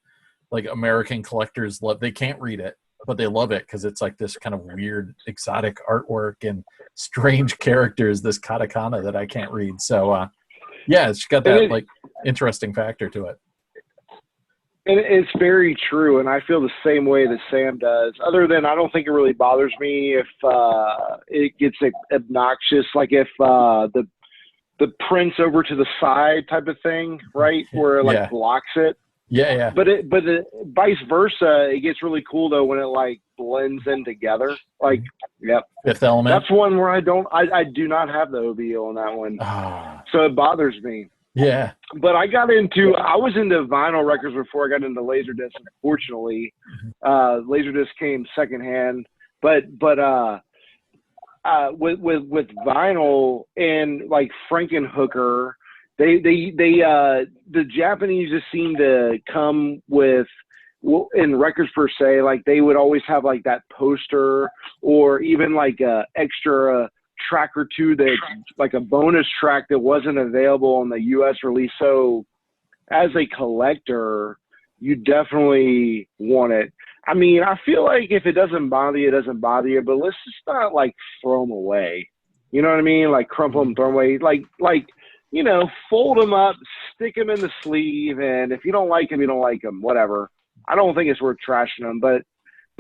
like American collectors love, they can't read it, but they love it because it's like this kind of weird exotic artwork and strange characters, this katakana that I can't read. So yeah, it's got that like interesting factor to it. And it's very true, and I feel the same way that Sam does. Other than I don't think it really bothers me if it gets obnoxious, like if the prints over to the side type of thing, right, where it like blocks it. Yeah. But vice versa, it gets really cool though when it like blends in together. Like, Fifth Element. That's one where I do not have the OB on that one, so it bothers me. Yeah. But I was into vinyl records before I got into LaserDisc. Unfortunately, LaserDisc came secondhand. But with vinyl and like Frankenhooker, the Japanese just seem to come with, in records per se, like they would always have like that poster or even like a extra track or two that like a bonus track that wasn't available on the US release. So as a collector, you definitely want it. I mean, I feel like if it doesn't bother you, it doesn't bother you, but let's just not like throw them away. You know what I mean? Like crumple them, throw them away. Like, you know, fold them up, stick them in the sleeve. And if you don't like them, you don't like them, whatever. I don't think it's worth trashing them, but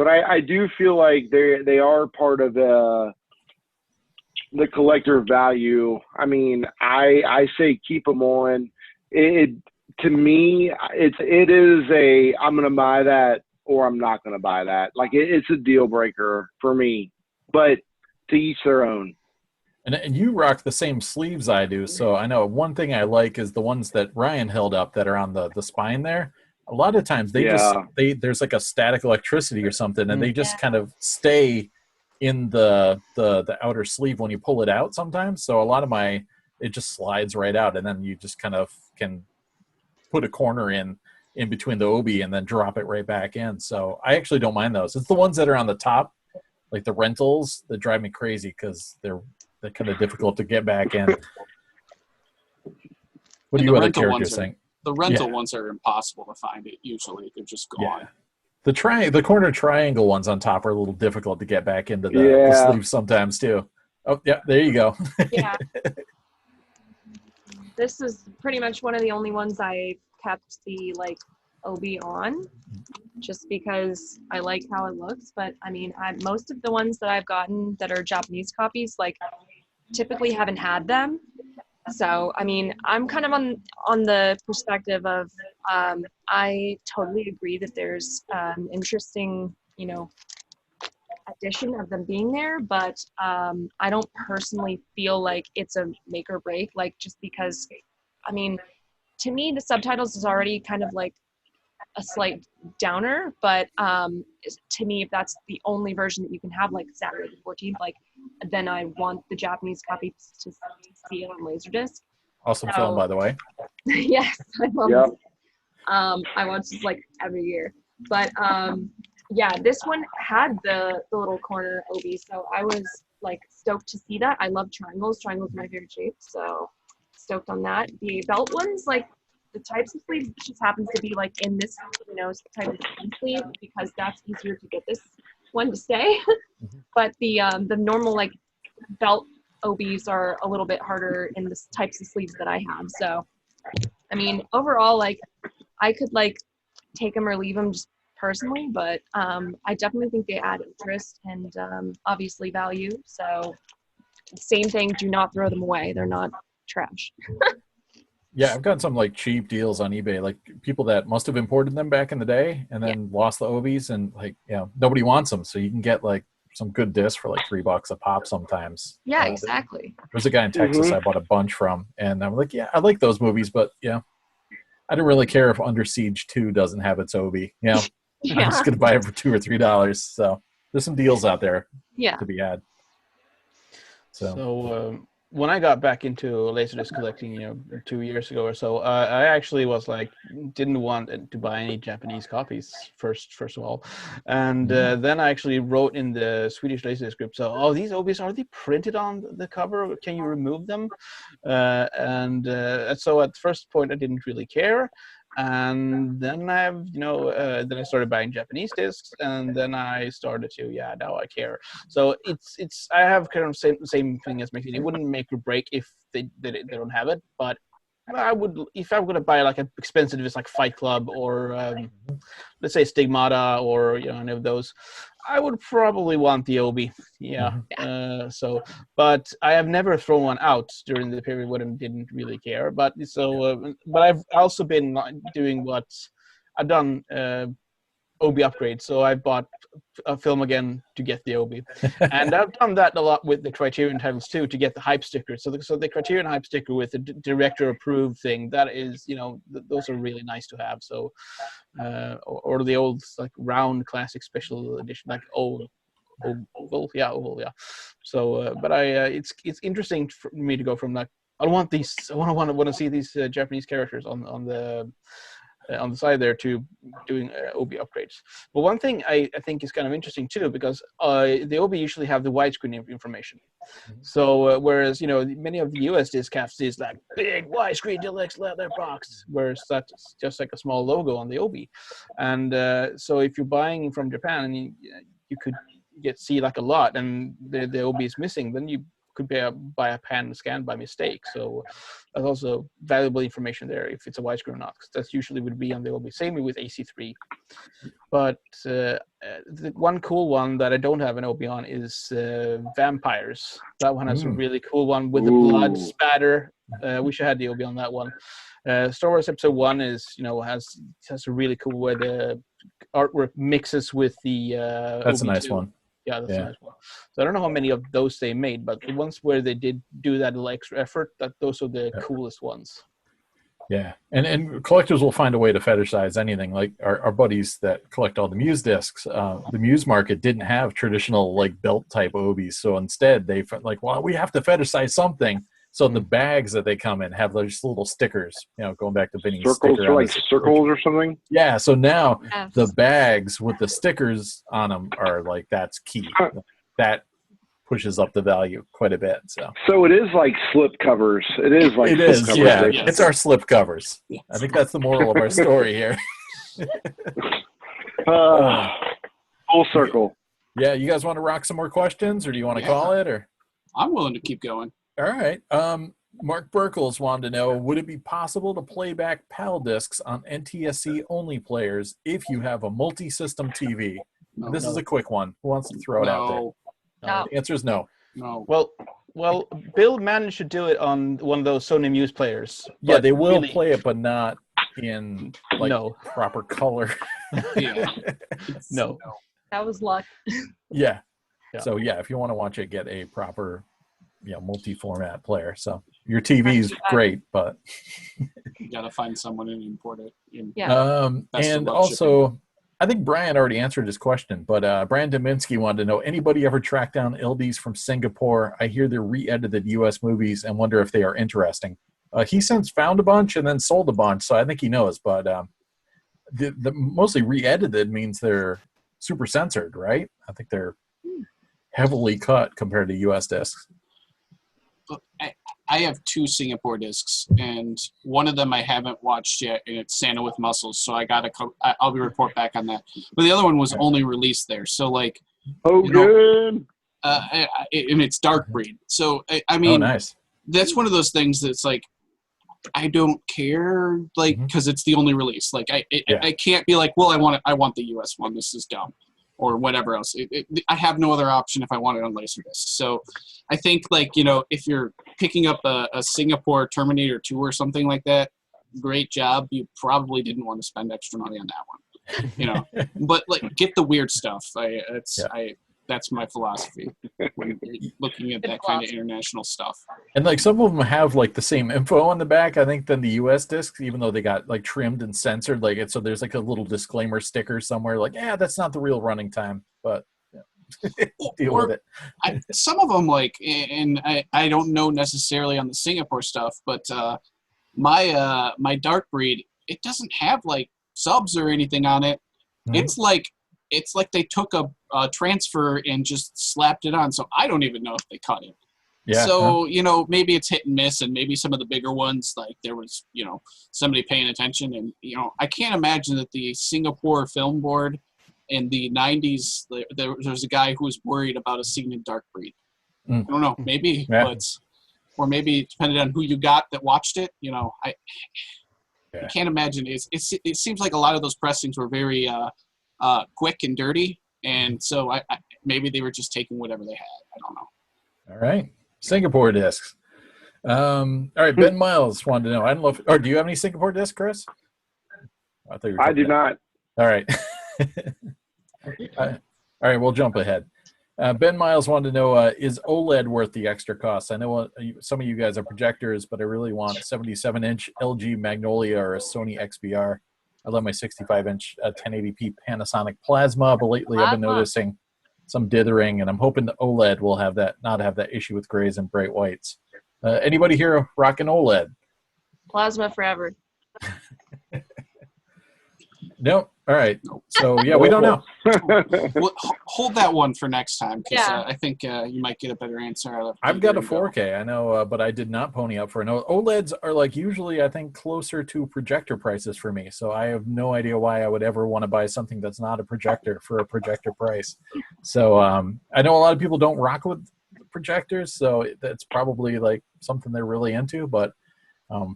I do feel like they are part of the collector value. I mean, I say keep them on. To me, it is a I'm gonna buy that or I'm not gonna buy that. Like it's a deal breaker for me. But to each their own. And you rock the same sleeves I do, so I know one thing I like is the ones that Ryan held up that are on the spine there. A lot of times there's like a static electricity or something, and they just kind of stay in the outer sleeve when you pull it out sometimes. So a lot of it just slides right out, and then you just kind of can put a corner in between the OB and then drop it right back in. So I actually don't mind those. It's the ones that are on the top, like the rentals, that drive me crazy because they're kind of difficult to get back in. What do you other characters think? The rental ones are impossible to find. It usually they're just gone. The corner triangle ones on top are a little difficult to get back into the sleeve sometimes too. Oh yeah, there you go. Yeah. This is pretty much one of the only ones I kept the like OB on, just because I like how it looks. But I mean, most of the ones that I've gotten that are Japanese copies, like typically haven't had them. So, I mean, I'm kind of on the perspective of, I totally agree that there's interesting, you know, addition of them being there, but I don't personally feel like it's a make or break, like just because, I mean, to me, the subtitles is already kind of like a slight downer, but to me, if that's the only version that you can have, like Saturday the 14th, like then I want the Japanese copy to see it on LaserDisc. Awesome film, by the way. Yes, I love Yep. it. I watch this like every year, but yeah, this one had the little corner OB, so I was like stoked to see that. I love triangles. Triangles are my favorite shape, so stoked on that. The belt ones, like the types of sleeves, just happens to be like in this, type of sleeve because that's easier to get this one to stay. But the normal like belt OBs are a little bit harder in the types of sleeves that I have. So, I mean, overall, like I could like take them or leave them just personally, but I definitely think they add interest and obviously value. So, same thing. Do not throw them away. They're not trash. Yeah, I've gotten some like cheap deals on eBay, like people that must have imported them back in the day and then lost the OBs, and like, nobody wants them. So you can get like some good discs for like $3 a pop sometimes. Yeah, exactly. There's a guy in Texas I bought a bunch from, and I'm like, yeah, I like those movies, but I don't really care if Under Siege 2 doesn't have its OB. I'm just gonna buy it for $2 or $3. So there's some deals out there to be had. So when I got back into LaserDisc collecting, 2 years ago or so, I actually was like, didn't want to buy any Japanese copies first of all, and then I actually wrote in the Swedish LaserDisc group, so, oh, these OBs, are they printed on the cover? Can you remove them? And so at first point I didn't really care. And then then I started buying Japanese discs, and then I started to, now I care. So it's I have kind of same thing as Maxeene. It wouldn't make or break if they don't have it, but I would, if I'm going to buy like an expensive disc like Fight Club or let's say Stigmata or any of those, I would probably want the OB. But I have never thrown one out during the period when I didn't really care. But but I've also been doing what I've done, OB upgrades. So I bought a film again to get the OB, and I've done that a lot with the Criterion titles too, to get the hype sticker. So the Criterion hype sticker with the director approved thing, that is, those are really nice to have. So or the old like round classic special edition, like oval. So but it's interesting for me to go from like, I want to see these Japanese characters on the side there, to doing OB upgrades. But one thing I think is kind of interesting too, because the OB usually have the widescreen information. So whereas many of the US disc have this like big widescreen deluxe leather box, whereas that's just like a small logo on the OB. And so if you're buying from Japan and you could see like a lot, and the OB is missing, then you could buy a pan scan by mistake. So that's also valuable information there if it's a widescreen or not, because that's usually would be on the OB. Same with AC3. But the one cool one that I don't have an OB on is Vampires. That one has a really cool one with the blood spatter. Wish I had the OB on that one. Star Wars Episode 1 is, has a really cool way the artwork mixes with the that's OB2. A nice one. Yeah, that's a nice one. So I don't know how many of those they made, but the ones where they did do that little extra effort, those are the coolest ones. Yeah, and collectors will find a way to fetishize anything. Like our buddies that collect all the Muse discs, the Muse market didn't have traditional like belt type OBs, so instead they like, well, we have to fetishize something. So the bags that they come in have just little stickers, going back to Vinny's circles, or like circles or something. Yeah, so now the bags with the stickers on them are like, that's key. That pushes up the value quite a bit. So it is like slip covers. It is like it slip is, covers. yeah. It's our slip covers. Yes. I think that's the moral of our story here. Full circle. Yeah, you guys want to rock some more questions, or do you want to call it? Or I'm willing to keep going. All right. Mark Burkles wanted to know, would it be possible to play back PAL discs on NTSC-only players if you have a multi-system TV? No, this is a quick one. Who wants to throw it out there? No. The answer is no. No. Well, Bill managed to do it on one of those Sony Muse players. Yeah, they will play it, but not in proper color. No. That was luck. Yeah. So, if you want to watch it, get a proper multi-format player. So your TV is great, but you got to find someone and import it. And also, shipping. I think Brian already answered his question, but Brian Dominski wanted to know, anybody ever track down LDs from Singapore? I hear they're re-edited U.S. movies and wonder if they are interesting. He since found a bunch and then sold a bunch, so I think he knows. But the mostly re-edited means they're super censored, right? I think they're heavily cut compared to U.S. discs. I have 2 Singapore discs, and one of them I haven't watched yet, and it's Santa with Muscles, so I'll be report back on that. But the other one was only released there, so like, good. And it's Dark Breed. So I mean, nice. That's one of those things that's like, I don't care, like, because it's the only release. Like, I can't be like, well, I want the US one. This is dumb, or whatever else. I have no other option if I want it on LaserDisc. So I think, like, if you're picking up a Singapore Terminator 2 or something like that, great job. You probably didn't want to spend extra money on that one, But like, get the weird stuff. That's my philosophy when you're looking at that kind of international stuff. And like, some of them have like the same info on the back, I think, than the US discs, even though they got like trimmed and censored. Like, so there's like a little disclaimer sticker somewhere, like, that's not the real running time, but deal with it. Some of them, like, and I don't know necessarily on the Singapore stuff, but my Dark Breed, it doesn't have like subs or anything on it. It's like they took a transfer and just slapped it on. So I don't even know if they cut it. Yeah. So, maybe it's hit and miss, and maybe some of the bigger ones, like there was, somebody paying attention. And, I can't imagine that the Singapore Film Board in the 90s, there was a guy who was worried about a scene in Dark Breed. I don't know, maybe, or maybe depending on who you got that watched it, I can't imagine. It seems like a lot of those pressings were very quick and dirty, and so I maybe they were just taking whatever they had. I don't know. All right, Singapore discs. All right, Ben Miles wanted to know. I don't know if, do you have any Singapore discs, Chris? I do not. All right. All right, we'll jump ahead. Ben Miles wanted to know, is OLED worth the extra cost? I know some of you guys are projectors, but I really want 77-inch LG Magnolia or a Sony XBR. I love my 65-inch 1080p Panasonic Plasma, but lately I've been noticing some dithering, and I'm hoping the OLED will not have that issue with grays and bright whites. Anybody here rocking OLED? Plasma forever. Nope. All right. So, yeah, we don't know. Well, hold that one for next time, because I think you might get a better answer out of it. I've got a 4K, I know, but I did not pony up for an OLEDs are like usually, I think, closer to projector prices for me. So I have no idea why I would ever want to buy something that's not a projector for a projector price. So I know a lot of people don't rock with projectors, so that's probably like something they're really into. But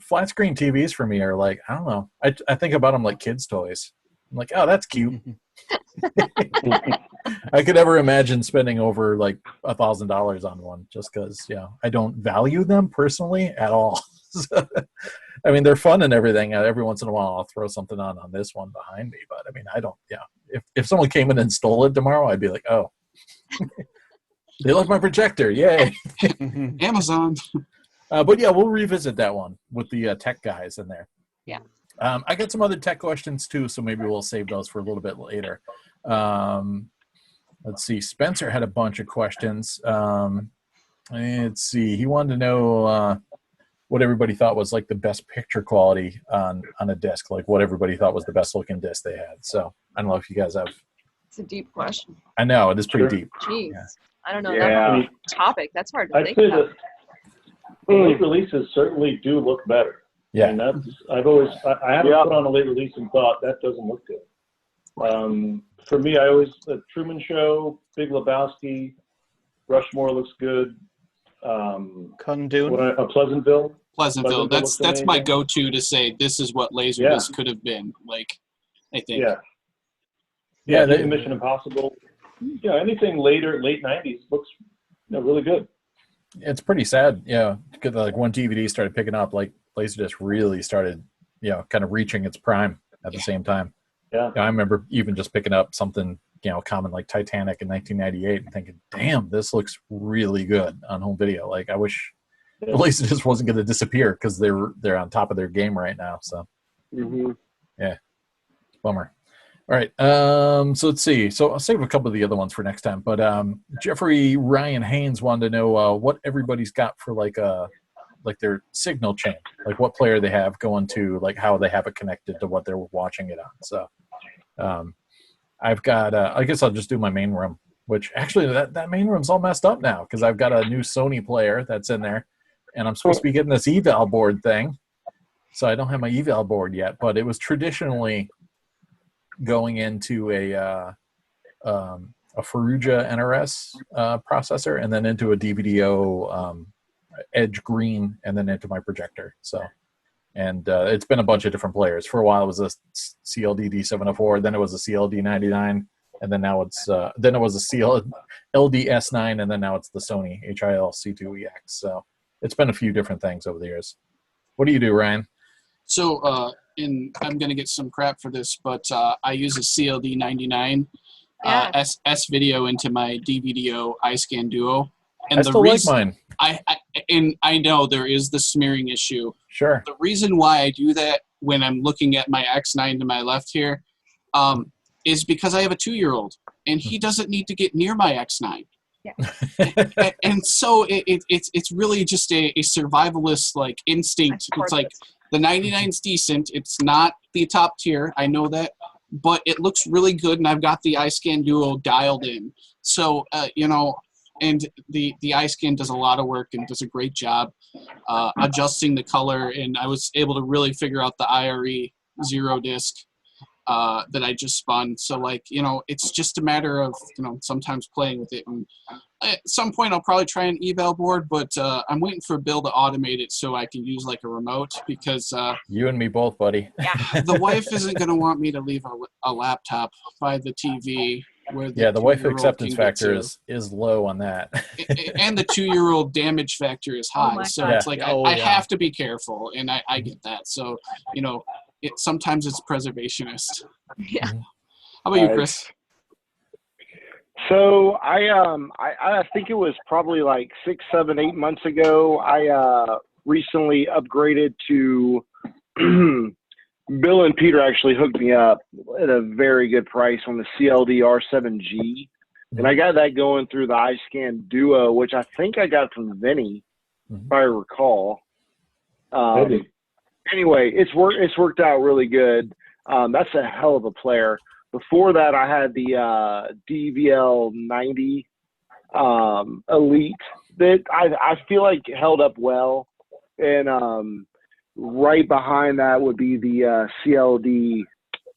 flat screen TVs for me are like, I don't know. I think about them like kids' toys. I'm like, oh, that's cute. I could never imagine spending over like $1,000 on one just because, I don't value them personally at all. So, I mean, they're fun and everything. Every once in a while, I'll throw something on this one behind me. But I mean, I don't, If someone came in and stole it tomorrow, I'd be like, oh, they love my projector. Yay. Amazon. But yeah, we'll revisit that one with the tech guys in there. Yeah. I got some other tech questions too, so maybe we'll save those for a little bit later. Let's see. Spencer had a bunch of questions. Let's see. He wanted to know what everybody thought was like the best picture quality on a disc, like what everybody thought was the best looking disc they had. So I don't know if you guys have. It's a deep question. I know it is pretty deep. Jeez, I don't know. Yeah. That topic. That's hard to I'd think say about. that the late releases certainly do look better. Yeah. And I haven't put on a late release and thought that doesn't look good. For me, the Truman Show, Big Lebowski, Rushmore looks good. Kundun. Pleasantville. Pleasantville. That's my go-to to say this is what LaserDisc could have been. Like, I think. Yeah. Mission Impossible. Yeah, anything late 90s looks really good. It's pretty sad, because like when DVD started picking up, like LaserDisc really started, kind of reaching its prime at the same time. Yeah. I remember even just picking up something common like Titanic in 1998 and thinking, damn, this looks really good on home video. Like I wish the LaserDisc wasn't going to disappear because they're on top of their game right now. So yeah, bummer. All right, so let's see. So I'll save a couple of the other ones for next time. But Jeffrey Ryan Haynes wanted to know what everybody's got for like their signal chain, like what player they have going to, like how they have it connected to what they're watching it on. So I've got, I guess I'll just do my main room, which actually that main room's all messed up now because I've got a new Sony player that's in there, and I'm supposed to be getting this eval board thing. So I don't have my eval board yet, but it was traditionally going into a Faruja NRS processor and then into a DVDO Edge Green and then into my projector. So, and it's been a bunch of different players. For a while it was a CLD D704, then it was a CLD 99, and then now it's then it was a LD S9, and then now it's the Sony HIL C2EX. So it's been a few different things over the years. What do you do, Ryan? So I'm going to get some crap for this, but I use a CLD 99 S video into my DVDO iScan Duo. And I still like mine. I know there is the smearing issue. Sure. The reason why I do that when I'm looking at my X9 to my left here is because I have a 2-year-old, and he doesn't need to get near my X9. Yeah. and so it's really just a survivalist like instinct. It's like the 99's decent. It's not the top tier. I know that, but it looks really good, and I've got the iScan Duo dialed in. So and the iScan does a lot of work and does a great job adjusting the color, and I was able to really figure out the IRE 0 disc that I just spun. So it's just a matter of sometimes playing with it, and at some point I'll probably try an eval board, but I'm waiting for Bill to automate it so I can use like a remote, because you and me both, buddy. The wife isn't going to want me to leave a laptop by the TV. The wife acceptance factor is low on that. And the 2-year-old damage factor is high. It's like I have to be careful, and I get that. So, sometimes it's preservationist. Yeah. How about you, Chris? So I think it was probably like 6, 7, 8 months ago. I recently upgraded to Bill and Peter actually hooked me up at a very good price on the CLD R7G. And I got that going through the iScan Duo, which I think I got from Vinny, if I recall. Anyway, it's worked out really good. That's a hell of a player. Before that, I had the DVL 90 Elite that I feel like held up well. And right behind that would be the CLD,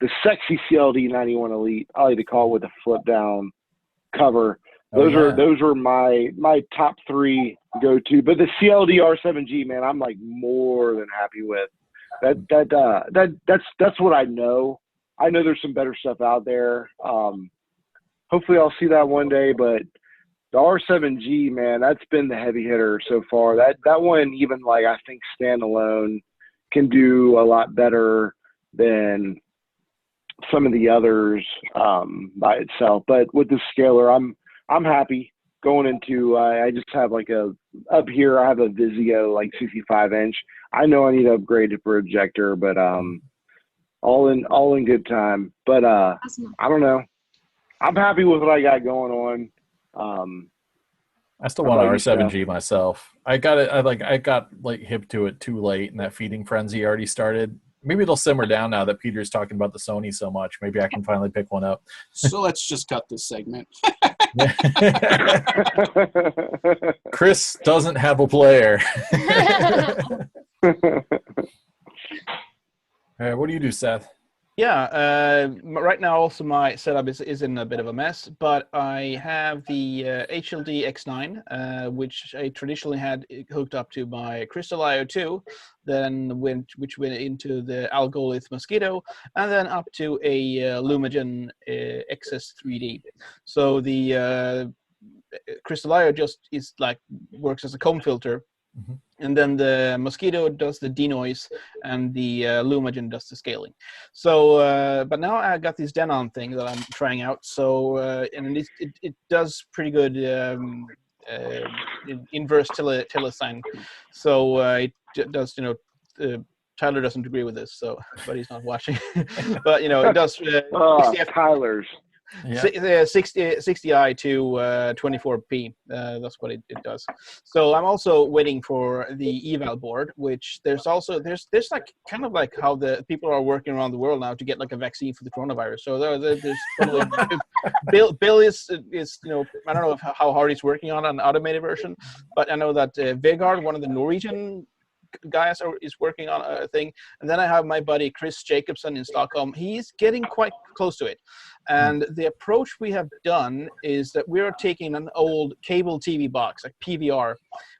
the sexy CLD 91 Elite. I like to call it with a flip down cover. Those are my top 3 go-to. But the CLD R7G, man, I'm like more than happy with. That's what I know. I know there's some better stuff out there. Hopefully I'll see that one day, but the R7G, man, that's been the heavy hitter so far. That one, even like I think standalone, can do a lot better than some of the others by itself. But with the scaler, I'm happy going into. I just have like up here. I have a Vizio like 65-inch. I know I need to upgrade to projector, but all in good time. But I don't know. I'm happy with what I got going on. I still want an R7G myself. I got it. I got hip to it too late, and that feeding frenzy already started. Maybe it'll simmer down now that Peter's talking about the Sony so much. Maybe I can finally pick one up. So let's just cut this segment. Chris doesn't have a player. All right, what do you do, Seth? Yeah, right now also my setup is in a bit of a mess, but I have the HLD X9, which I traditionally had hooked up to my Crystal IO2, which went into the Algolith Mosquito, and then up to a Lumagen XS3D. So the Crystal IO just works as a comb filter And then the Mosquito does the denoise, and the Lumagen does the scaling. So, but now I got this Denon thing that I'm trying out. So, and it does pretty good inverse telecine. So it does, Tyler doesn't agree with this, so but he's not watching. But it does. Tyler's. Yeah. 60i to 24p. That's what it does. So I'm also waiting for the eval board, which there's like kind of like how the people are working around the world now to get like a vaccine for the coronavirus. So there's Bill is I don't know how hard he's working on an automated version, but I know that Vegard, one of the Norwegian guys, is working on a thing. And then I have my buddy Chris Jacobson in Stockholm. He's getting quite close to it. And the approach we have done is that we're taking an old cable TV box, like PVR.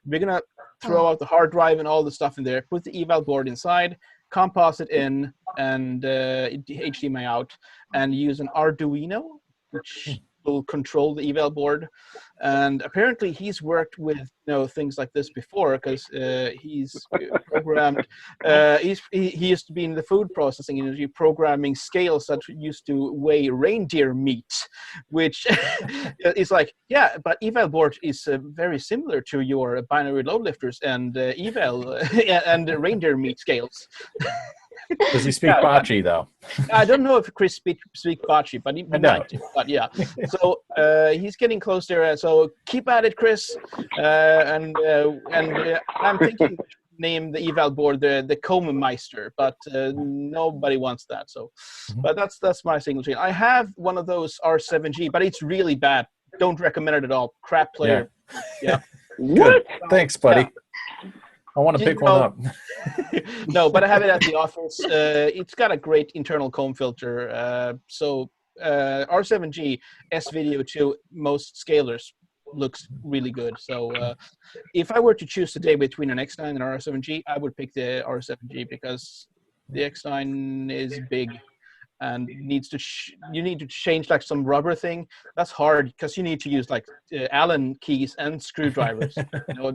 We're going to throw out the hard drive and all the stuff in there, put the eval board inside, composite in, and HDMI out, and use an Arduino, which will control the eval board. And apparently he's worked with things like this before, because he's programmed he used to be in the food processing industry, programming scales that used to weigh reindeer meat, which is like, yeah, but eval board is very similar to your binary load lifters and eval and reindeer meat scales. Does he speak Bocce though? I don't know if Chris speaks Bocce, but he might. But yeah, so he's getting close there. So keep at it, Chris. And I'm thinking name the eval board the Komemeister, but nobody wants that. So, but that's my single chain. I have one of those R7G, but it's really bad. Don't recommend it at all. Crap player. Yeah. What? Thanks, buddy. Yeah. I want to pick one up. No, but I have it at the office. It's got a great internal comb filter. So R7G S-Video to most scalers looks really good. So if I were to choose today between an X9 and R7G, I would pick the R7G because the X9 is big and needs to you need to change like some rubber thing. That's hard because you need to use like Allen keys and screwdrivers.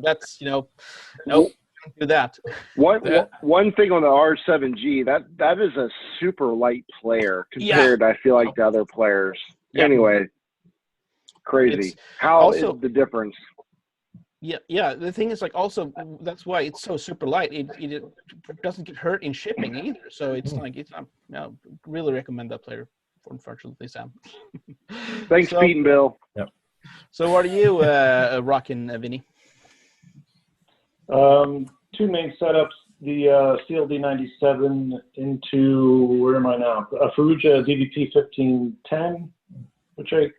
That's nope. Do that. One thing on the R7G, that is a super light player compared, I feel like, to other players. Yeah. Anyway, crazy. How is the difference? Yeah. The thing is, like, also that's why it's so super light. It doesn't get hurt in shipping either. So it's like really recommend that player. Unfortunately, Sam. Thanks, Pete and Bill. Yep. So what are you rocking, Vinny? Two main setups, the CLD97 into, where am I now? A Faruja DVP 1510, which I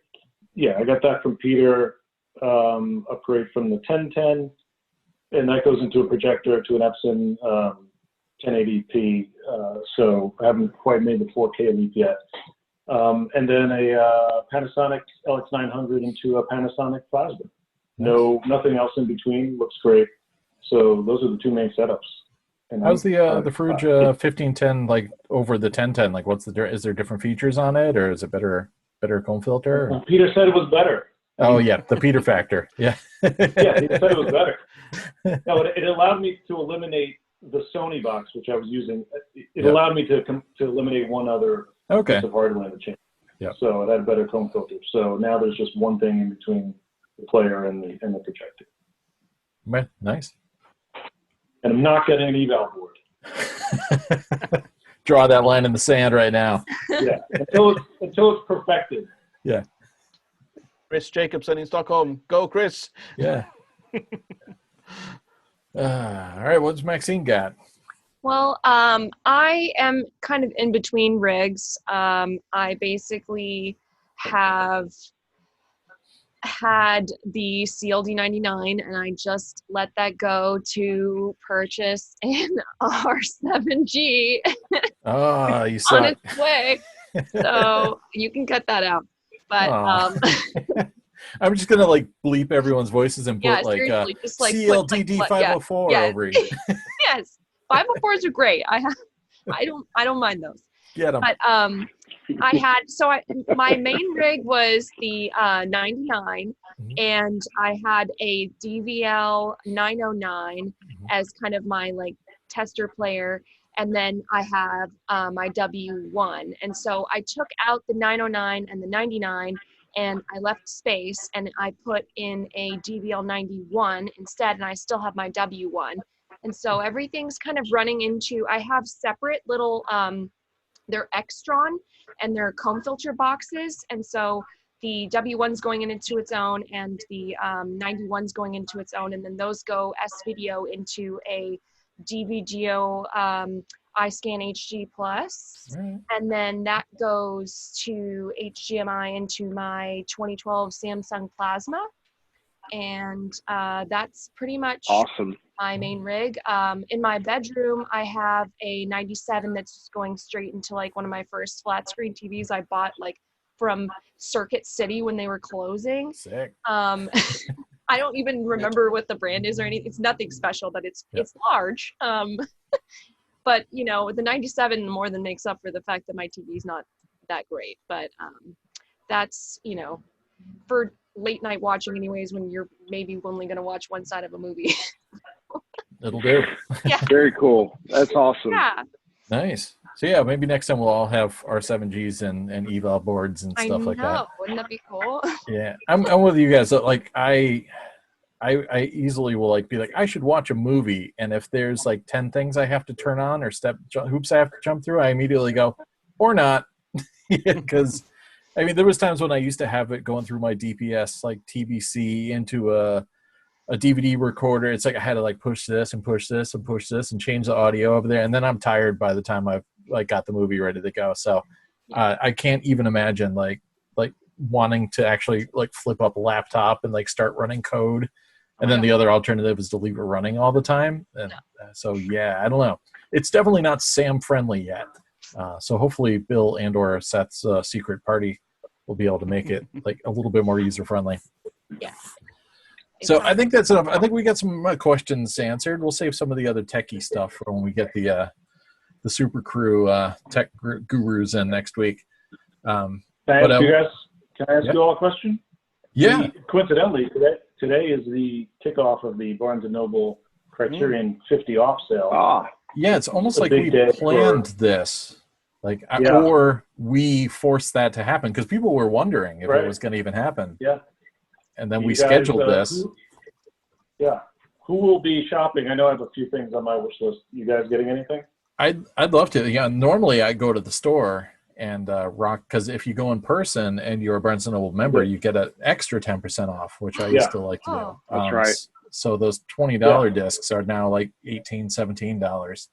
got that from Peter, upgrade from the 1010, and that goes into a projector to an Epson 1080p, so I haven't quite made the 4K leap yet. And then a Panasonic LX900 into a Panasonic Plasma. Nothing else in between, looks great. So those are the two main setups. And how's the Faruja 1510 like over the 1010? Like, is there different features on it, or is it better comb filter? Well, Peter said it was better. Oh yeah, the Peter factor. Yeah. Yeah, he said it was better. No, it allowed me to eliminate the Sony box, which I was using. It allowed me to eliminate one other piece of hardware in the chain. Yeah. So it had better comb filter. So now there's just one thing in between the player and the projector. Man, nice. And I'm not getting an eval board. Draw that line in the sand right now. Yeah, until it's perfected. Yeah. Chris Jacobson in Stockholm. Go, Chris. Yeah. All right, what's Maxeene got? Well, I am kind of in between rigs. I basically have had the CLD99 and I just let that go to purchase an R7G you saw on its way. So you can cut that out. But I'm just gonna like bleep everyone's voices and put like CLDD 504 over it. Yes, 504s are great. I don't mind those. Get them. But My main rig was the 99, and I had a DVL 909 as kind of my like tester player, and then I have my W1. And so I took out the 909 and the 99, and I left space, and I put in a DVL 91 instead, and I still have my W1. And so everything's kind of running into, I have separate little, they're Extron, and they're comb filter boxes. And so the W1's going into its own, and the 91's going into its own, and then those go S-Video into a DVGO iScan HD Plus, and then that goes to HDMI into my 2012 Samsung Plasma, and that's pretty much awesome. My main rig. In my bedroom, I have a 97 that's going straight into like one of my first flat screen TVs I bought like from Circuit City when they were closing. Sick. I don't even remember what the brand is or anything. It's nothing special, but it's large. But you know, the 97 more than makes up for the fact that my TV's not that great. But that's, you know, for late night watching anyways, when you're maybe only going to watch one side of a movie. It'll do. Yeah. Very cool. That's awesome. Yeah. Nice. So yeah, maybe next time we'll all have our 7Gs and eval boards and stuff like that. Wouldn't that be cool? Yeah, I'm with you guys. Like I easily will like be like, I should watch a movie, and if there's like 10 things I have to turn on or hoops I have to jump through, I immediately go, or not, because I mean there was times when I used to have it going through my DPS like TBC into a DVD recorder. It's like I had to like push this and push this and push this and change the audio over there, and then I'm tired by the time I've like got the movie ready to go. So I can't even imagine like wanting to actually like flip up a laptop and like start running code, and then the other alternative is to leave it running all the time. And so yeah, I don't know. It's definitely not Sam friendly yet. So hopefully Bill and or Seth's secret party will be able to make it like a little bit more user friendly. Yeah. So I think that's enough. I think we got some questions answered. We'll save some of the other techie stuff for when we get the super crew tech gurus in next week. Thank you guys. Can I ask you all a question? Yeah. Coincidentally, today is the kickoff of the Barnes & Noble Criterion 50 off sale. Yeah, it's almost like we planned this. Like, or we forced that to happen because people were wondering if it was going to even happen. Yeah. And then we scheduled this. Who will be shopping? I know I have a few things on my wish list. You guys getting anything? I'd love to. Yeah, normally I go to the store and rock, because if you go in person and you're a Barnes & Noble member, you get an extra 10% off, which I used to like to do. That's right. So those $20 discs are now like $18, $17.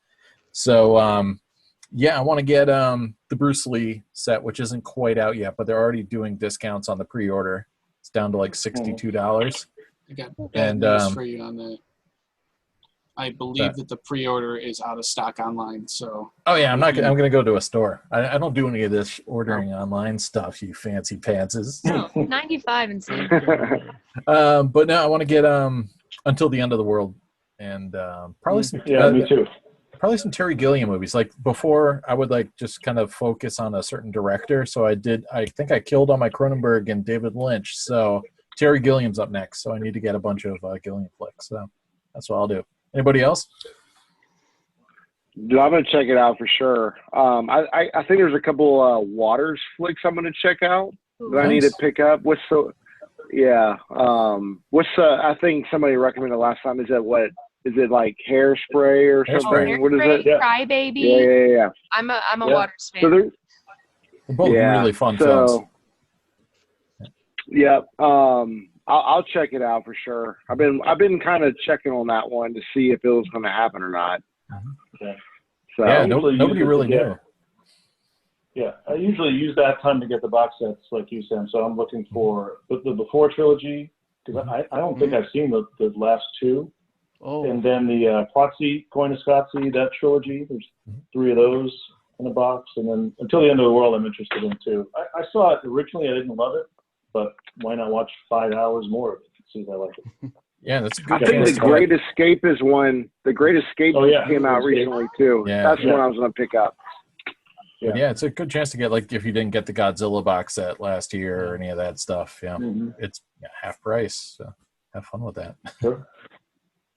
So I want to get the Bruce Lee set, which isn't quite out yet, but they're already doing discounts on the pre-order. It's down to like $62. I got bad news for you on that. I believe that the pre-order is out of stock online. So. Oh yeah, I'm going to go to a store. I don't do any of this ordering online stuff. You fancy pantses. No, 95 and see. But no, I want to get Until the End of the World and probably some. Me too. Probably some Terry Gilliam movies. Like before, I would like just kind of focus on a certain director. So I think I killed on my Cronenberg and David Lynch. So Terry Gilliam's up next. So I need to get a bunch of Gilliam flicks. So that's what I'll do. Anybody else? Dude, I'm gonna check it out for sure. I think there's a couple Waters flicks I'm gonna check out that I need to pick up. I think somebody recommended last time. Is it like Hairspray or something? What is it? Cry Baby. Yeah. I'm a Waters fan. So they're both really fun films. Yeah. I'll check it out for sure. I've been kind of checking on that one to see if it was going to happen or not. Okay. So nobody really knew. Yeah, I usually use that time to get the box sets like you, Sam. So I'm looking for the Before trilogy, because I don't think I've seen the last two. Oh. And then the Plotzi, Koyaanisqatsi, that trilogy. There's 3 of those in a box. And then Until the End of the World I'm interested in too. I saw it originally. I didn't love it. But why not watch 5 hours more of it? See if I like it. Yeah, that's a good. I think The Great Escape is one. The Great Escape came out recently too. Yeah. That's one I was going to pick up. But yeah, it's a good chance to get, like, if you didn't get the Godzilla box set last year or any of that stuff. Yeah, it's half price. So have fun with that. Sure.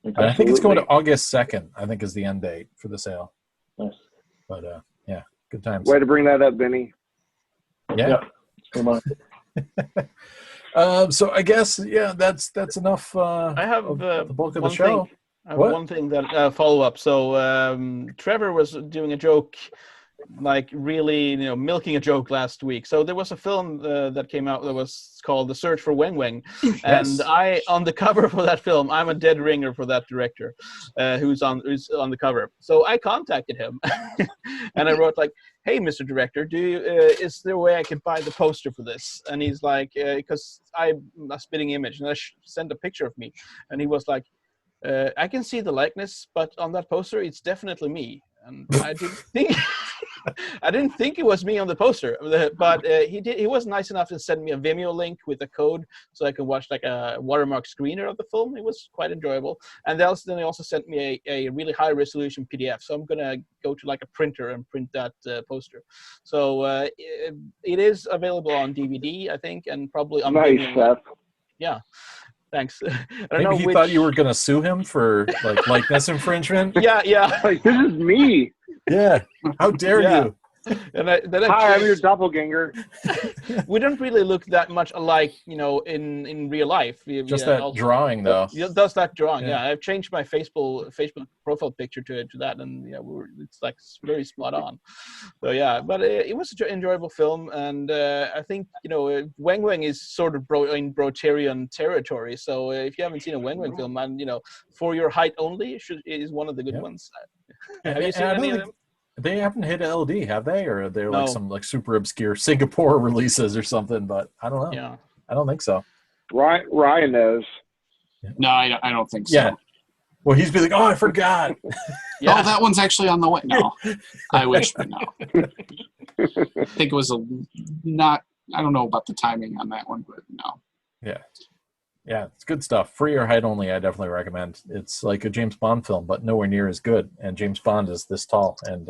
And I think it's going to August 2nd. I think is the end date for the sale. Nice. But yeah, good times. Way to bring that up, Benny. Yeah. Come on. So I guess that's enough. I have the bulk of the show. I have one thing that follow up. So Trevor was doing a joke, like really, milking a joke last week. So there was a film that came out that was called The Search for Weng Weng, and I, on the cover for that film, I'm a dead ringer for that director, who's on the cover. So I contacted him, and I wrote like, "Hey, Mr. Director, is there a way I can buy the poster for this?" And he's like, "Because I'm a spitting image," and I sent a picture of me, and he was like, "I can see the likeness, but on that poster, it's definitely me." And I didn't think it was me on the poster, but he was nice enough to send me a Vimeo link with a code so I could watch like a watermark screener of the film. It was quite enjoyable. And then they also sent me a really high resolution PDF. So I'm gonna go to like a printer and print that poster. So it is available on DVD, I think, and probably on Vimeo. Seth. Yeah. Thanks. Maybe he thought you were going to sue him for like likeness infringement. Yeah. Like, this is me. Yeah. How dare you? And Hi, I'm your doppelganger. We don't really look that much alike, in real life. Just that also, drawing, though. Does that drawing? Yeah, I've changed my Facebook profile picture to that, and it's like very spot on. So yeah, but it was an enjoyable film, and I think Weng Weng is sort of in Criterion territory. So if you haven't seen a Weng Weng film, and For Your Height Only is one of the good ones. Have you seen any of them? They haven't hit LD, have they? Or they're like some like super obscure Singapore releases or something, but I don't know. Yeah. I don't think so. Ryan knows. No, I don't think so. Yeah. Well, he's be like, oh, I forgot. Yeah. Oh, that one's actually on the way. No. I wish, but no. I think it was I don't know about the timing on that one, but no. Yeah. Yeah, it's good stuff. For Your Height Only, I definitely recommend. It's like a James Bond film, but nowhere near as good. And James Bond is this tall and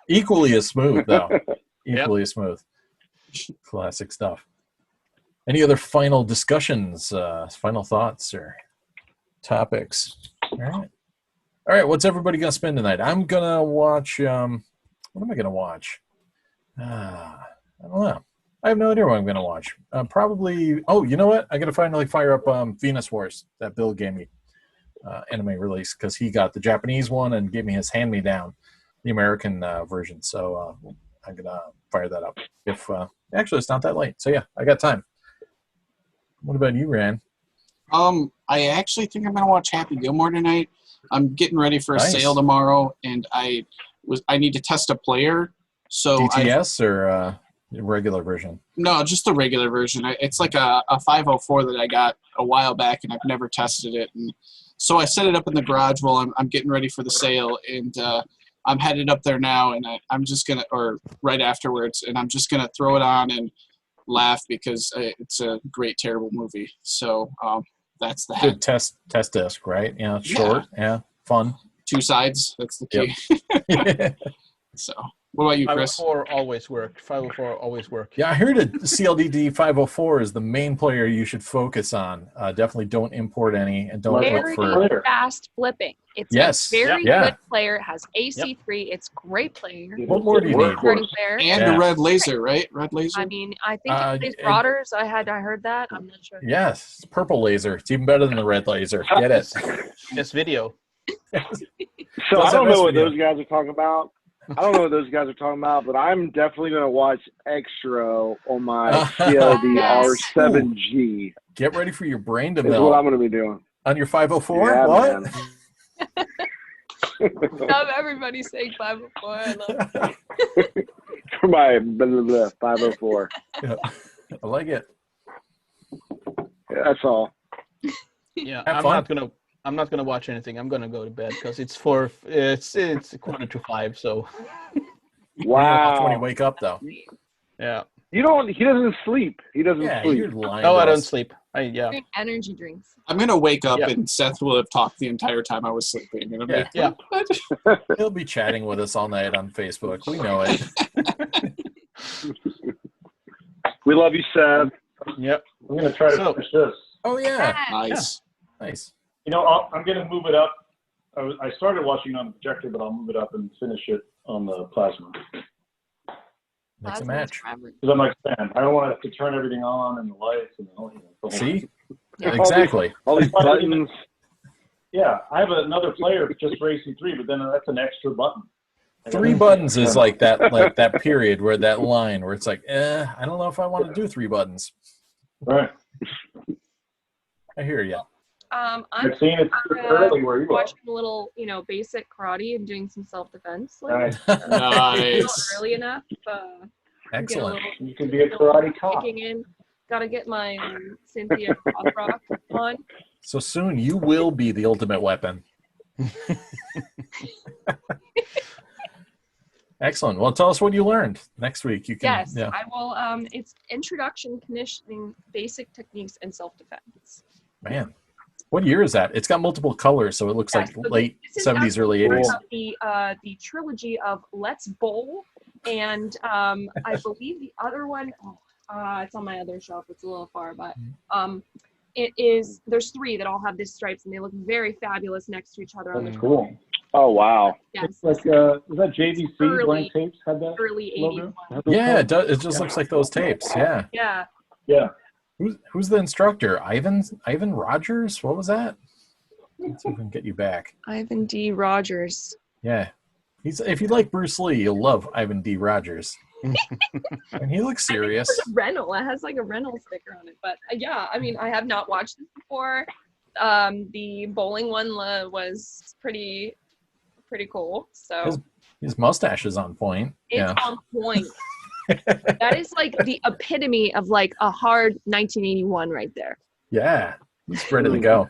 equally as smooth, though. Equally as smooth. Classic stuff. Any other final discussions, final thoughts, or topics? All right. What's everybody going to spend tonight? I'm going to watch, what am I going to watch? I don't know. I have no idea what I'm going to watch. Probably, you know what? I got to finally fire up Venus Wars that Bill gave me, anime release, because he got the Japanese one and gave me his hand-me-down, the American version. So I'm going to fire that up. Actually, it's not that late. So yeah, I got time. What about you, Ryan? I actually think I'm going to watch Happy Gilmore tonight. I'm getting ready for a sale tomorrow, and I need to test a player. So DTS or regular version? No, just the regular version. It's like a 504 that I got a while back, and I've never tested it. And so I set it up in the garage while I'm getting ready for the sale, and I'm headed up there now, and I'm just going to, or right afterwards, and I'm just going to throw it on and laugh because it's a great, terrible movie. So that's that. Good test disc, right? Yeah, short, fun. 2 sides, that's the key. Yep. So, what about you, Chris? 504 always work. 504 always work. Yeah, I heard that CLDD 504 is the main player you should focus on. Definitely don't import any, and don't look for very fast flipping. It's a very good player. It has AC3. It's great player. What more do you need? And a red laser, right? Red laser. I mean, I think it plays Broaders. I heard that. I'm not sure. Yes, it's purple laser. It's even better than the red laser. Get it? This video. So I don't know what those guys are talking about. but I'm definitely going to watch Extra on my CLD R7G. Get ready for your brain to melt. That's what I'm going to be doing. On your 504? Yeah, what? Love everybody saying 504. I love it. For my 504. Yeah. I like it. Yeah, that's all. Yeah, I'm not gonna watch anything. I'm gonna go to bed because it's 4:45. So. Wow. When you wake up, though. Yeah. He doesn't sleep. He doesn't sleep. No, I don't sleep. Yeah. Drink energy drinks. I'm gonna wake up and Seth will have talked the entire time I was sleeping. And I'm like, what? He'll be chatting with us all night on Facebook. We know it. We love you, Seth. Yep. I'm going to try to finish this. Oh yeah, Nice. nice. You know, I'm going to move it up. I started watching on the projector, but I'll move it up and finish it on the plasma. Makes a match. Because I'm like, man, I don't want to have to turn everything on and the lights and the whole See? Exactly. All these buttons. Yeah, I have another player just for AC3, but then that's an extra button. 3 buttons is like that period where that line where it's like, I don't know if I want to do 3 buttons. Right. I hear you. I'm Maxeene, it's early where you are. watching a little, basic karate and doing some self-defense. Like, Nice. Nice. not early enough. Excellent. You can be a karate cop. Kicking in. Gotta get my Cynthia Rothrock on. So soon you will be the ultimate weapon. Excellent. Well, tell us what you learned next week. You can. Yes, Yeah. I will. It's introduction, conditioning, basic techniques, and self-defense. Man, what year is that? It's got multiple colors, so it looks like So late this is 70s, early actually 80s. part of the trilogy of Let's Bowl, and I believe the other one. It's on my other shelf. It's a little far, but it is. There's 3 that all have these stripes, and they look very fabulous next to each other on the Cool. Oh, wow. Yes, It's like, was that JVC Early. blank tapes had that early logo? 81. Yeah, it does. It just looks like those tapes. Yeah. Yeah. Yeah. Who's the instructor? Ivan Rogers? What was that? Let's see if we can get you back. Ivan D. Rogers. Yeah. If you like Bruce Lee, you'll love Ivan D. Rogers. And he looks serious. It's a rental. It has like a rental sticker on it. But yeah, I mean, I have not watched this before. The bowling one was pretty cool. So His mustache is on point. it's on point. That is like the epitome of like a hard 1981 right there. Yeah. He's ready to go.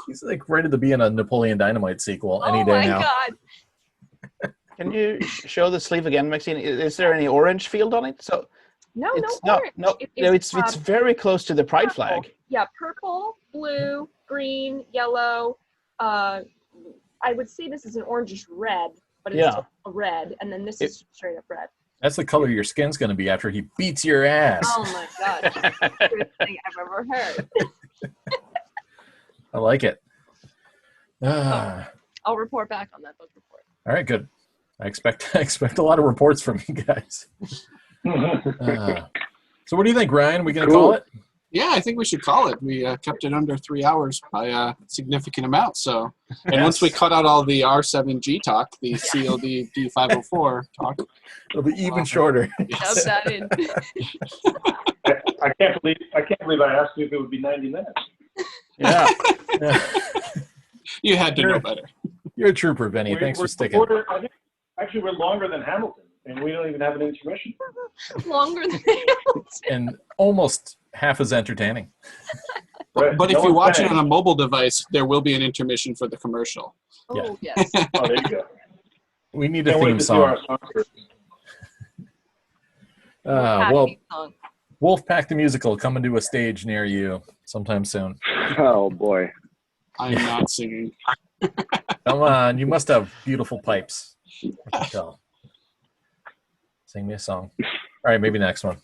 He's like ready to be in a Napoleon Dynamite sequel any day now. Oh my god. Can you show the sleeve again, Maxine? Is there any orange field on it? So No, it's no not. orange. It's very close to the pride purple. flag. Yeah, purple, blue, green, yellow. I would say this is an orangish red, but it's still a red, and then this is straight up red. That's the color your skin's going to be after he beats your ass. Oh my god. That's the weirdest thing I've ever heard. I like it. I'll report back on that book report. All right, good. I expect a lot of reports from you guys. So what do you think, Ryan? We going to call it? Yeah, I think we should call it. We kept it under 3 hours by a significant amount. So, and once we cut out all the R7G talk, the CLD D504 talk, It'll be even shorter. Shove that in. I can't believe I asked you if it would be 90 minutes. Yeah. You had to know better. You're a trooper, Benny. Thanks for sticking. Actually, we're longer than Hamilton, and we don't even have an intermission. Longer than Hamilton. And almost half as entertaining. Right. But if No you one's watch it paying. on a mobile device, there will be an intermission for the commercial. Oh, yes. Oh, there you go. We need a Can't wait theme to see song. our sponsors. Well, Happy song. Wolfpack the Musical coming to a stage near you sometime soon. Oh, boy. I'm not singing. Come on, you must have beautiful pipes. I can tell. Sing me a song. All right, maybe next one.